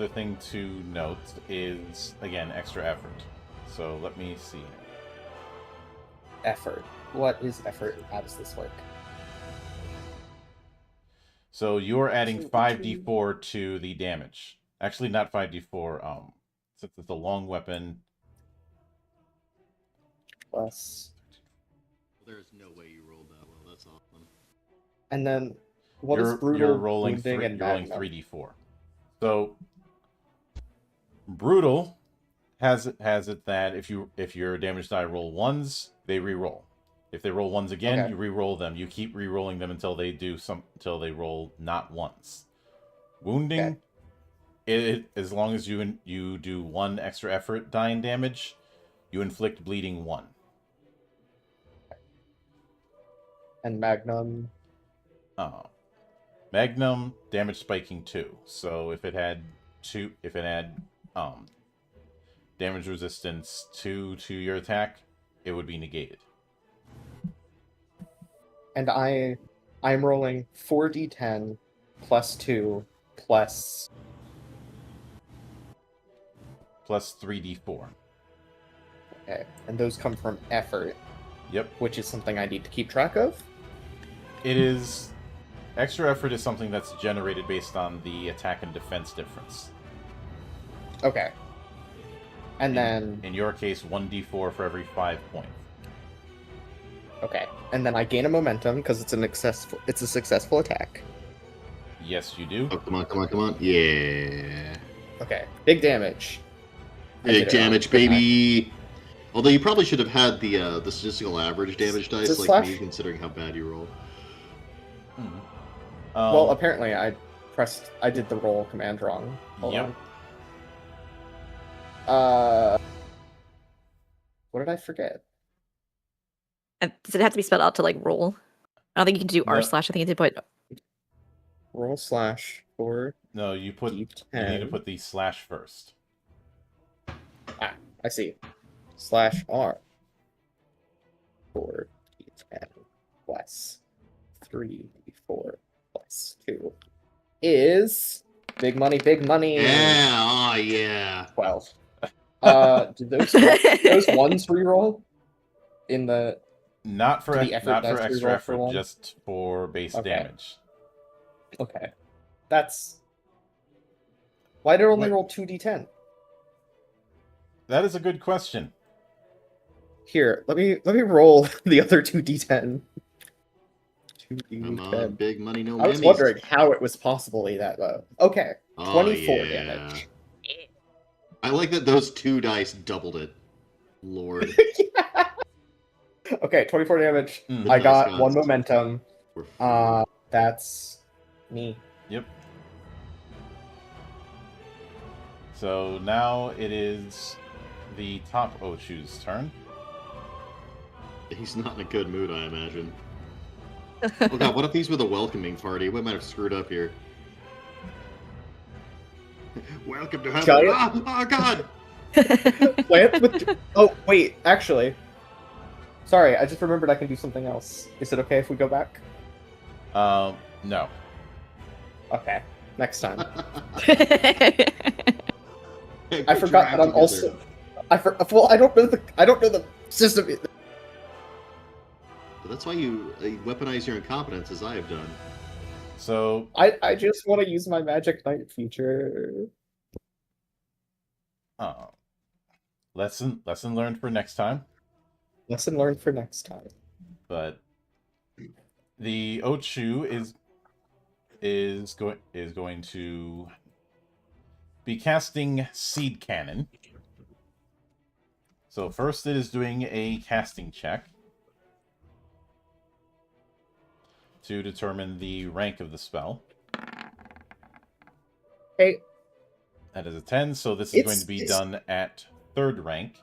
thing to note is again extra effort. So let me see. Effort. What is effort? How does this work? So you're adding 5d4 to the damage. Actually, not 5d4. Since it's a long weapon. Plus. There's no way you rolled that well. That's awesome. And then, what is brutal, you're rolling wounding, and you're rolling magnum? 3d4. So brutal has it that if your damage die roll ones, they re-roll. If they roll ones again, Okay. you re-roll them. You keep re-rolling them until they roll not once. Wounding, as long as you do one extra effort dying damage, you inflict bleeding 1. And magnum. Magnum damage spiking 2. So if it had damage resistance 2 to your attack, it would be negated. And I'm rolling 4d10 plus 2 plus 3d4. Okay. And those come from effort. Yep. Which is something I need to keep track of. It is extra effort is something that's generated based on the attack and defense difference. Okay. And then in your case 1d4 for every 5 points. Okay. And then I gain a momentum because it's a successful attack. Yes, you do. Oh, come on. Yeah. Okay. Big damage. Big damage, baby. Although you probably should have had the statistical average damage dice, like me, considering how bad you roll. Well, apparently I did the roll command wrong. Hold on. What did I forget? Does it have to be spelled out to like roll? I don't think you can do No. r/. I think you have to put roll /4. No, you need to put the slash first. Ah, I see. /R. 4d10 plus 3d4 plus 2 is big money. Yeah, oh yeah. 12. Did those ones reroll in the not for extra effort, for just for base damage. Okay, that's why did it only roll 2d10? That is a good question. Here, let me roll the other 2d10. 2d10. Come on, big money, no I was wondering how it was possibly that low. Okay, 24 damage. I like that those 2 dice doubled it. Lord. Okay, 24 damage. I got 1 momentum. That's me. Yep. So now it is the top Ochu's turn. He's not in a good mood, I imagine. Oh god, what if these were the welcoming party? We might have screwed up here. Welcome to heaven. Oh god! Plant with... Oh, wait, actually. Sorry, I just remembered I can do something else. Is it okay if we go back? No. Okay, next time. Hey, I forgot that I'm also... Well, I don't know the system. But that's why you weaponize your incompetence, as I have done. So I just want to use my Magic Knight feature. Lesson learned for next time. Lesson learned for next time. But the Ochu is going to be casting Seed Cannon. So first it is doing a casting check to determine the rank of the spell. Hey. That is a 10, so this is going to be done at 3rd rank.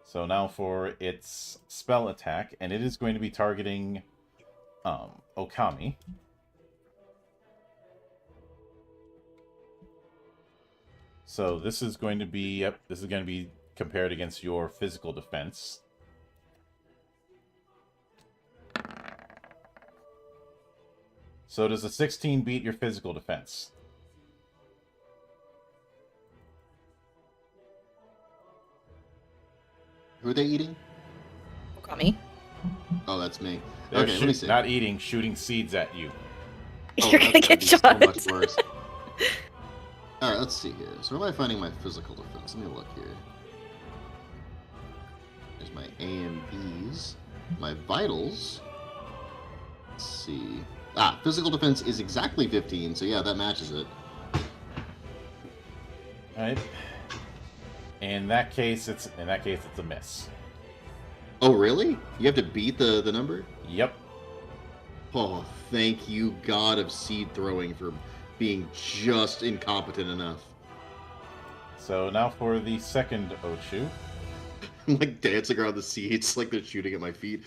So now for its spell attack, and it is going to be targeting Okami. So this is going to be compared against your physical defense. So does a 16 beat your physical defense? Who are they eating? Got me. Oh, that's me. They're Okay, let me see. not eating, shooting seeds at you. Oh, You're gonna that'd get be shot. So much worse. All right, let's see here. So where am I finding my physical defense? Let me look here. There's my AMPs, my vitals. Let's see. Ah, physical defense is exactly 15, so yeah, that matches it. All right. In that case, it's a miss. Oh, really? You have to beat the number? Yep. Oh, thank you, God of seed throwing, for being just incompetent enough. So now for the second Ochu. I'm like dancing around the seeds like they're shooting at my feet.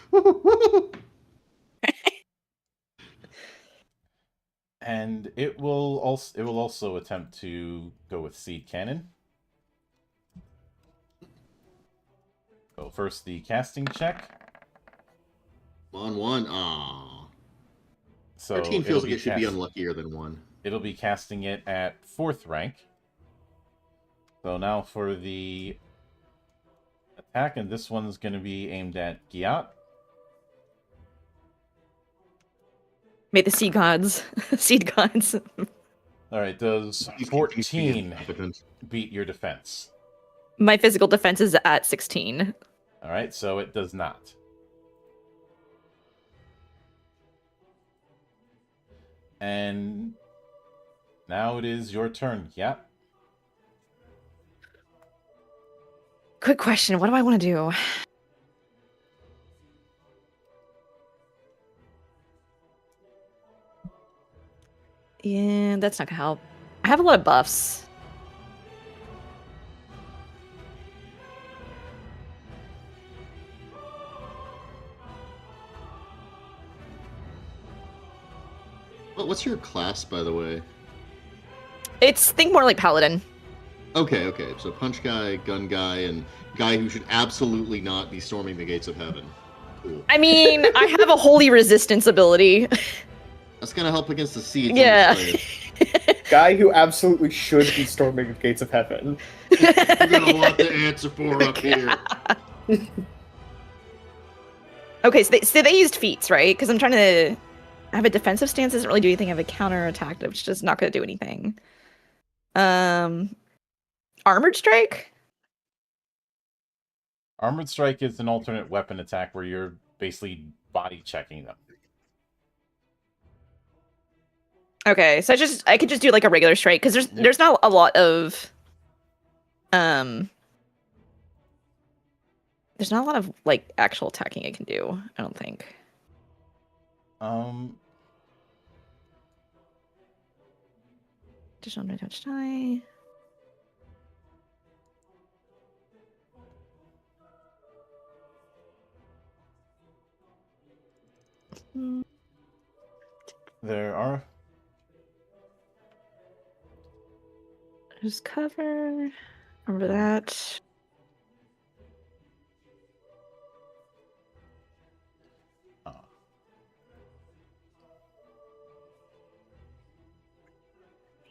And it will also attempt to go with seed cannon. So first the casting check. On one. Aww. So 13 feels like it should be unluckier than 1. It'll be casting it at 4th rank. So now for the attack, and this one's going to be aimed at Giat. May the seed gods. Seed gods. Alright, does 14 beat your defense? My physical defense is at 16. Alright, so it does not. And now it is your turn. Yeah. Quick question. What do I want to do? Yeah, that's not gonna help. I have a lot of buffs. What's your class, by the way? Think more like paladin. Okay. So punch guy, gun guy, and guy who should absolutely not be storming the gates of heaven. Cool. I mean, I have a holy resistance ability. That's gonna help against the seeds. Yeah. Guy who absolutely should be storming the gates of heaven. You're gonna want the answer for up here. Okay, so they used feats, right? Because I'm trying to. I have a defensive stance, doesn't really do anything. I have a counter attack, which is not going to do anything. Armored strike? Armored strike is an alternate weapon attack where you're basically body checking them. Okay, so I could just do like a regular strike because there's not a lot of there's not a lot of like actual attacking I can do, I don't think. Additional damage die. There are. Just cover. Remember that.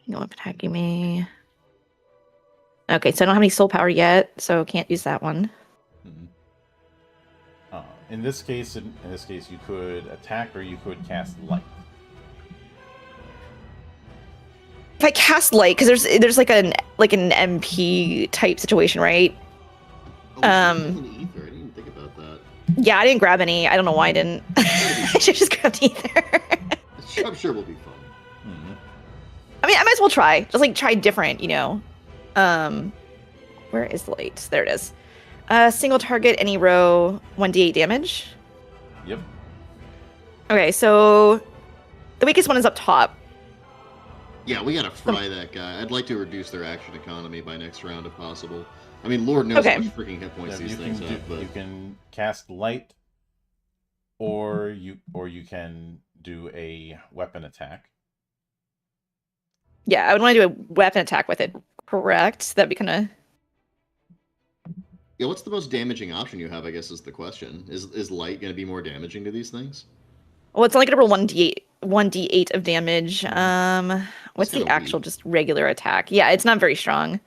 No one attacking me. Okay, so I don't have any soul power yet, so can't use that one. In this case, you could attack or you could cast light. If I cast light, because there's like an MP type situation, right? Oh, ether. I didn't even think about that. Yeah, I didn't grab any. I don't know why I didn't. I should just grabbed either. I'm sure we'll be fun. I mean, I might as well try. Just like try different, you know. Where is light? There it is. Single target, any row, 1d8 damage. Yep. Okay, so the weakest one is up top. Yeah, we gotta fry that guy. I'd like to reduce their action economy by next round if possible. I mean, Lord knows how much freaking hit points these things have. But you can cast light, or you can do a weapon attack. Yeah, I would want to do a weapon attack with it. Correct. That'd be kind of. Yeah, what's the most damaging option you have? I guess is the question. Is light going to be more damaging to these things? Well, it's only gonna roll 1d8 1d8 of damage. What's the kinda actual weak. just regular attack? Yeah, it's not very strong.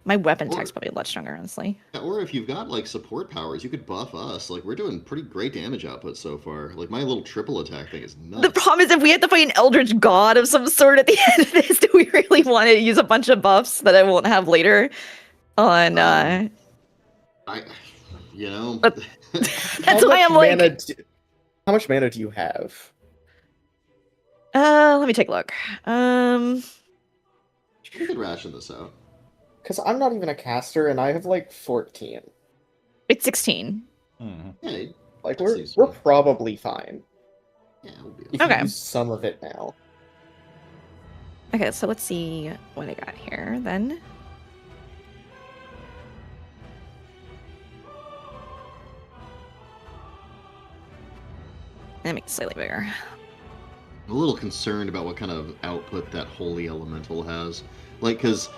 My weapon attack's probably a lot stronger, honestly. Or if you've got like support powers, you could buff us. Like we're doing pretty great damage output so far. Like my little triple attack thing is nuts. The problem is if we have to fight an eldritch god of some sort at the end of this, do we really want to use a bunch of buffs that I won't have later on You know, But- That's why I'm like how much mana do you have? let me take a look. we could ration this out. Because I'm not even a caster, and I have like 14. It's 16. Yeah, Like That we're seems we're fine. probably fine. yeah, we'll be If Okay. you use some of it now. Okay, so let's see what I got here then. Let me make it slightly bigger. I'm a little concerned about what kind of output that holy elemental has. Like, because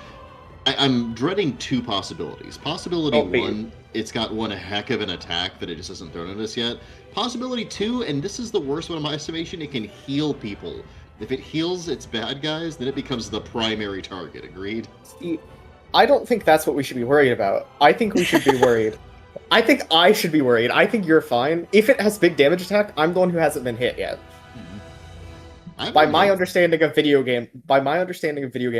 I'm dreading two possibilities. Possibility Oh, wait. one, it's got one heck of an attack that it just hasn't thrown at us yet. Possibility two, and this is the worst one in my estimation, it can heal people. If it heals its bad guys, then it becomes the primary target. Agreed? See, I don't think that's what we should be worried about. I think we should be worried. I think I should be worried. I think you're fine. If it has big damage attack, I'm the one who hasn't been hit yet. By my understanding of video game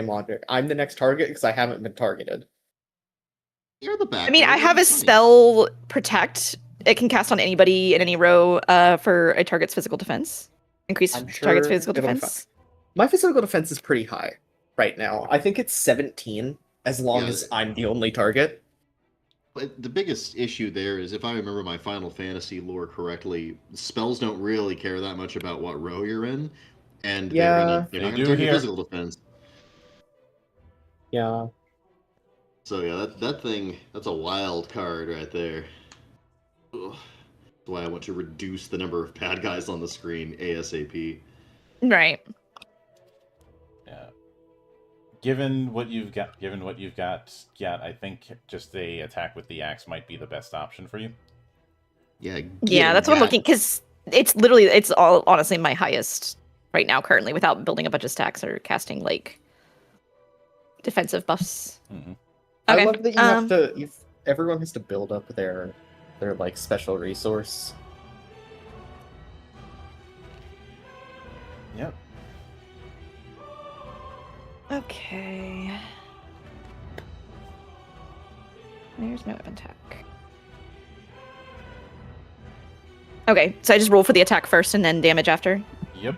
logic, I'm the next target because I haven't been targeted. You're the back. I mean, row, I have a it's funny. spell protect. It can cast on anybody in any row for a target's physical defense. Increase I'm target's sure physical it'll be defense. My physical defense is pretty high right now. I think it's 17, as long Yeah. as I'm the only target. But the biggest issue there is, if I remember my Final Fantasy lore correctly, spells don't really care that much about what row you're in, and Yeah. they're They not do going to target here. physical defense. Yeah. So yeah, that thing, that's a wild card right there. Ugh. That's why I want to reduce the number of bad guys on the screen ASAP. Right. Yeah. Given what you've got, yeah, I think just a attack with the axe might be the best option for you. Yeah. Yeah, that's what I'm looking, because it's all honestly my highest right now currently without building a bunch of stacks or casting like defensive buffs. Mm-hmm. Okay. I love that you have to. Everyone has to build up their like special resource. Yep. Okay. There's my weapon attack. Okay, so I just roll for the attack first and then damage after. Yep.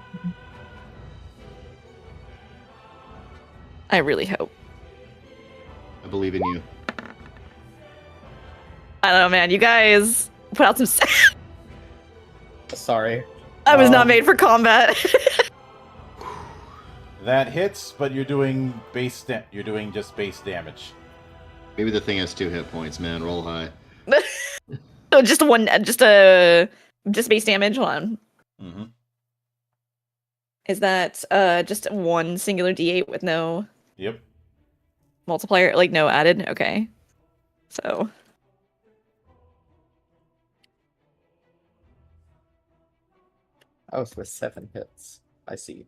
I really hope. I believe in you. I don't know, man. You guys put out some. Sorry. I was not made for combat. That hits, but you're doing just base damage. Maybe the thing has 2 hit points, man. Roll high. So just base damage. Hold on. Mm-hmm. Is that just one singular D8 with no Yep. multiplier, like no added? Okay. So I was with 7 hits. I see.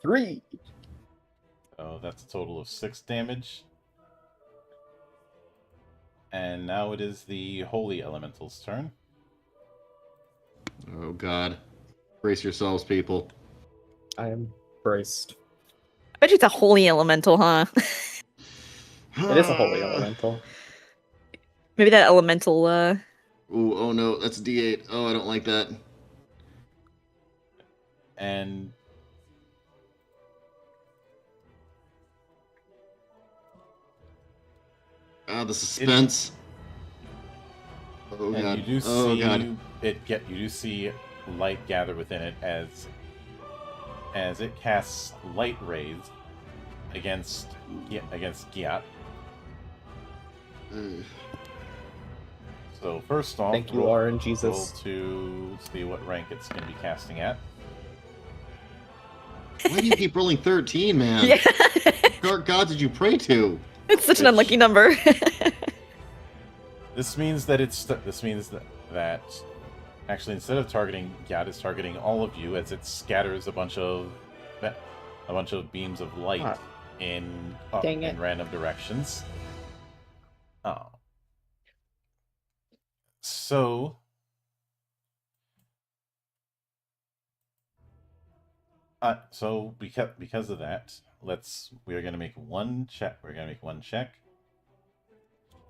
Three. So that's a total of 6 damage. And now it is the Holy Elemental's turn. Oh god. Brace yourselves, people. I am braced. I bet you it's a holy elemental, huh? It is a holy elemental. Maybe that elemental Ooh, oh no, that's a D8. Oh, I don't like that. And Ah, the suspense. Oh and god. you do Oh see god. you do see light gather within it as it casts light rays against Giat. Ugh. So first off, Thank you, roll RN Jesus. to see what rank it's going to be casting at. Why do you keep rolling 13, man? Yeah. What gods did you pray to? It's such an unlucky number. This means that that actually instead of targeting Gyat, is targeting all of you as it scatters a bunch of beams of light Ah. in Dang it. random directions. Oh. So because of that, we are gonna make one check. We're gonna make one check.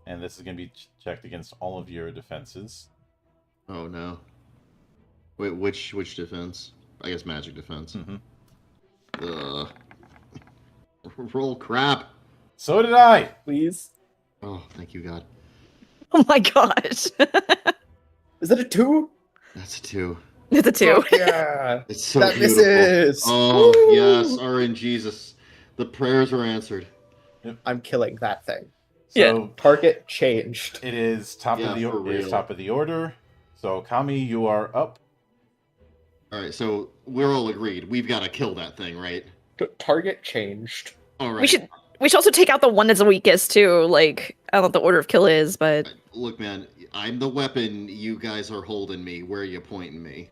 And this is going to be checked against all of your defenses. Oh no. Wait, which defense? I guess magic defense. Mm-hmm. Roll crap. So did I! Please. Oh, thank you, God. Oh my gosh. Is that a 2? That's a 2. It's a 2. Fuck yeah. It's so That beautiful. misses. Oh, Woo! yes, RNGesus. The prayers were answered. I'm killing that thing. So Target changed. it is top Yeah, of the for it is real. top of the order. So Kami, you are up. All right, so we're all agreed. We've got to kill that thing, right? Target changed. All right. We should also take out the one that's the weakest too. Like, I don't know what the order of kill is, but Look, man, I'm the weapon. You guys are holding me. Where are you pointing me?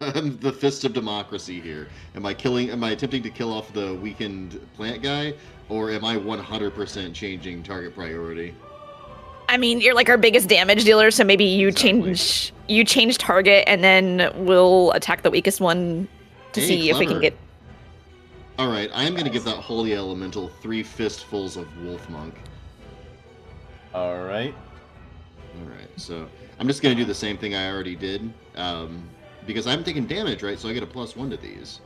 I'm the fist of democracy here. Am I attempting to kill off the weakened plant guy, or am I 100% changing target priority? I mean, you're like our biggest damage dealer, so maybe you Exactly. change target, and then we'll attack the weakest one to Hey, see if we can clever. get. All right, I am going to give that holy elemental 3 fistfuls of wolf monk. All right. All right, so I'm just going to do the same thing I already did, because I'm taking damage, right? So I get a +1 to these.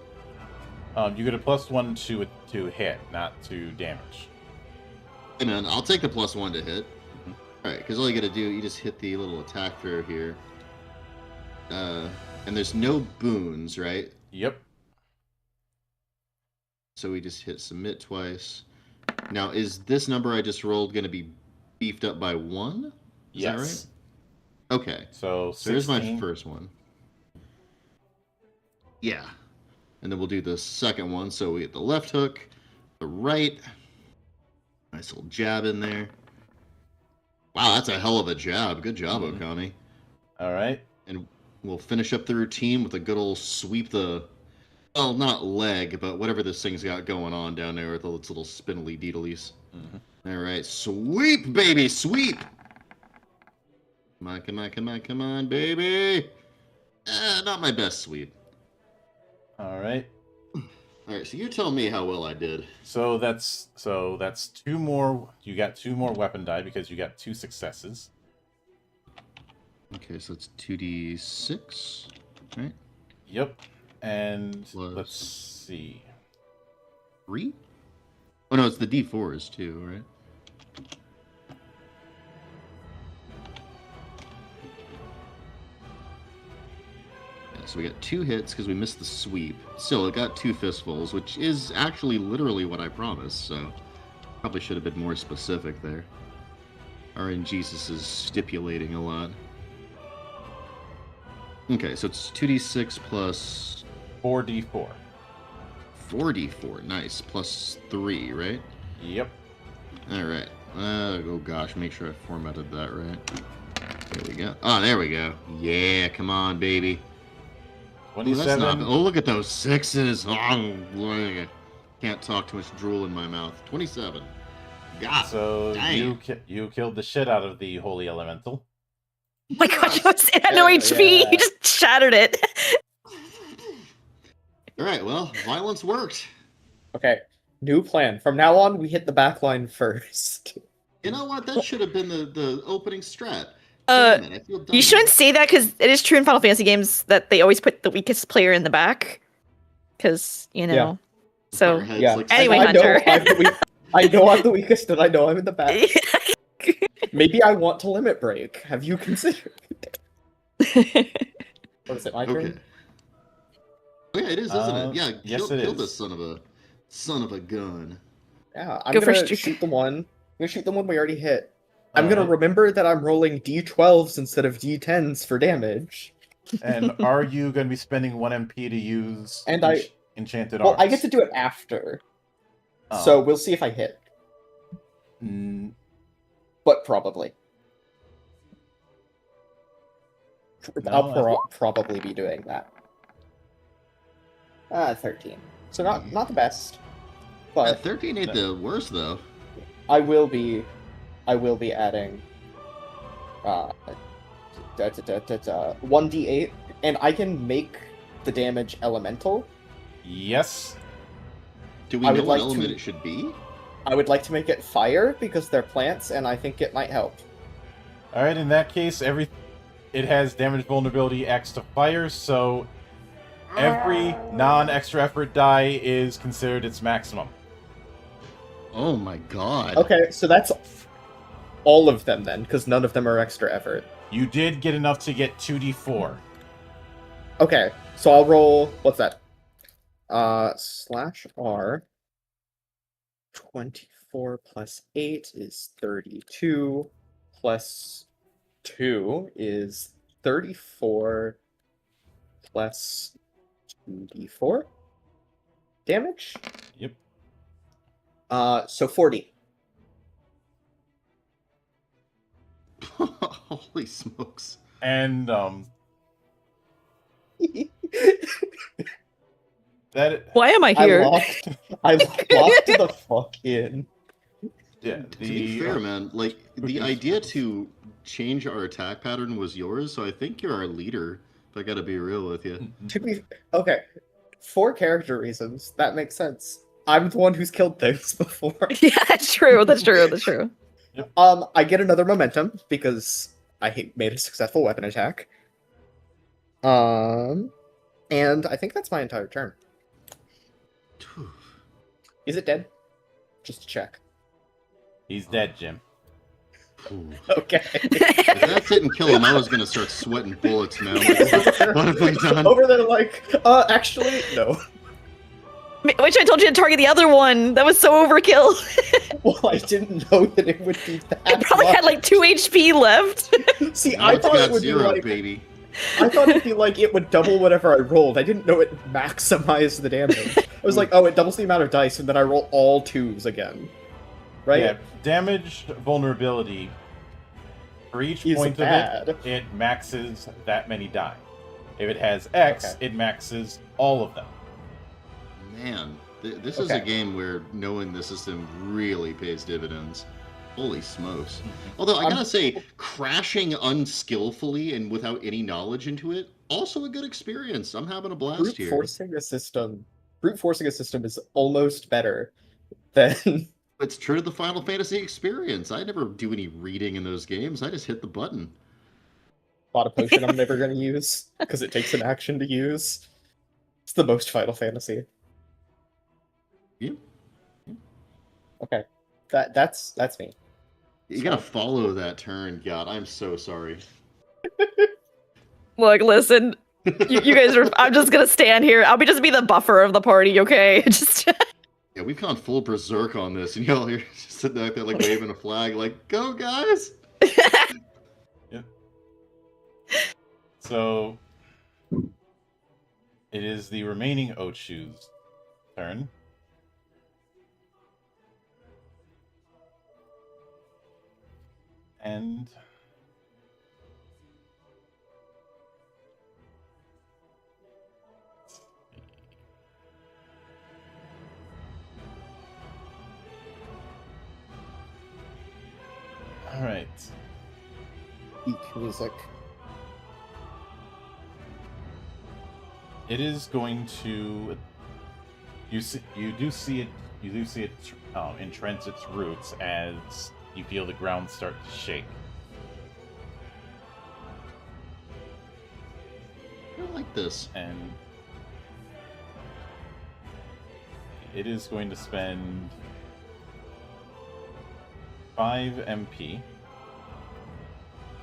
You get a +1 to hit, not to damage. And then I'll take the +1 to hit. Mhm. All right, because all you got to do, you just hit the little attack throw here. And there's no boons, right? Yep. So we just hit submit twice. Now, is this number I just rolled going to be beefed up by 1? Is Yes. that right? Okay. So So here's my 16. first one. Yeah. And then we'll do the second one. So we get the left hook, the right. Nice little jab in there. Wow, that's a hell of a jab. Good job, Mhm. Okami. All right. And we'll finish up the routine with a good old sweep the... Well, not leg, but whatever this thing's got going on down there with all its little spindly deedlies. Mhm. All right, sweep, baby, sweep! Come on, come on, come on, come on, baby! Not my best sweep. All right. All right, so you tell me how well I did. So that's 2 more. You got 2 more weapon die because you got 2 successes. Okay, so it's 2d6, right? Yep. And Plus- let's see. 3? Oh no, it's the d4s too, right? Yeah, so we got 2 hits because we missed the sweep. Still, it got 2 fistfuls, which is actually literally what I promised, so probably should have been more specific there. RNGesus is stipulating a lot. Okay, so it's 2d6 plus 4d4. 4d4. Nice. Plus 3, right? Yep. All right. Oh gosh, make sure I formatted that right. There we go. Oh, there we go. Yeah, come on, baby. Ooh, that's 27. not, oh, look at those 6s. Oh, boy. Can't talk too much drool in my mouth. 27. God. So dang. you killed the shit out of the holy elemental. Oh my gosh, it had no Hell HP. yeah. You just shattered it. All right. Well, violence worked. Okay, new plan. From now on, we hit the back line first. You know what? That should have been the opening strat. Uh, Damn it, I feel dumb You shouldn't now. say that because it is true in Final Fantasy games that they always put the weakest player in the back. Because, you know. Yeah. So, Our heads, Yeah. like, Anyway, I know Hunter. I know I'm the weakest, and I know I'm in the back. Maybe I want to limit break. Have you considered? What is it? My Okay. turn. Oh, yeah, it is, isn't it? Yeah, yes, kill, it kill is. this son of a gun. Yeah, I'm Go gonna first, Duke. shoot the one. I'm gonna shoot the one we already hit. I'm gonna Alright. remember that I'm rolling d12s instead of d10s for damage. And are you going to be spending 1 MP to use? And each- enchanted Well, arms. I get to do it after. Oh. So we'll see if I hit. Mm, But probably. No, I'll probably be doing that. 13. So not the best. But 13 ain't the worst though. I will be adding 1d8, and I can make the damage elemental. yes. Do we I know would what like element to- it should be? I would like to make it fire because they're plants, and I think it might help. All right. In that case, it has damage vulnerability X to fire, so every non-extra effort die is considered its maximum. Oh my god. Okay, so that's all of them then, because none of them are extra effort. You did get enough to get 2d4. Okay, so I'll roll. What's that? /R. 24 plus 8 is 32. Plus 2 is 34. Plus 2d4 damage. Yep. So 40. Holy smokes. And that Why am I here? I locked the fuck in. yeah. To be fair, man, like the idea to change our attack pattern was yours, so I think you're our leader. If I gotta be real with you. To be okay, for character reasons, that makes sense. I'm the one who's killed things before. Yeah, that's true. That's true. That's true. I get another momentum because I made a successful weapon attack. And I think that's my entire turn. Is it dead? Just to check. He's dead, Jim. Ooh. Okay. If that didn't kill him, I was gonna start sweating bullets, man. Like, what have we done? Over there, like, actually, no. Which I told you to target the other one. That was so overkill. Well, I didn't know that it would be that. It probably had like 2 HP left. See, Now I it's thought got it would 0, be like baby. I thought it'd be like it would double whatever I rolled. I didn't know it maximized the damage. I was like, oh, it doubles the amount of dice, and then I roll all 2s again. Right? Yeah. Damage vulnerability. For each Is point bad. of it maxes that many die. If it has X, Okay. it maxes all of them. Man, this is a game where knowing the system really pays dividends. Holy smokes. Although, I gotta say, crashing unskillfully and without any knowledge into it, also a good experience. I'm having a blast Brute here. forcing a system is almost better than It's true to the Final Fantasy experience. I never do any reading in those games. I just hit the button. a lot of potion I'm never gonna use because it takes an action to use. It's the most Final Fantasy. Yeah. Okay, that's me. You gotta follow that turn, God. I'm so sorry. Look, listen. You guys are. I'm just gonna stand here. I'll just be the buffer of the party, okay? Just. Yeah, we've gone full berserk on this, and y'all here just sitting back there like waving a flag, like, go, guys! So it is the remaining Ochu's turn. And all right. Peak music. It is going to. You do see it entrench its roots as you feel the ground start to shake. I like this. And it is going to spend 5 MP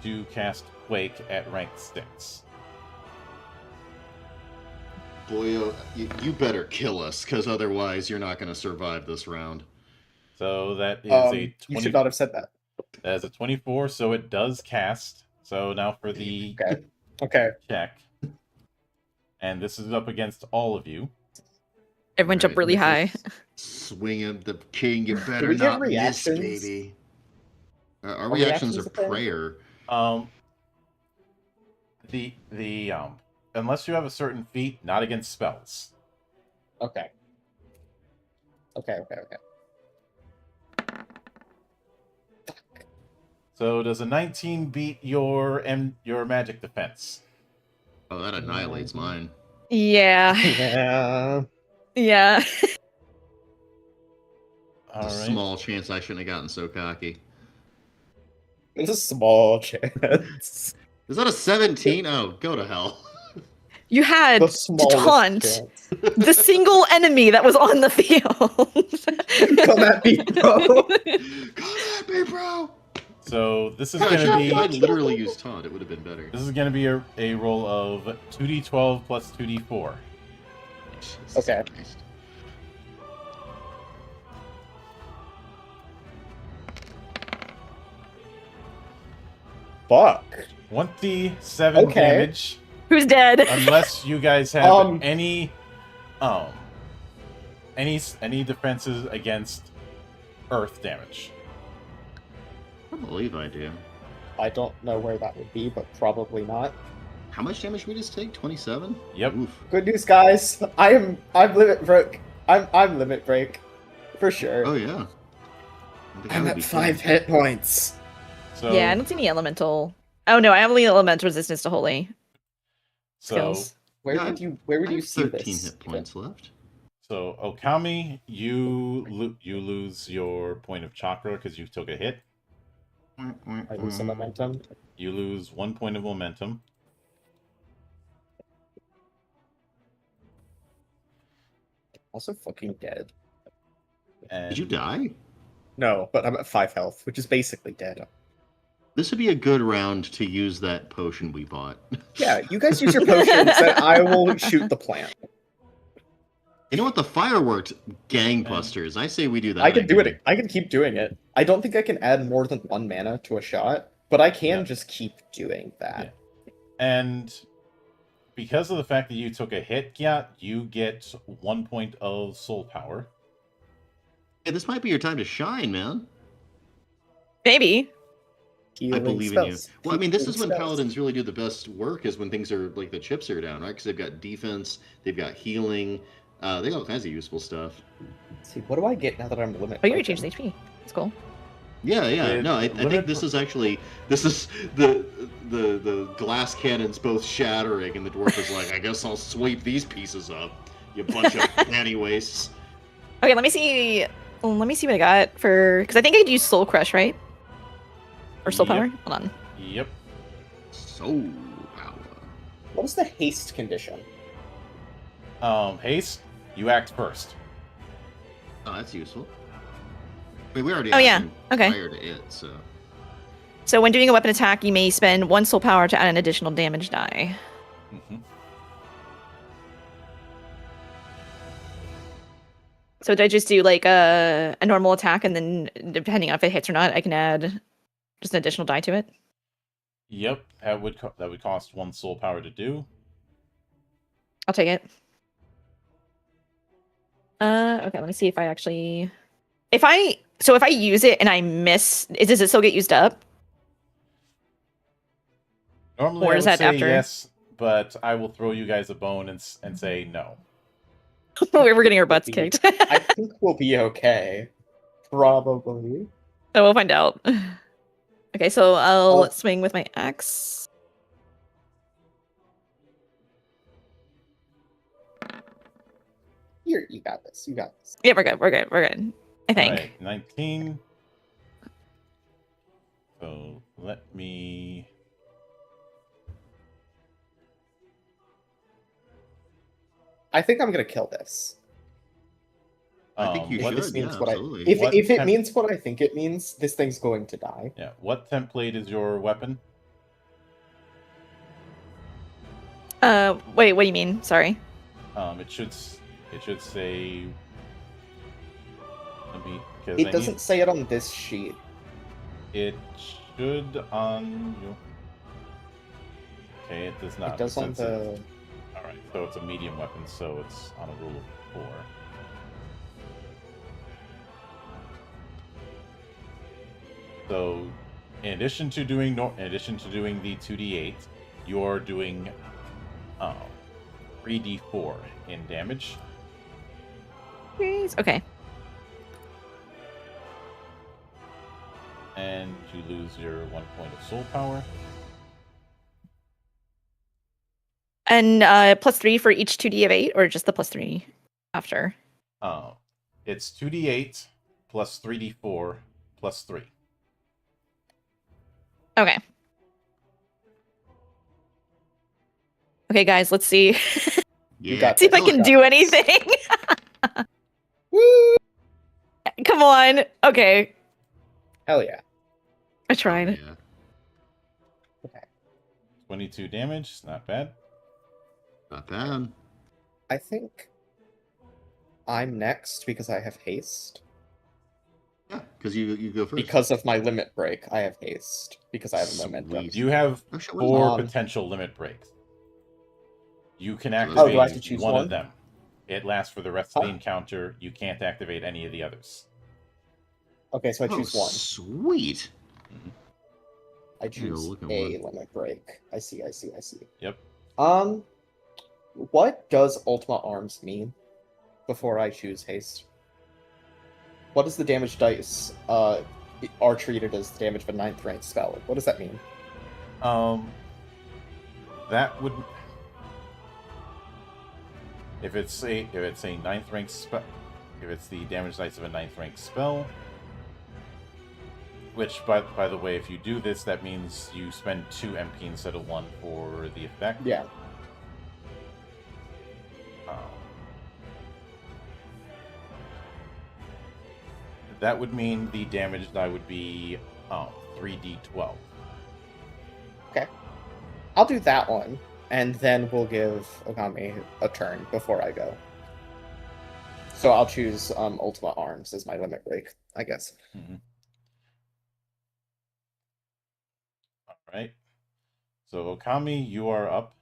to cast Quake at rank 6. Boyo, you better kill us, because otherwise you're not going to survive this round. So that is a 20. You should not have said that. That is a 24, so it does cast. So now for the Okay. check. And this is up against all of you. Everyone jump Alright, really high. Swing him, the king. You better we get not miss, reactions? baby. Our Are reactions are reactions a thing? prayer. The unless you have a certain feat, not against spells. Okay. Okay. So does a 19 beat your magic defense? Oh, that annihilates mine. Yeah. Yeah. Yeah. All There's a right. small chance I shouldn't have gotten so cocky. There's a small chance. Is that a 17? Oh, go to hell. You had The to smallest taunt chance. the single enemy that was on the field. Come at me, bro. Come at me, bro. So this is Gosh, going to be if I literally used taunt, it would have been better. this is going to be a roll of 2d12 plus 2d4. Jesus Okay. Christ. Fuck. 27 Okay. damage. Who's dead? Unless you guys have any defenses against earth damage. I believe I do. I don't know where that would be, but probably not. How much damage did we just take? 27? Yep. Oof. Good news, guys. I'm limit break. I'm limit break, for sure. Oh, yeah. I think I I'm would at be 5 fine. hit points. So Yeah, I don't see any elemental. Oh no, I have only elemental resistance to holy skills. Where Yeah, would you I have see 13 this? hit points left. So Okami, you lose your point of chakra because you took a hit. I lose some momentum. You lose 1 point of momentum. Also fucking dead. And Did you die? No, but I'm at 5 health, which is basically dead. This would be a good round to use that potion we bought. Yeah, you guys use your potions, and I will shoot the plant. You know what? The fireworks gangbusters. I say we do that. I can do again. it. I can keep doing it. I don't think I can add more than 1 mana to a shot, but I can Yeah. just keep doing that. And because of the fact that you took a hit, Gyat, you get 1 point of soul power. Hey, this might be your time to shine, man. Maybe. I Healing believe in you. spells. Well, I mean, this is when Healing spells. paladins really do the best work, is when things are like the chips are down, right? Because they've got defense, they've got healing, they got all kinds of useful stuff. Let's see, what do I get now that I'm limit? Oh, you broken? changed the HP. That's cool. Yeah, yeah. It- No, I limit think this br- is actually the glass cannons both shattering, and the dwarf is like, I guess I'll sweep these pieces up, you bunch of panty wastes. Okay, let me see. Let me see what I got for because I think I could use Soul Crush, right? Or Soul Yep. Power. Hold on. Yep. Soul power. What is the haste condition? Haste, you act first. Oh, that's useful. I mean, we already Oh, yeah. happened Okay. prior to it, so. So when doing a weapon attack, you may spend 1 Soul Power to add an additional damage die. Mm-hmm. So do I just do like a normal attack, and then depending on if it hits or not, I can add just an additional die to it? Yep, that would cost 1 soul power to do. I'll take it. Okay, let me see if I actually... If I use it and I miss, does it still get used up? Normally, Or I is would that say after? yes, but I will throw you guys a bone and say no. We're getting our butts kicked. I think we'll be okay. Probably. So we'll find out. Okay, so I'll Oh. swing with my axe. Here, you got this. You got this. Yeah, we're good. We're good. We're good. I think. Alright, 19. So let me. I think I'm gonna kill this. I think you What should, this means, yeah, what absolutely. if What it temp- means what I think it means, this thing's going to die. Yeah. What template is your weapon? Wait, what do you mean? Sorry. It should say. Let me. 'Cause It I doesn't say it on this sheet. It should on you. Okay, it does not. It does on Since the. All right, so it's a medium weapon, so it's on a rule of 4. So, in addition to doing the 2d8, you're doing 3d4 in damage. Please. Okay. And you lose your 1 point of soul power. And +3 for each 2d of 8, or just the +3 after? It's 2d8 plus 3d4 plus 3. Okay. Okay, guys, let's see. Yeah. See if I can do anything. Woo! Come on. Okay. Hell yeah. I tried. Yeah. Okay. 22 damage, not bad. Not bad. I think I'm next because I have haste. Yeah, because you go first. Because of my limit break, I have haste. Because I have a momentum. Sweet. You have Actually, 4 Um, potential limit breaks. You can Oh, activate do I have to choose one one? of them. It lasts for the rest of the Huh? encounter. You can't activate any of the others. Okay, so I Oh, choose one. sweet. I choose look at a one. limit break. I see. Yep. What does Ultima Arms mean before I choose haste? What does the damage dice are treated as the damage of a 9th rank spell? What does that mean? That would, if it's a 9th rank spell, if it's the damage dice of a 9th rank spell, which by the way, if you do this, that means you spend 2 MP instead of 1 for the effect. Yeah. That would mean the damage die would be 3d12. Okay. I'll do that one, and then we'll give Okami a turn before I go. So I'll choose Ultima Arms as my limit break, I guess. Mm-hmm. All right. So Okami, you are up.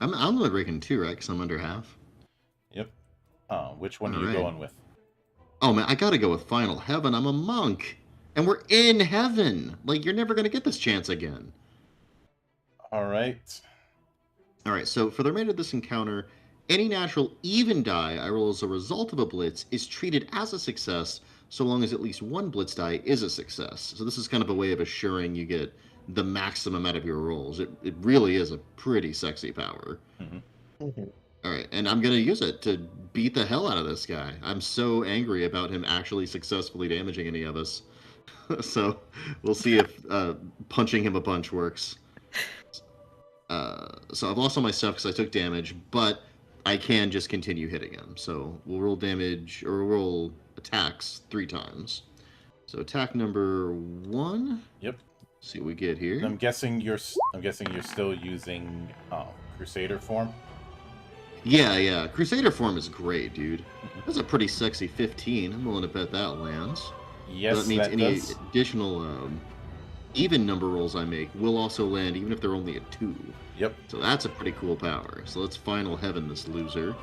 I'm limit breaking too, right? Because I'm under half. Yep. Which one All are you right. going with? Oh man, I gotta go with Final Heaven. I'm a monk, and we're in heaven. Like you're never gonna get this chance again. All right. All right. So for the remainder of this encounter, any natural even die I roll as a result of a blitz is treated as a success, so long as at least one blitz die is a success. So this is kind of a way of assuring you get the maximum out of your rolls. It really is a pretty sexy power. Mm-hmm. All right, and I'm going to use it to beat the hell out of this guy. I'm so angry about him actually successfully damaging any of us. So we'll see if punching him a bunch works. So I've lost all my stuff because I took damage, but I can just continue hitting him. So we'll roll damage, or roll attacks 3 times. So attack number 1. Yep. See what we get here. I'm guessing you're still using Crusader form. Yeah. Crusader form is great, dude. That's a pretty sexy 15. I'm willing to bet that lands. Yes, So that means any does. additional even number rolls I make will also land, even if they're only a 2. Yep. So that's a pretty cool power. So let's Final Heaven this loser.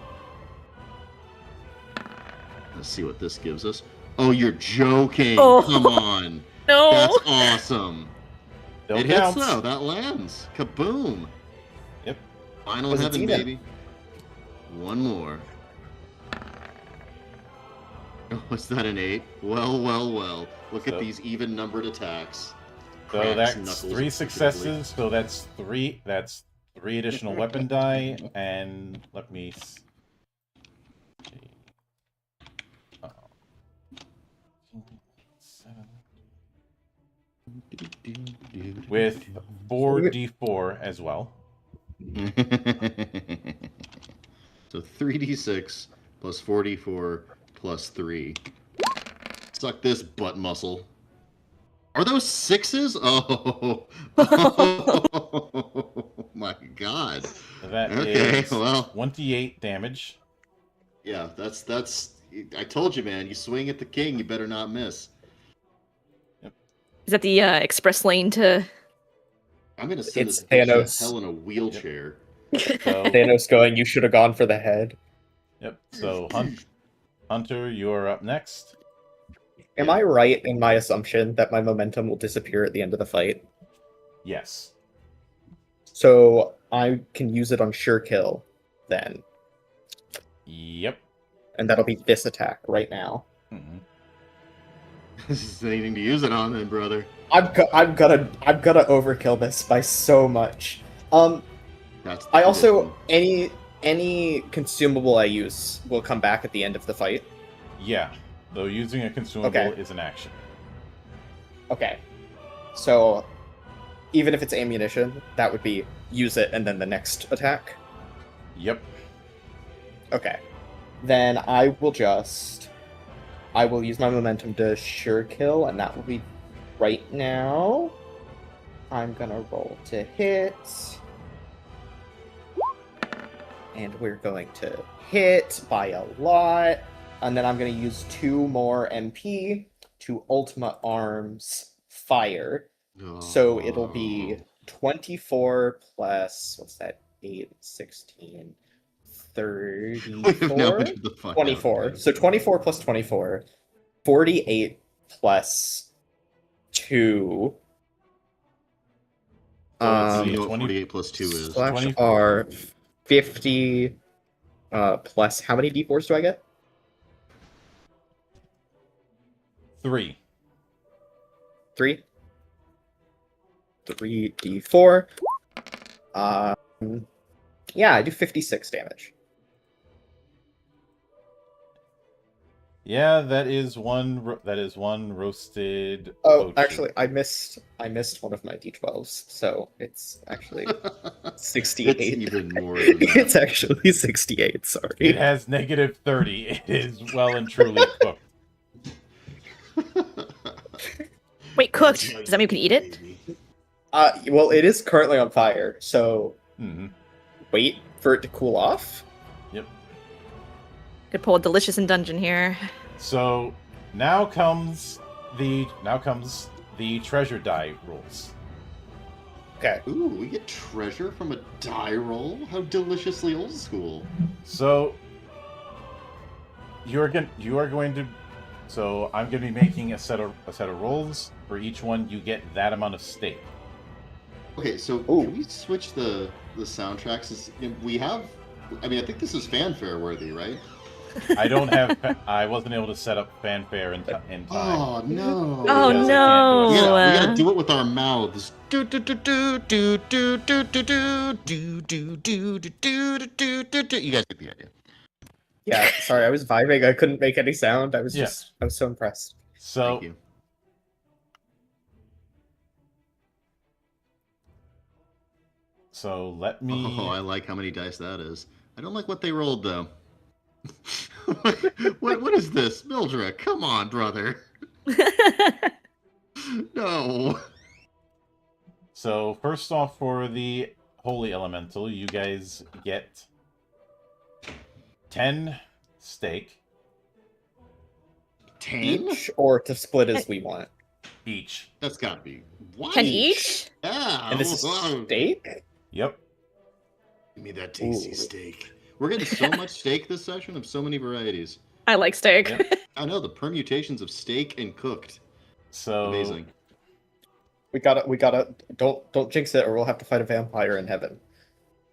Let's see what this gives us. Oh, you're joking. Oh. Come on. No. That's awesome. Still It counts. hits though. That lands. Kaboom. Yep. Final Was it Heaven, even? baby. One more. Oh, is that an 8? Well. Look So- at these even numbered attacks. So Cracks that's knuckles 3 appreciably. successes. So that's 3. That's 3 additional weapon die, and let me see. With 4d4 as well. So 3d6 plus 44 plus 3. Suck this butt muscle. Are those 6s? Oh, oh my god. That Okay, is well. 28 damage. Yeah, that's. I told you, man. You swing at the king, you better not miss. Is that the express lane to? I'm gonna send It's this bitch Thanos. to hell in a wheelchair. So, Thanos going, you should have gone for the head. yep. So Hunter, you're up next. Am I right in my assumption that my momentum will disappear at the end of the fight? Yes. So I can use it on sure kill then, Yep. and that'll be this attack right now. Mhm. This is anything to use it on, then, brother. I'm gonna overkill this by so much. That's the I also condition. any consumable I use will come back at the end of the fight. Yeah. Though using a consumable Okay. is an action. Okay, so even if it's ammunition, that would be use it and then the next attack. Yep. Okay, then I will use my momentum to sure kill, and that will be right now. I'm gonna roll to hit. And we're going to hit by a lot. And then I'm going to use 2 more MP to Ultima Arms Fire. So it'll be 24 plus, what's that? 8, 16, 34? We have now entered the fuck 24. out. So 24 plus 24. 48 plus 2. So let's see, You know what 20 48 plus 2 is. Slash 20 R 50 plus how many d4s do I get? 3. 3. 3d4. Yeah, I do 56 damage. Yeah, that is one roasted. Oh, oat actually, shoot. I missed one of my d12s, so it's actually 68. It's even more than that. It's actually 68. Sorry. It has negative 30. It is well and truly cooked. Wait, cooked? Does that mean you can eat it? Well, it is currently on fire, so Mhm. wait for it to cool off. Yep. Could pull a delicious in dungeon here. So now comes the treasure die rules. Okay. Ooh, we get treasure from a die roll? How deliciously old school. So I'm going to be making a set of rolls. For each one, you get that amount of stake. Okay, so Ooh. can we switch the soundtracks? We have... I mean, I think this is fanfare worthy, right? I wasn't able to set up fanfare in time. Oh, no. Oh Because I can't do no! it. We gotta do it with our mouths. Do do do do do do do do do do do do do do do do. You guys get the idea. Yeah, sorry, I was vibing. I couldn't make any sound. I was so impressed. So Thank you. So let me. Oh, I like how many dice that is. I don't like what they rolled though. what is this, Mildred? Come on, brother. No. So first off, for the Holy Elemental, you guys get 10 stake 10? Each or to split as we want. each. That's gotta be one 10 each? Yeah. And this is steak? Yep. Give me that tasty Ooh. steak. We're getting so much steak this session of so many varieties. I like steak. Yep. I know the permutations of steak and cooked. So Amazing. We gotta don't jinx it or we'll have to fight a vampire in heaven.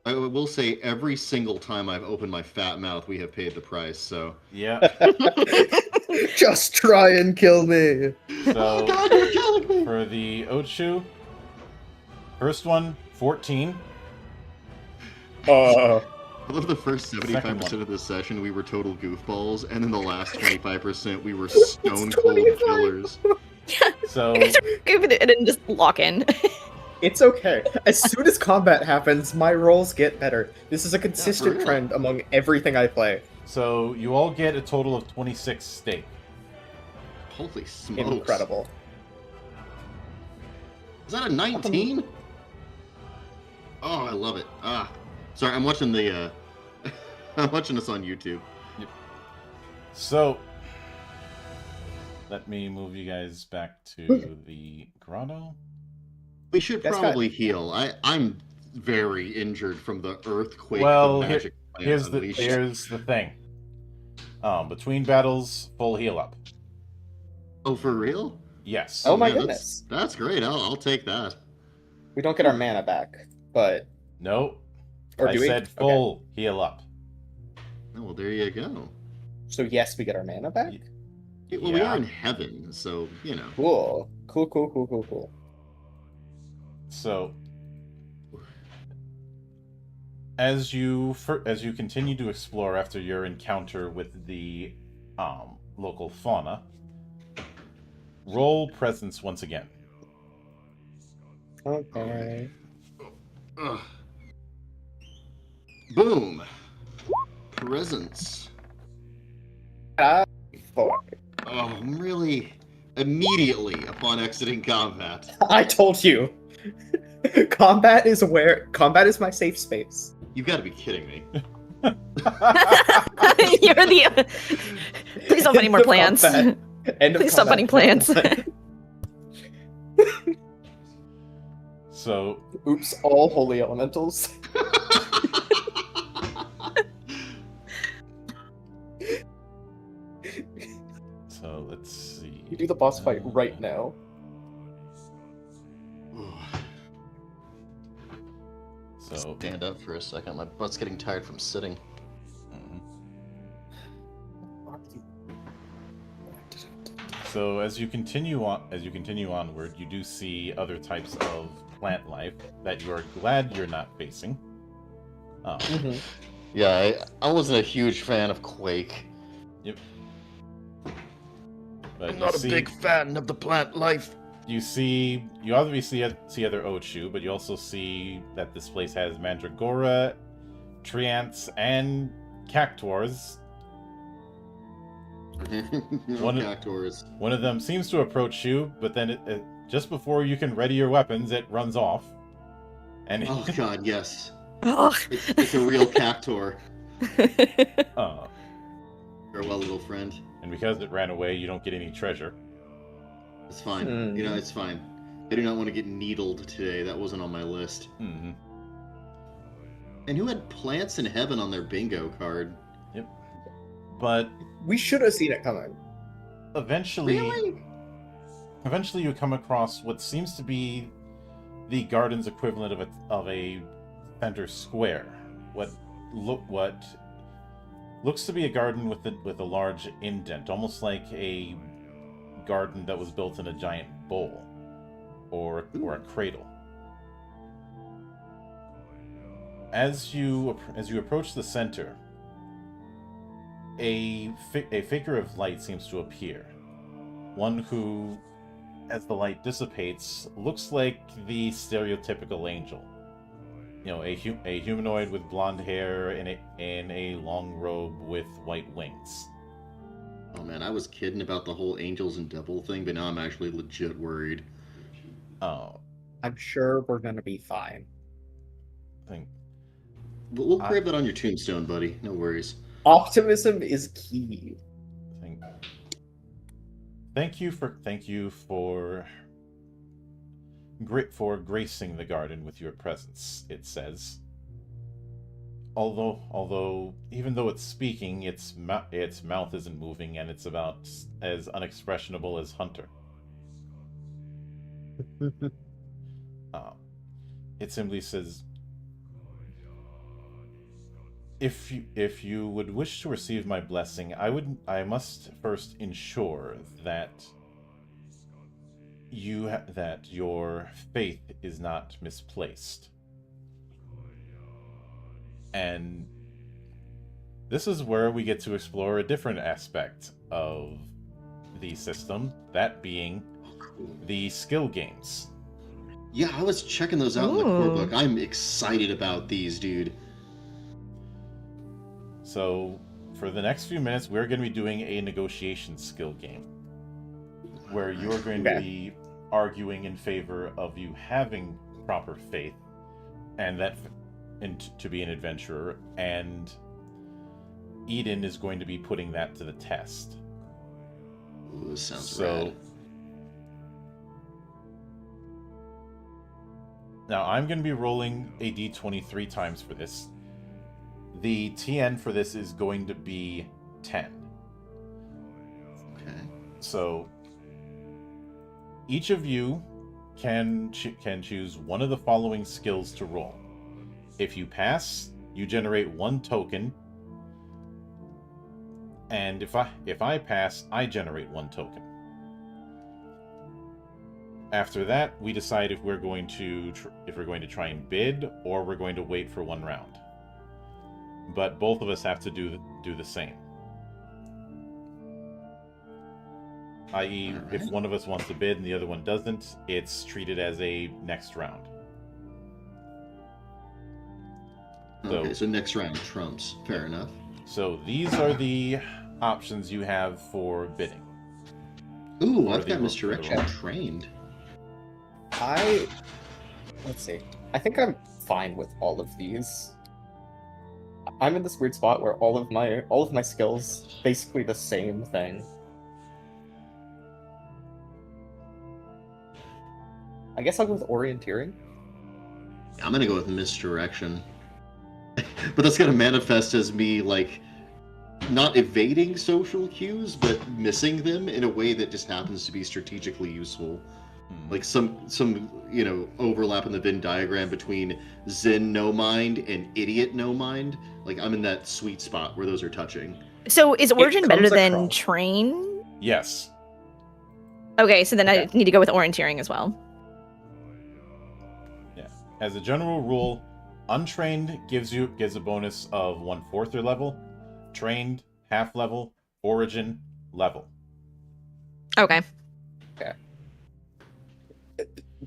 I will say every single time I've opened my fat mouth, we have paid the price. So yeah. Just try and kill me. Oh So God, you're killing me. for the Oatshoe, first one 14. I love the first 75% Second of this session we were total goofballs, and then the last 25% we were stone cold 25. killers. So Give it and just lock in. It's okay. As soon as combat happens, my rolls get better. This is a consistent real. trend among everything I play. so you all get a total of 26 stake. Holy smokes. Incredible. Is that a 19? Oh, I love it. Ah. Sorry, I'm watching the I'm watching this on YouTube. So let me move you guys back to the grotto. We should That's probably heal. I'm very injured from the earthquake Well, the magic plant unleashed. here's the thing. Between battles, full heal up. Oh, for real? Yes. Oh my man, goodness. That's great. I'll take that. We don't get our mana back, but No. or I do we? said Okay. full heal up. Oh, well, there you go. So yes, we get our mana back. Y- Yeah, well, we are Yeah. in heaven, so you know. Cool. Cool. So as you continue to explore after your encounter with the local fauna, roll presence once again. Okay. Ugh. Boom. Presence. Fuck. Oh, I'm really immediately upon exiting combat. I told you. Combat is my safe space. You've got to be kidding me. You're the. Please don't have any more plans. Combat. End of Please stop combat. putting plans. So Oops, all holy elementals. so let's see. You do the boss fight right now. So Stand up for a second. My butt's getting tired from sitting. mhm. So as you continue onward, you do see other types of plant life that you are glad you're not facing. Mhm. Yeah, I wasn't a huge fan of Quake. Yep. But I'm you not a see- big fan of the plant life. You obviously see other Ochu, but you also see that this place has Mandragora, Treants, and Cactuars. One of- Cactuars. One of them seems to approach you, but then just before you can ready your weapons, it runs off. And Oh god, yes. Ugh. It's a real Cactuar. uh, Farewell, little friend. and because it ran away, you don't get any treasure. It's fine. Hmm. You know, it's fine. I do not want to get needled today. That wasn't on my list. Hmm. And who had plants in heaven on their bingo card? But We should have seen it coming. eventually, Really? eventually, you come across what seems to be the garden's equivalent of a center square. What looks to be a garden with a large indent, almost like a garden that was built in a giant bowl or a cradle. As you approach the center, a figure of light seems to appear. One who, as the light dissipates, looks like the stereotypical angel. You know, a humanoid with blonde hair in a long robe with white wings. Oh man, I was kidding about the whole angels and devil thing, but now I'm actually legit worried. Oh, I'm sure we're gonna be fine. I think We'll grab that on your tombstone, buddy. No worries. Optimism is key. Thank you for gracing the garden with your presence, it says. Although even though it's speaking, its mouth isn't moving, and it's about as unexpressionable as Hunter. It simply says, If you would wish to receive my blessing, I must first ensure that that your faith is not misplaced. And this is where we get to explore a different aspect of the system, that being the skill games. Yeah, I was checking those out in the core Ooh. book. I'm excited about these, dude. So, for the next few minutes, we're going to be doing a negotiation skill game, where you're going to be arguing in favor of you having proper faith, and to be an adventurer, and Eden is going to be putting that to the test. Ooh, this sounds So, rad. now I'm going to be rolling a d20 3 times for this. The TN for this is going to be 10. Okay. So, Each of you can choose one of the following skills to roll. If you pass, you generate 1 token, and if I pass, I generate 1 token. After that, we decide if we're going to try and bid or we're going to wait for 1 round. But both of us have to do the same. I.e., All right. if one of us wants to bid and the other one doesn't, it's treated as a next round. Okay, so next round trumps. Fair enough. So these are the options you have for bidding. Ooh, Or I've the got misdirection roll. trained. Let's see. I think I'm fine with all of these. I'm in this weird spot where all of my skills basically the same thing. I guess I'll go with orienteering. I'm gonna go with misdirection. But that's gonna manifest as me, like, not evading social cues, but missing them in a way that just happens to be strategically useful. Like some overlap in the Venn diagram between Zen no mind and idiot no mind. Like, I'm in that sweet spot where those are touching. So is Origin better comes than across. Train? Yes. Okay, so then I Okay. need to go with Orienteering as well. Yeah. As a general rule, untrained gives a bonus of 1/4 your level. Trained, half level. Origin, level. Okay.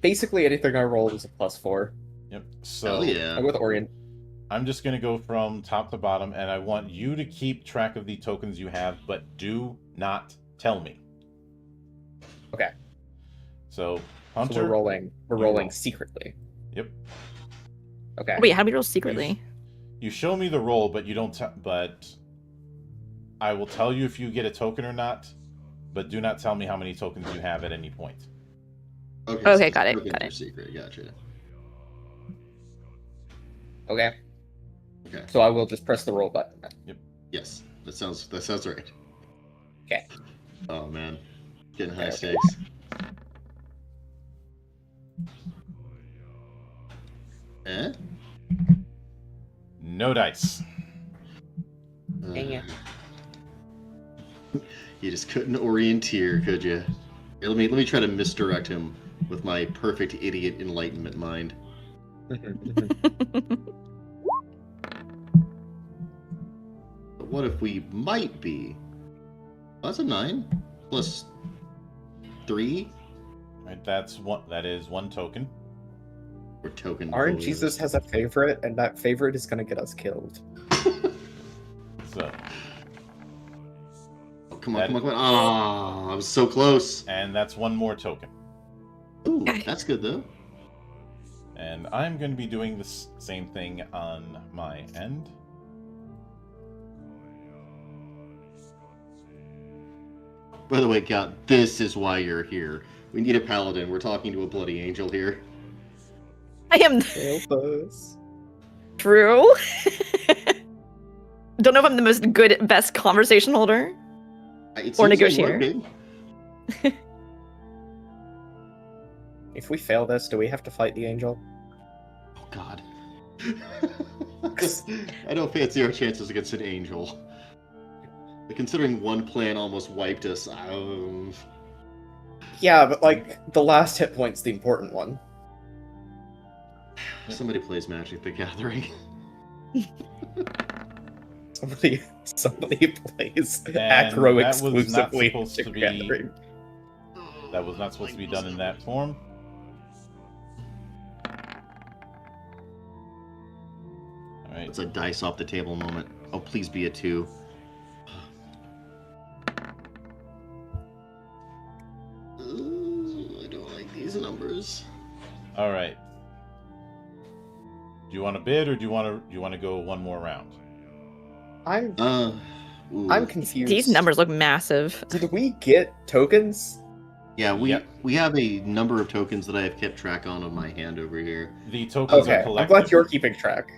Basically anything I roll is a +4. Yep. So Hell yeah. I'll go with orient. I'm just going to go from top to bottom, and I want you to keep track of the tokens you have, but do not tell me. Okay. So, So Hunter. we're rolling you roll. secretly. Yep. Okay. Wait, how do we roll secretly? You show me the roll, but you don't. But I will tell you if you get a token or not. But do not tell me how many tokens you have at any point. Okay, so got it, tokens got are it. Secret, gotcha. Okay. Okay. So I will just press the roll button. Yes, that sounds right. Okay. Oh man, getting high Okay. stakes. Eh? No dice. Dang it. You just couldn't orienteer, could you? Here, let me try to misdirect him with my perfect idiot enlightenment mind. But what if we might be? Oh, that's a 9 plus 3 Right. That is 1 token. or token. Orange Jesus has a favorite, and that favorite is gonna get us killed. So, Oh, come on. Ah, I was so close. and that's 1 more token. Ooh, that's good though. And I'm going to be doing the same thing on my end. By the way, God, this is why you're here. We need a paladin. We're talking to a bloody angel here. I am Help us. true. Don't know if I'm the best conversation holder. It seems Or like negotiator. working. If we fail this, do we have to fight the angel? Oh God. I don't fancy our chances against an angel. But considering one plan almost wiped us, Yeah, but like the last hit point's the important one. somebody plays Magic the Gathering. Somebody plays And aggro that was not exclusively. supposed to be- Gathering. That was not supposed to be done in that form. Alright. It's a dice off the table moment. Oh, please be a 2. Ooh, I don't like these numbers. Alright. Do you want to bid or do you want to go 1 more round? I'm Ooh. confused. These numbers look massive. Did we get tokens? Yeah, Yep. we have a number of tokens that I have kept track on my hand over here. The tokens Okay, are I'm collected. glad you're keeping track.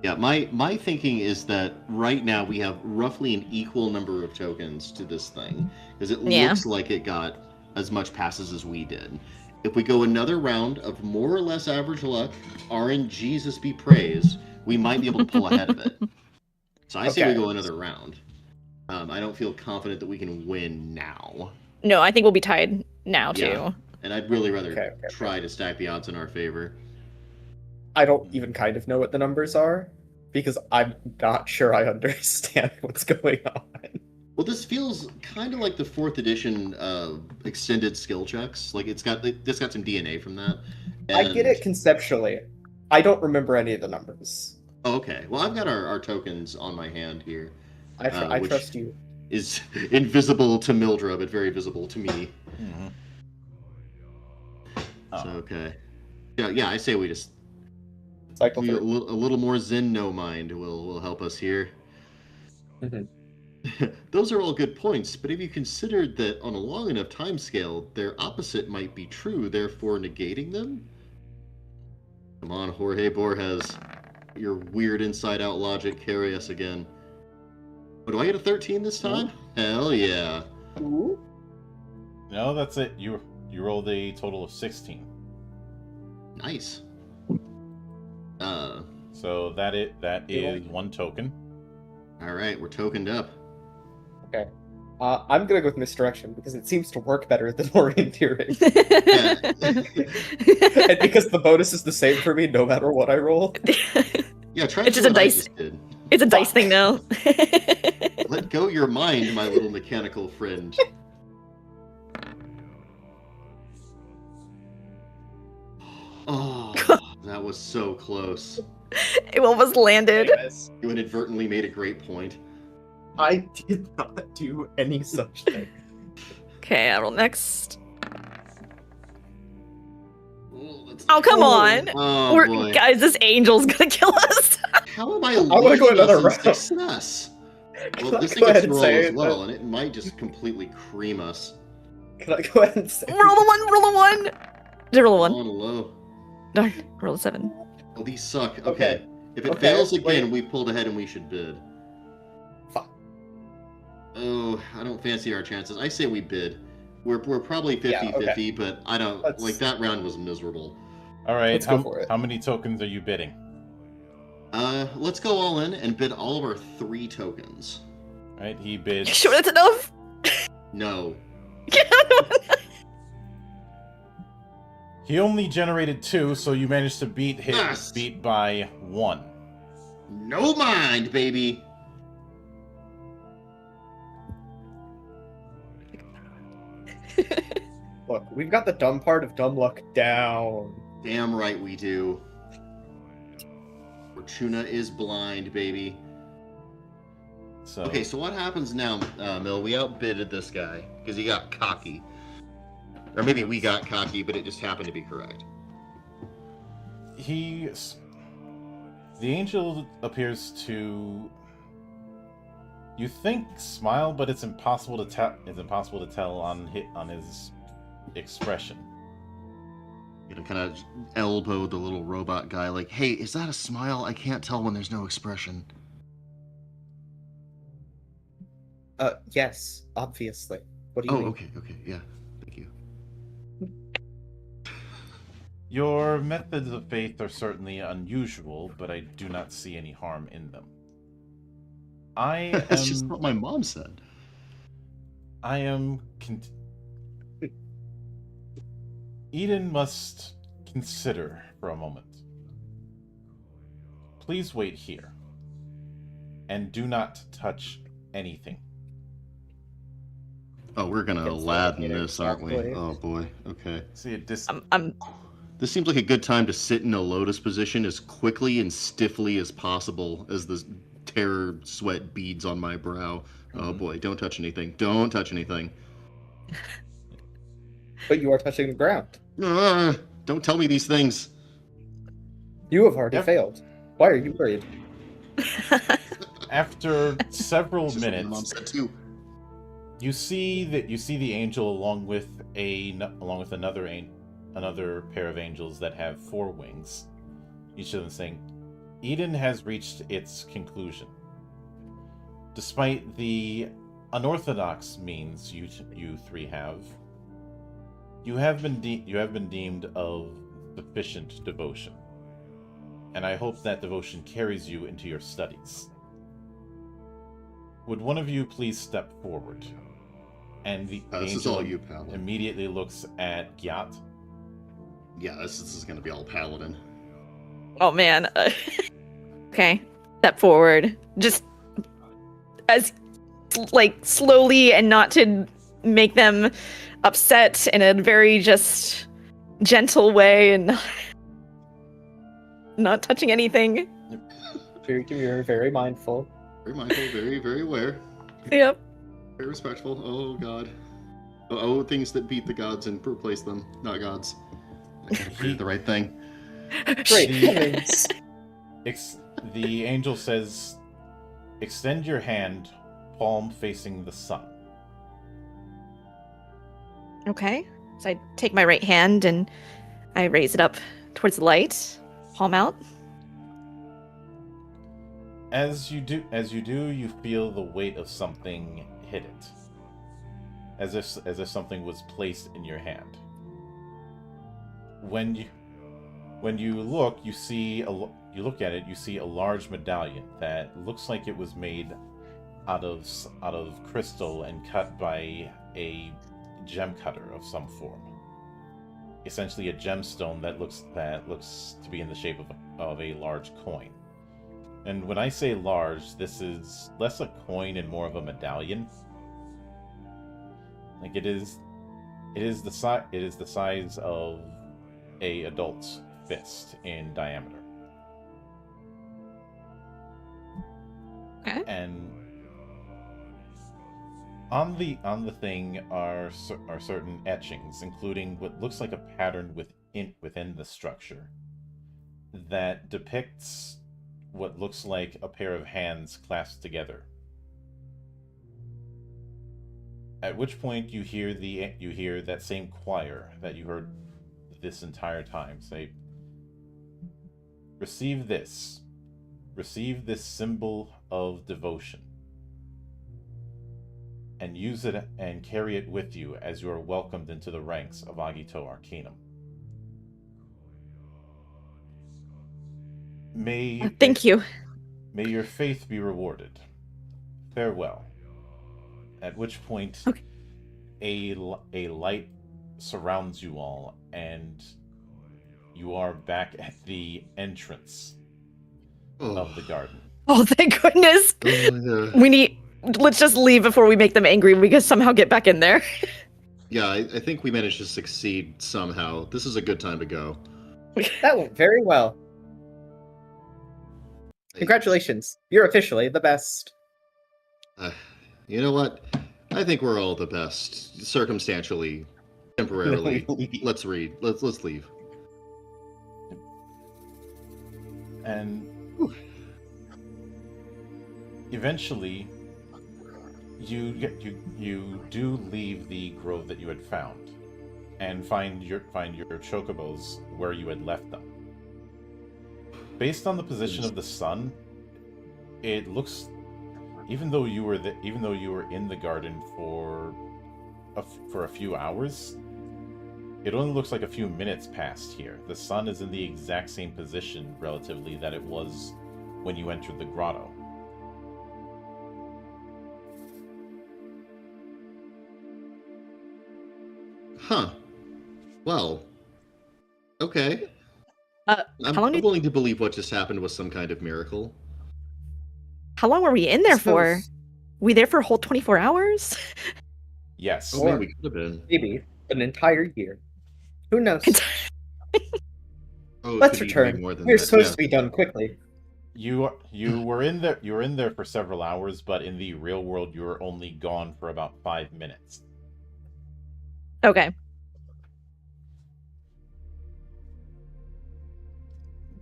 Yeah, my thinking is that right now we have roughly an equal number of tokens to this thing because it Yeah. looks like it got as much passes as we did. If we go another round of more or less average luck, RNGesus be praised, we might be able to pull ahead of it. So I say we Okay. go another round. I don't feel confident that we can win now. No, I think we'll be tied now too. Yeah. And I'd really rather Okay. try to stack the odds in our favor. I don't even kind of know what the numbers are because I'm not sure I understand what's going on. Well, this feels kind of like the 4th edition extended skill checks. Like this got some DNA from that. I get it conceptually. I don't remember any of the numbers. Oh, okay. Well, I've got our tokens on my hand here. I which trust you. Is invisible to Mildra, but very visible to me. Mm-hmm. So, okay. Yeah, I say we just... Cycle a through. little more Zen no mind will help us here. Mm-hmm. Those are all good points, but have you considered that on a long enough time scale, their opposite might be true, therefore negating them? Come on, Jorge Borges. Your weird inside-out logic, carry us again. Oh, do I get a 13 this time? Hell yeah. Ooh. No, that's it. You rolled a total of 16. Nice. So that is 1 token. Alright, we're tokened up. Okay. I'm gonna go with misdirection because it seems to work better than orienteering. And because the bonus is the same for me no matter what I roll. Yeah, try It's just a what I dice. just did. It's a dice thing now. Let go your mind, my little mechanical friend. Oh, that was so close. It almost landed. Anyways, You inadvertently made a great point. I did not do any such thing. Okay, I roll next. Oh, Come on. Oh, boy. Guys, this angel's gonna kill us. How am I wanna go losing another us in round. success? Can Well, I this go thing ahead gets and roll say as it? well, and it might just completely cream us. Can I go ahead and say Roll a one. Did I roll a one? On low. No, roll a 7. Oh, these suck. Okay. Okay. If it Okay, fails again, wait. we've pulled ahead and we should bid. Fuck. Oh, I don't fancy our chances. I say we bid. We're probably 50-50, Yeah, okay. but I don't... Let's- Like, that round was miserable. All right. Let's go for it. How many tokens are you bidding? Let's go all in and bid all of our 3 tokens. All right. He bids. You sure that's enough? No. He only generated 2, so you managed to beat Yes! beat by 1. No mind, baby! Look, we've got the dumb part of dumb luck down. Damn right we do. Fortuna is blind, baby. So Okay, so what happens now, Mill? We outbidded this guy because he got cocky. Or maybe we got cocky, but it just happened to be correct. the angel appears to, you think, smile, but it's impossible to tell. It's impossible to tell on his expression. You know, kind of elbow the little robot guy, like, "Hey, is that a smile? I can't tell when there's no expression." Yes, obviously. What do you Oh, mean? okay, yeah, thank you. Your methods of faith are certainly unusual, but I do not see any harm in them. That's just what my mom said. Eden must consider for a moment. Please wait here. And do not touch anything. Oh, we're gonna Against the Aladdin indicator, this, aren't we? exactly. Oh boy. Okay. See, This seems like a good time to sit in a lotus position as quickly and stiffly as possible as the terror sweat beads on my brow. Oh boy, don't touch anything. Don't touch anything. But you are touching the ground. Don't tell me these things. You have already Yep. failed. Why are you worried? After several This is what my mom minutes, said too. you see the angel along with another pair of angels that have 4 wings. Each of them saying, "Eden has reached its conclusion. Despite the unorthodox means you 3 have, You have been deemed of sufficient devotion, and I hope that devotion carries you into your studies. Would one of you please step forward? And the This is angel all you, Paladin. immediately looks at Gyat. Yeah, this is going to be all Paladin. Oh man. Okay. Step forward. Just as like slowly and not to make them upset in a very just gentle way and not touching anything. Very demure, very mindful. Very mindful, very, very aware. Yep. Very respectful. Oh, God. Oh, things that beat the gods and replace them. Not gods. I gotta create the right thing. Great. The angel says, extend your hand, palm facing the sun. Okay. So I take my right hand and I raise it up towards the light, palm out. As you do, you feel the weight of something hit it, as if something was placed in your hand. When you look, you look at it. You see a large medallion that looks like it was made out of crystal and cut by a gem cutter of some form. Essentially, a gemstone that looks to be in the shape of a large coin. And when I say large, this is less a coin and more of a medallion. Like it is the size of a adult's fist in diameter. Okay. And on the thing are certain etchings, including what looks like a pattern within the structure that depicts what looks like a pair of hands clasped together. At which point you hear that same choir that you heard this entire time say, receive this symbol of devotion, and use it and carry it with you as you are welcomed into the ranks of Agito Arcanum. Thank you. May your faith be rewarded. Farewell. At which point, okay, a light surrounds you all, and you are back at the entrance of the garden. Oh, thank goodness. Let's just leave before we make them angry. We can somehow get back in there. Yeah, I think we managed to succeed somehow. This is a good time to go. That went very well. Congratulations. You're officially the best. You know what? I think we're all the best. Circumstantially, temporarily. Let's read. Let's leave. And eventually, you do leave the grove that you had found, and find your chocobos where you had left them. Based on the position of the sun, it looks, even though you were in the garden for a few hours, it only looks like a few minutes passed here. The sun is in the exact same position, relatively, that it was when you entered the grotto. Huh. Well. Okay. I'm how long willing to believe what just happened was some kind of miracle. How long were we in there for? We there for a whole 24 hours? Yes. Oh, man, we could have been. Maybe an entire year. Who knows? Oh, Let's return. We're supposed to be done quickly. You were in there. You were in there for several hours, but in the real world, you were only gone for about 5 minutes. Okay.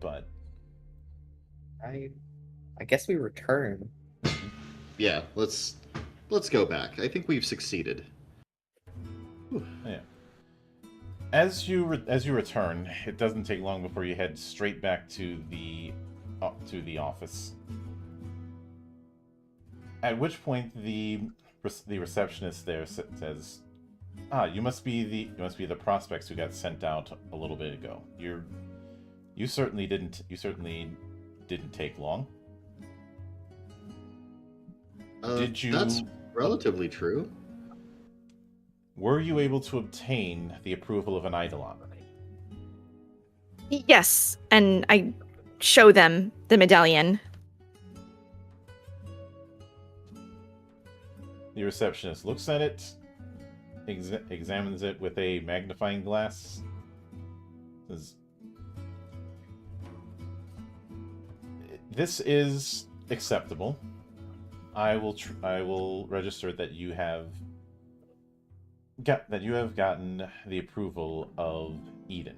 But I guess we return. Yeah, let's go back. I think we've succeeded. yeah. As you return, it doesn't take long before you head straight back to the office. At which point the receptionist there says, You must be the prospects who got sent out a little bit ago. You certainly didn't take long. Did you? That's relatively true. Were you able to obtain the approval of an Eidolon? Yes, and I show them the medallion. The receptionist looks at it, examines it with a magnifying glass. Says, "This is acceptable. I will register that you have gotten the approval of Eden."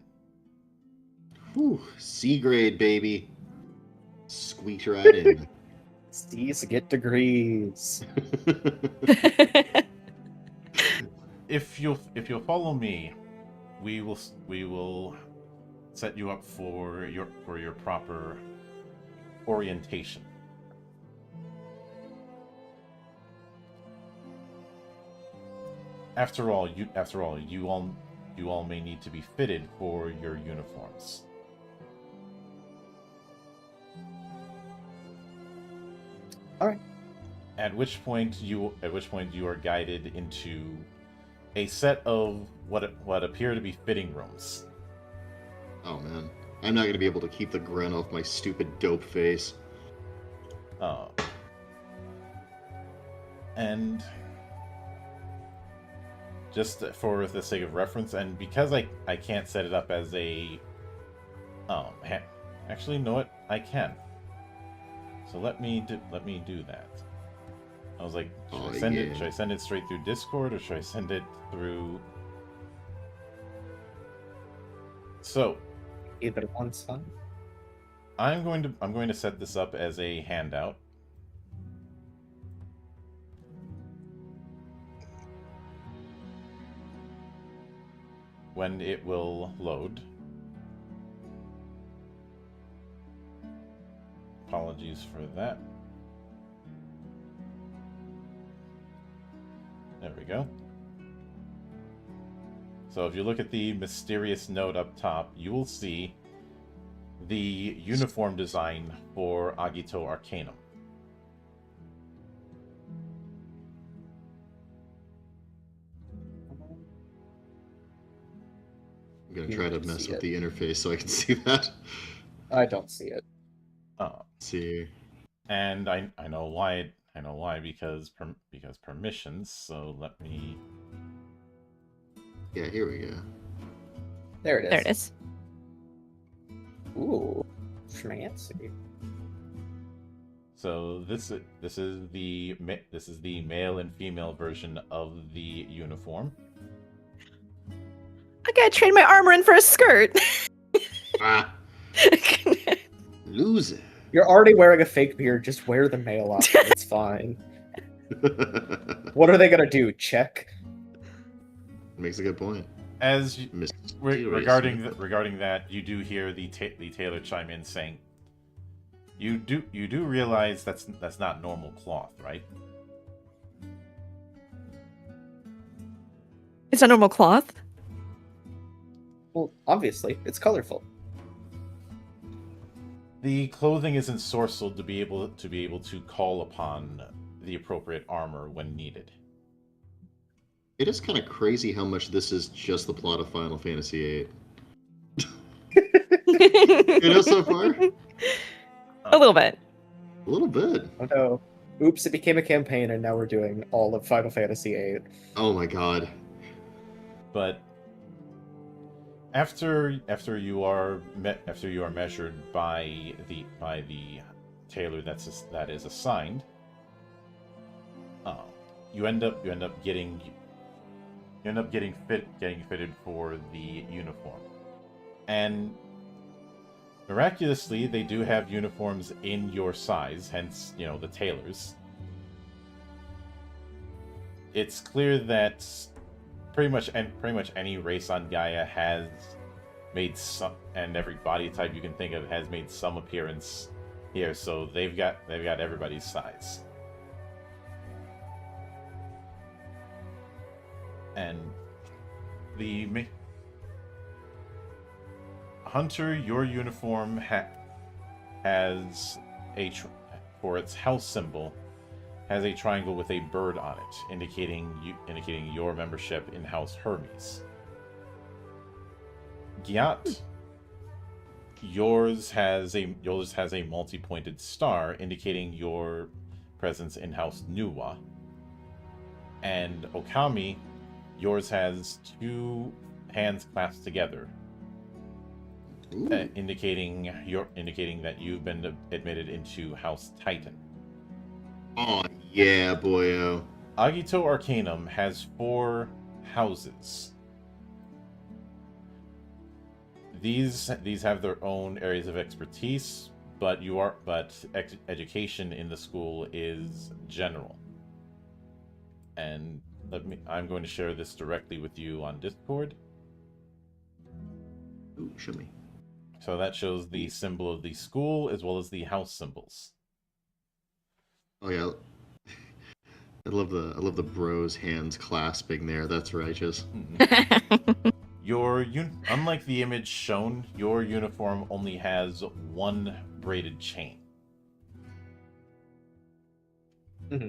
Whew, C grade, baby. Squeak right in. C's get degrees. If you'll follow me, we will set you up for your proper orientation. After all, you all may need to be fitted for your uniforms. All right. At which point you are guided into a set of what appear to be fitting rooms. Oh man, I'm not gonna be able to keep the grin off my stupid dope face. And just for the sake of reference, and because I can't set it up as a actually, know what, I can. So let me do that. I was like, should I send it straight through Discord, or should I send it through? So Either one's fine. I'm going to set this up as a handout. When it will load. Apologies for that. There we go. So if you look at the mysterious note up top, you will see the uniform design for Agito Arcanum. I'm gonna try to mess with the interface so I can see that. I don't see it. Let's see. And I know why. I know why, because permissions. So let me. Yeah, here we go. There it is. There it is. Ooh, fancy. So this is the male and female version of the uniform. I gotta trade my armor in for a skirt. Ah, loser. You're already wearing a fake beard. Just wear the male outfit. It's fine. What are they gonna do? Check. Makes a good point. As regarding that, you do hear the tailor chime in saying, "You do realize that's not normal cloth, right?" It's a normal cloth. Well, obviously, it's colorful. The clothing isn't sourced to be able to call upon the appropriate armor when needed. It is kind of crazy how much this is just the plot of Final Fantasy VIII. You know, so far? A little bit. A little bit. Oh no. Oops, it became a campaign and now we're doing all of Final Fantasy VIII. Oh my god. But after you are measured by the tailor that is assigned, you end up getting fitted for the uniform. And miraculously, they do have uniforms in your size, hence, the tailors. It's clear that pretty much any race on Gaia has made some, and every body type you can think of has made some appearance here, so they've got everybody's size. And Hunter, your uniform has for its house symbol has a triangle with a bird on it, indicating your membership in House Hermes. Gyat, yours has a multi-pointed star, indicating your presence in House Nuwa. And Okami, yours has two hands clasped together, indicating that you've been admitted into House Titan. Oh yeah, boyo. Agito Arcanum has 4 houses. These have their own areas of expertise, but education in the school is general. And I'm going to share this directly with you on Discord. Ooh, show me. So that shows the symbol of the school as well as the house symbols. Oh yeah. I love the bros hands clasping there. That's righteous. Unlike the image shown, your uniform only has 1 braided chain. Mm-hmm.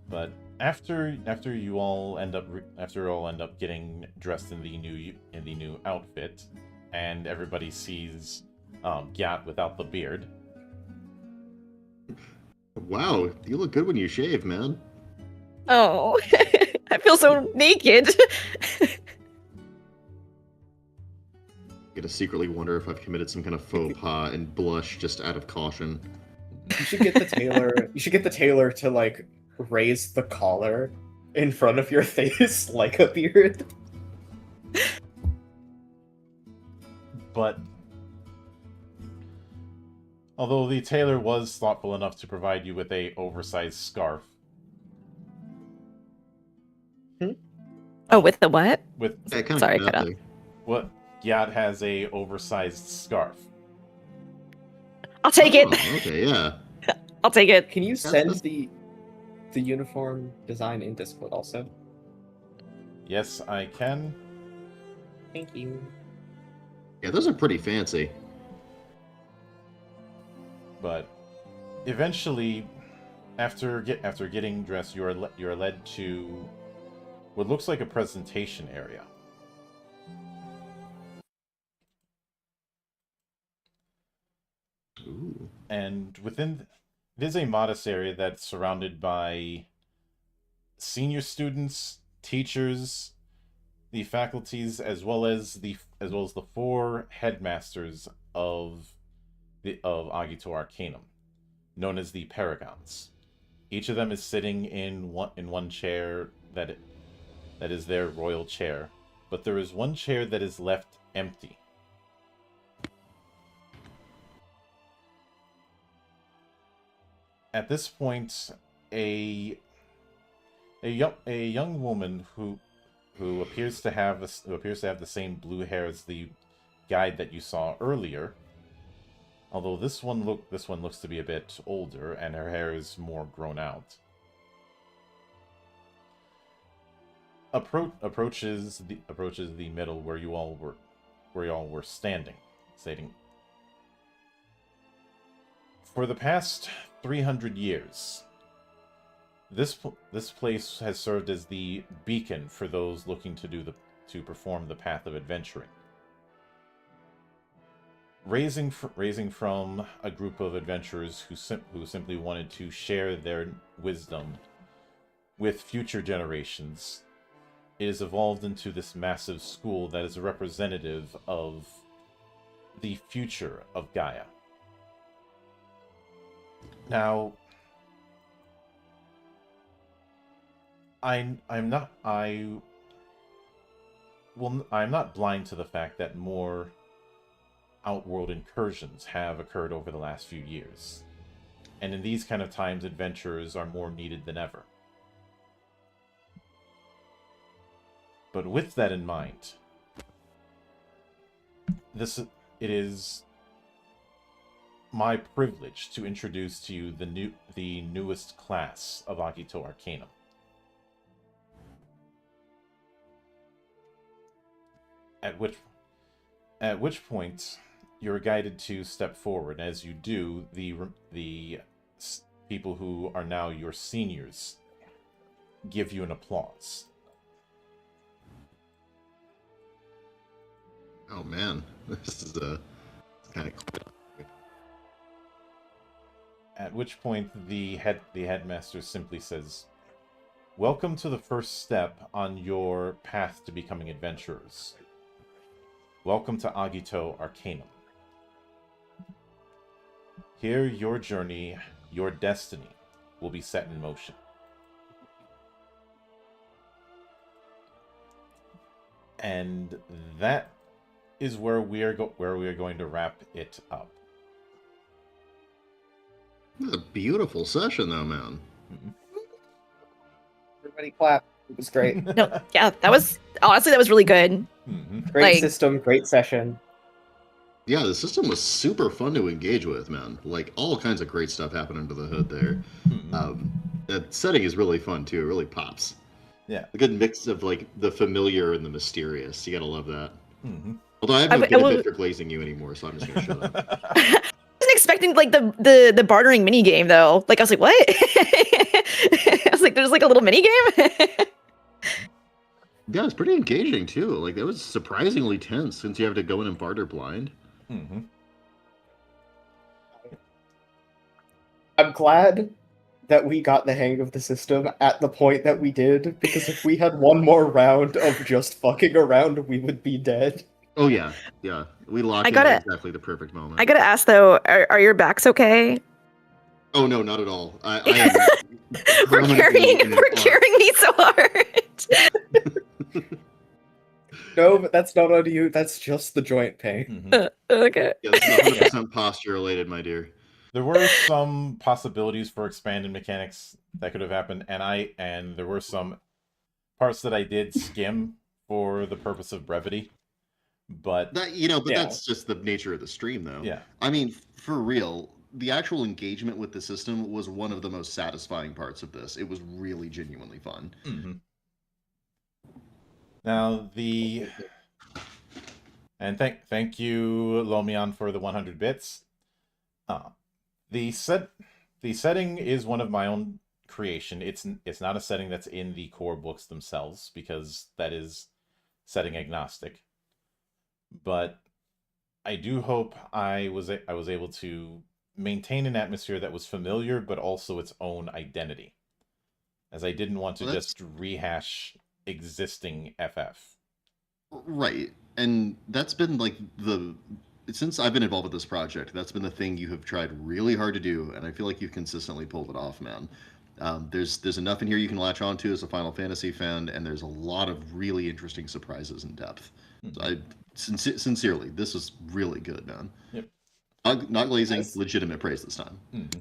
But after you all end up getting dressed in the new outfit, and everybody sees Gyat without the beard. Wow, you look good when you shave, man. Oh, I feel so naked. I'm gonna secretly wonder if I've committed some kind of faux pas and blush just out of caution. You should get the tailor. You should get the tailor to like raise the collar in front of your face like a beard. But although the tailor was thoughtful enough to provide you with a oversized scarf. Oh, with the what? Sorry, cut out. What? Gyat has a oversized scarf. I'll take it. Okay, yeah. I'll take it. Can you send the uniform design in Discord also? Yes, I can. Thank you. Yeah, those are pretty fancy. But eventually, after getting dressed, you are led to what looks like a presentation area. Ooh. And it is a modest area that's surrounded by senior students, teachers, the faculties, as well as the 4 headmasters of Agito Arcanum, known as the Paragons. Each of them is sitting in one chair that is their royal chair, but there is one chair that is left empty. At this point, a young woman who appears to have the same blue hair as the guide that you saw earlier, although this one looks to be a bit older and her hair is more grown out, approaches the middle where you all were standing, stating, "For the past 300 years, this place has served as the beacon for those looking to perform the path of adventuring. Raising from a group of adventurers who simply wanted to share their wisdom with future generations, it has evolved into this massive school that is a representative of the future of Gaia. Now, I'm not blind to the fact that more outworld incursions have occurred over the last few years. And in these kind of times, adventurers are more needed than ever. But with that in mind, it is my privilege to introduce to you the newest class of Agito Arcanum. At which point you're guided to step forward. As you do, the people who are now your seniors give you an applause. Oh man, this is kind of. At which point the headmaster simply says, "Welcome to the first step on your path to becoming adventurers. Welcome to Agito Arcanum. Here your journey, your destiny, will be set in motion." And that is where we are going to wrap it up. A beautiful session, though, man. Everybody clap. It was great. No, yeah, that was really good. Great Like- system, great session. Yeah, the system was super fun to engage with, man. Like, all kinds of great stuff happened under the hood there. The setting is really fun, too. It really pops. Yeah. A good mix of, like, the familiar and the mysterious. You gotta love that. Mm-hmm. Although I have no benefit for glazing you anymore, so I'm just gonna shut up. I wasn't expecting like the bartering mini game though. Like I was like, what? I was like, there's like a little mini game. Yeah, it's pretty engaging, too. Like, that was surprisingly tense since you have to go in and barter blind. Mm-hmm. I'm glad that we got the hang of the system at the point that we did, because if we had one more round of just fucking around, we would be dead. Oh, yeah. Yeah. We locked I in gotta- at exactly the perfect moment. I gotta ask though, are your backs okay? Oh, no, not at all. I am For carrying me so hard. No, but that's not on you. That's just the joint pain. Mm-hmm. Okay. Yeah, this is 100% posture related, my dear. There were some possibilities for expanded mechanics that could have happened, and there were some parts that I did skim for the purpose of brevity. But But Yeah. that's just the nature of the stream, though. yeah. I mean, for real, the actual engagement with the system was one of the most satisfying parts of this. It was really genuinely fun. Mm-hmm. Now thank you, Lomian, for the 100 bits. The setting is one of my own creation. It's not a setting that's in the core books themselves, because that is setting agnostic. But I do hope I was able to maintain an atmosphere that was familiar, but also its own identity, as I didn't want to Well, just rehash existing FF. Right. And that's been like since I've been involved with this project, that's been the thing you have tried really hard to do, and I feel like you've consistently pulled it off, man. There's enough in here you can latch onto as a Final Fantasy fan, and there's a lot of really interesting surprises in depth. So I sincerely, this was really good, man. Yep. Not glazing, Nice. legitimate praise this time. Mm-hmm.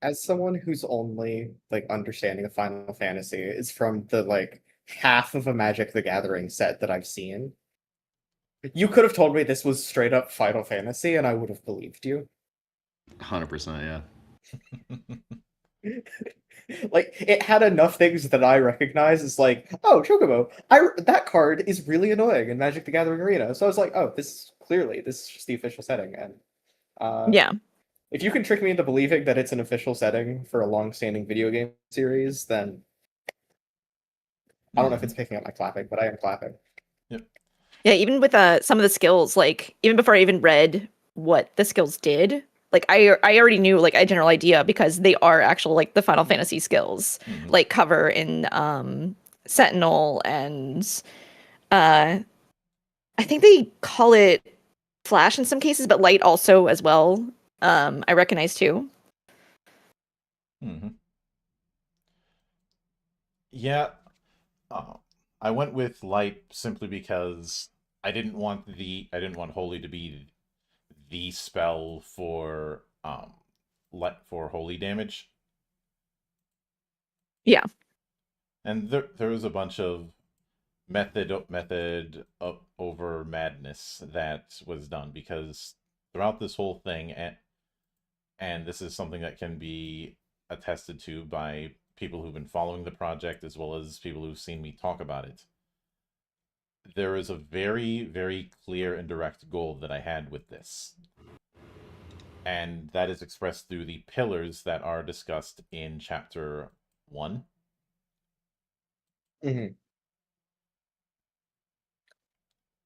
As someone whose only understanding of Final Fantasy is from the half of a Magic the Gathering set that I've seen, you could have told me this was straight up Final Fantasy, and I would have believed you. 100%, yeah. It had enough things that I recognize as oh, Chocobo. That card is really annoying in Magic the Gathering Arena. So I was like, oh, this is just the official setting. And Yeah. if you can trick me into believing that it's an official setting for a long-standing video game series, then I don't know if it's picking up my clapping, but I am clapping. Yeah, even with some of the skills, like even before I even read what the skills did, like I already knew like a general idea, because they are actual like the Final Fantasy skills, like cover in Sentinel, and I think they call it Flash in some cases, but Light also as well. I recognize too. Mm-hmm. Yeah, I went with Light simply because I didn't want Holy to be the spell for holy damage. Yeah. And there was a bunch of method over madness that was done, because throughout this whole thing, and this is something that can be attested to by people who've been following the project, as well as people who've seen me talk about it, there is a very, very clear and direct goal that I had with this. And that is expressed through the pillars that are discussed in chapter 1. Mhm.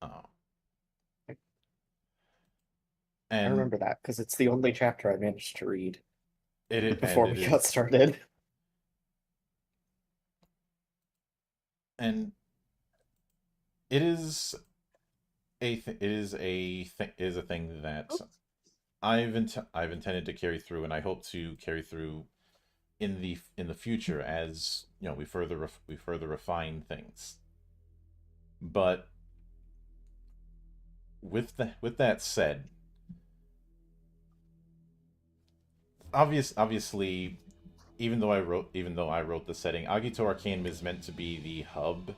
Uh, I and remember that because it's the only chapter I managed to read it before and we it got is started. and it is it is a thing that I've intended to carry through, and I hope to carry through in the future as you know we further refine things. But with that said, obviously, even though I wrote the setting, Agito Arcanum is meant to be the hub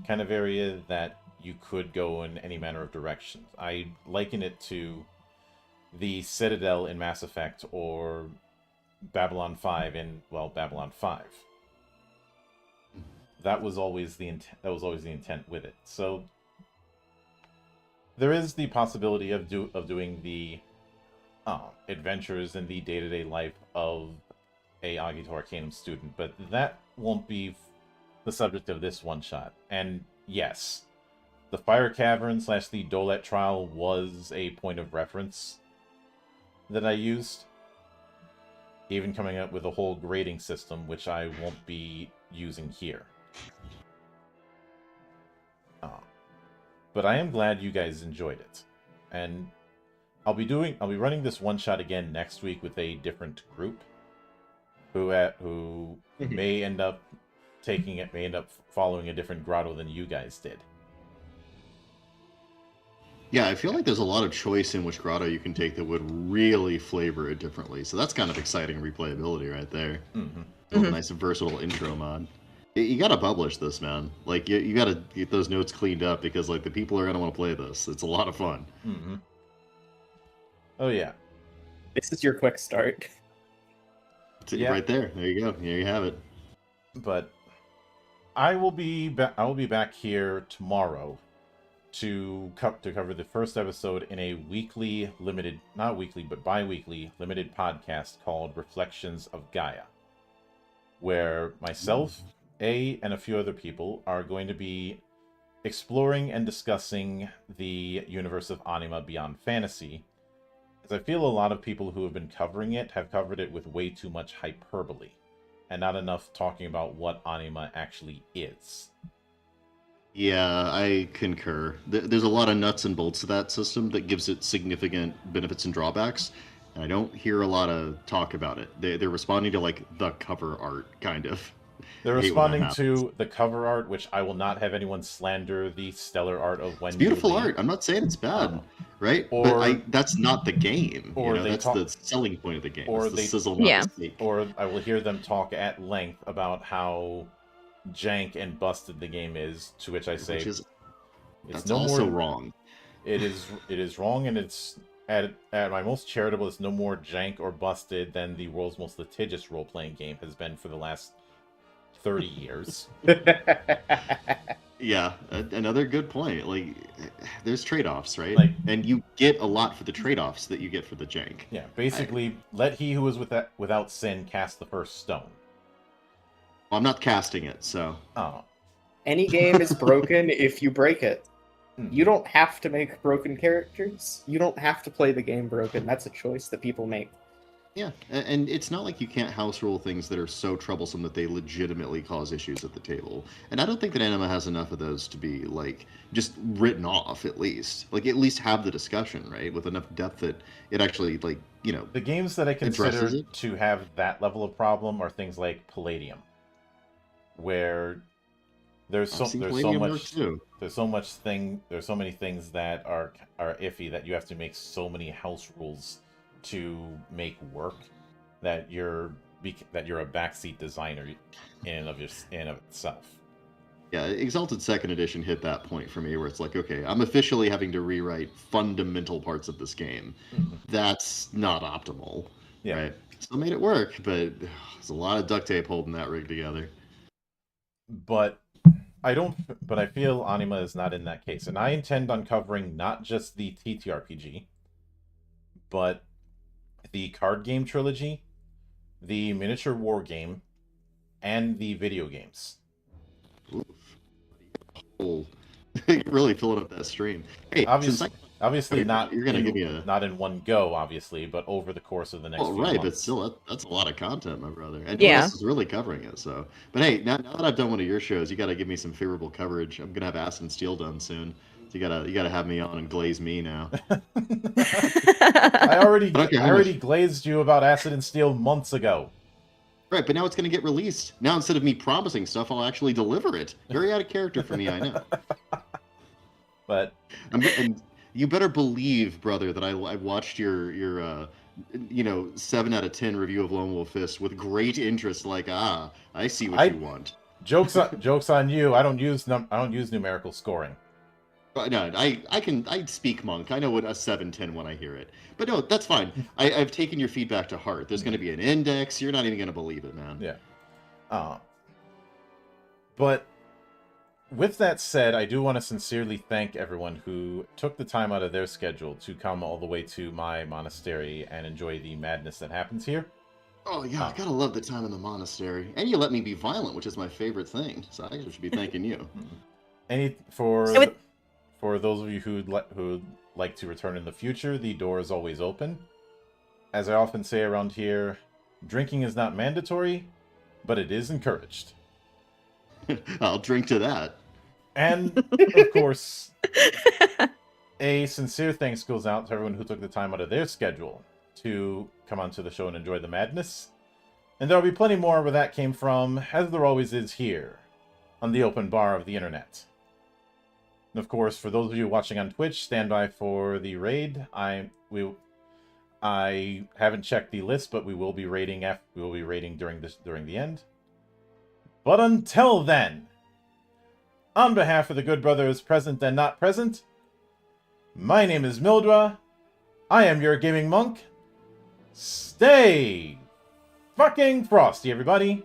kind of area that you could go in any manner of directions. I liken it to the Citadel in Mass Effect or Babylon 5 in, well, Babylon 5. That was always the intent with it. So there is the possibility of doing the adventures in the day-to-day life of a Agito Arcanum student, but that won't be the subject of this one shot. And yes, the Fire Cavern / the Dolet trial was a point of reference that I used, even coming up with a whole grading system, which I won't be using here. But I am glad you guys enjoyed it, and I'll be running this one shot again next week with a different group who may end up following a different grotto than you guys did. Yeah, I feel like there's a lot of choice in which grotto you can take that would really flavor it differently. So that's kind of exciting replayability right there. Mm-hmm. A nice versatile intro mod. You gotta publish this, man. Like you gotta get those notes cleaned up because like the people are gonna want to play this. It's a lot of fun. Mm-hmm. Oh yeah. This is your quick start. Yeah. Right there. There you go. There you have it. But I will be back here tomorrow to cover the first episode in a weekly limited, not weekly, but bi-weekly limited podcast called Reflections of Gaia, where myself, and a few other people are going to be exploring and discussing the universe of Anima Beyond Fantasy, as I feel a lot of people who have been covering it have covered it with way too much hyperbole, and not enough talking about what Anima actually is. Yeah, I concur. There's a lot of nuts and bolts to that system that gives it significant benefits and drawbacks, and I don't hear a lot of talk about it. They're responding to like the cover art, kind of. They're responding to the cover art, which I will not have anyone slander the stellar art of Wendy. It's beautiful art. I'm not saying it's bad, right? But that's not the game. Or that's the selling point of the game. Or it's the sizzle, yeah. Or I will hear them talk at length about how jank and busted the game is, to which I say that's also wrong. It is wrong, and it's at my most charitable, it's no more jank or busted than the world's most litigious role-playing game has been for the last 30 years. Yeah, another good point. Like, there's trade-offs, right? Like, and you get a lot for the trade-offs that you get for the jank. Yeah, basically, let he who is without sin cast the first stone. Well, I'm not casting it, so. Oh. Any game is broken if you break it. You don't have to make broken characters. You don't have to play the game broken. That's a choice that people make. Yeah, and it's not like you can't house rule things that are so troublesome that they legitimately cause issues at the table. And I don't think that Anima has enough of those to be, like, just written off, at least. Like, at least have the discussion, right? With enough depth that it actually, like, you know, the games that I consider to have that level of problem are things like Palladium, where there's so many things that are iffy that you have to make so many house rules to make work that you're a backseat designer in of itself. Yeah, Exalted 2nd Edition hit that point for me where it's like, okay, I'm officially having to rewrite fundamental parts of this game. Mm-hmm. That's not optimal, right? Still made it work, but there's a lot of duct tape holding that rig together. But I don't, but I feel Anima is not in that case, and I intend on covering not just the TTRPG, but the card game trilogy, the miniature war game, and the video games. Ooh. You're really filling up that stream. Hey, since Obviously not you're gonna give me a not in one go, obviously, but over the course of the next few right, but months. still, that's a lot of content, my brother. And Yeah. Wes is really covering it. So, but hey, now that I've done one of your shows, you got to give me some favorable coverage. I'm gonna have Acid and Steel done soon. So you gotta have me on and glaze me now. I already much. glazed you about Acid and Steel months ago. Right, but now it's gonna get released. Now instead of me promising stuff, I'll actually deliver it. Very out of character for me, I know. But and you better believe, brother, that I watched your 7 out of 10 review of Lone Wolf Fist with great interest. Like, I see what you want. Jokes on you. I don't use numerical scoring. No, I speak monk. I know what a 7-10 when I hear it. But no, that's fine. I've taken your feedback to heart. There's going to be an index. You're not even going to believe it, man. Yeah. But with that said, I do want to sincerely thank everyone who took the time out of their schedule to come all the way to my monastery and enjoy the madness that happens here. Oh, yeah, I gotta love the time in the monastery. And you let me be violent, which is my favorite thing. So I should be thanking you. For those of you who'd like to return in the future, the door is always open. As I often say around here, drinking is not mandatory, but it is encouraged. I'll drink to that. And, of course, a sincere thanks goes out to everyone who took the time out of their schedule to come onto the show and enjoy the madness. And there'll be plenty more where that came from, as there always is here, on the open bar of the internet. And of course, for those of you watching on Twitch, stand by for the raid. I haven't checked the list, but we will be raiding during the end. But until then, on behalf of the good brothers present and not present, my name is Mildra. I am your gaming monk. Stay fucking frosty, everybody.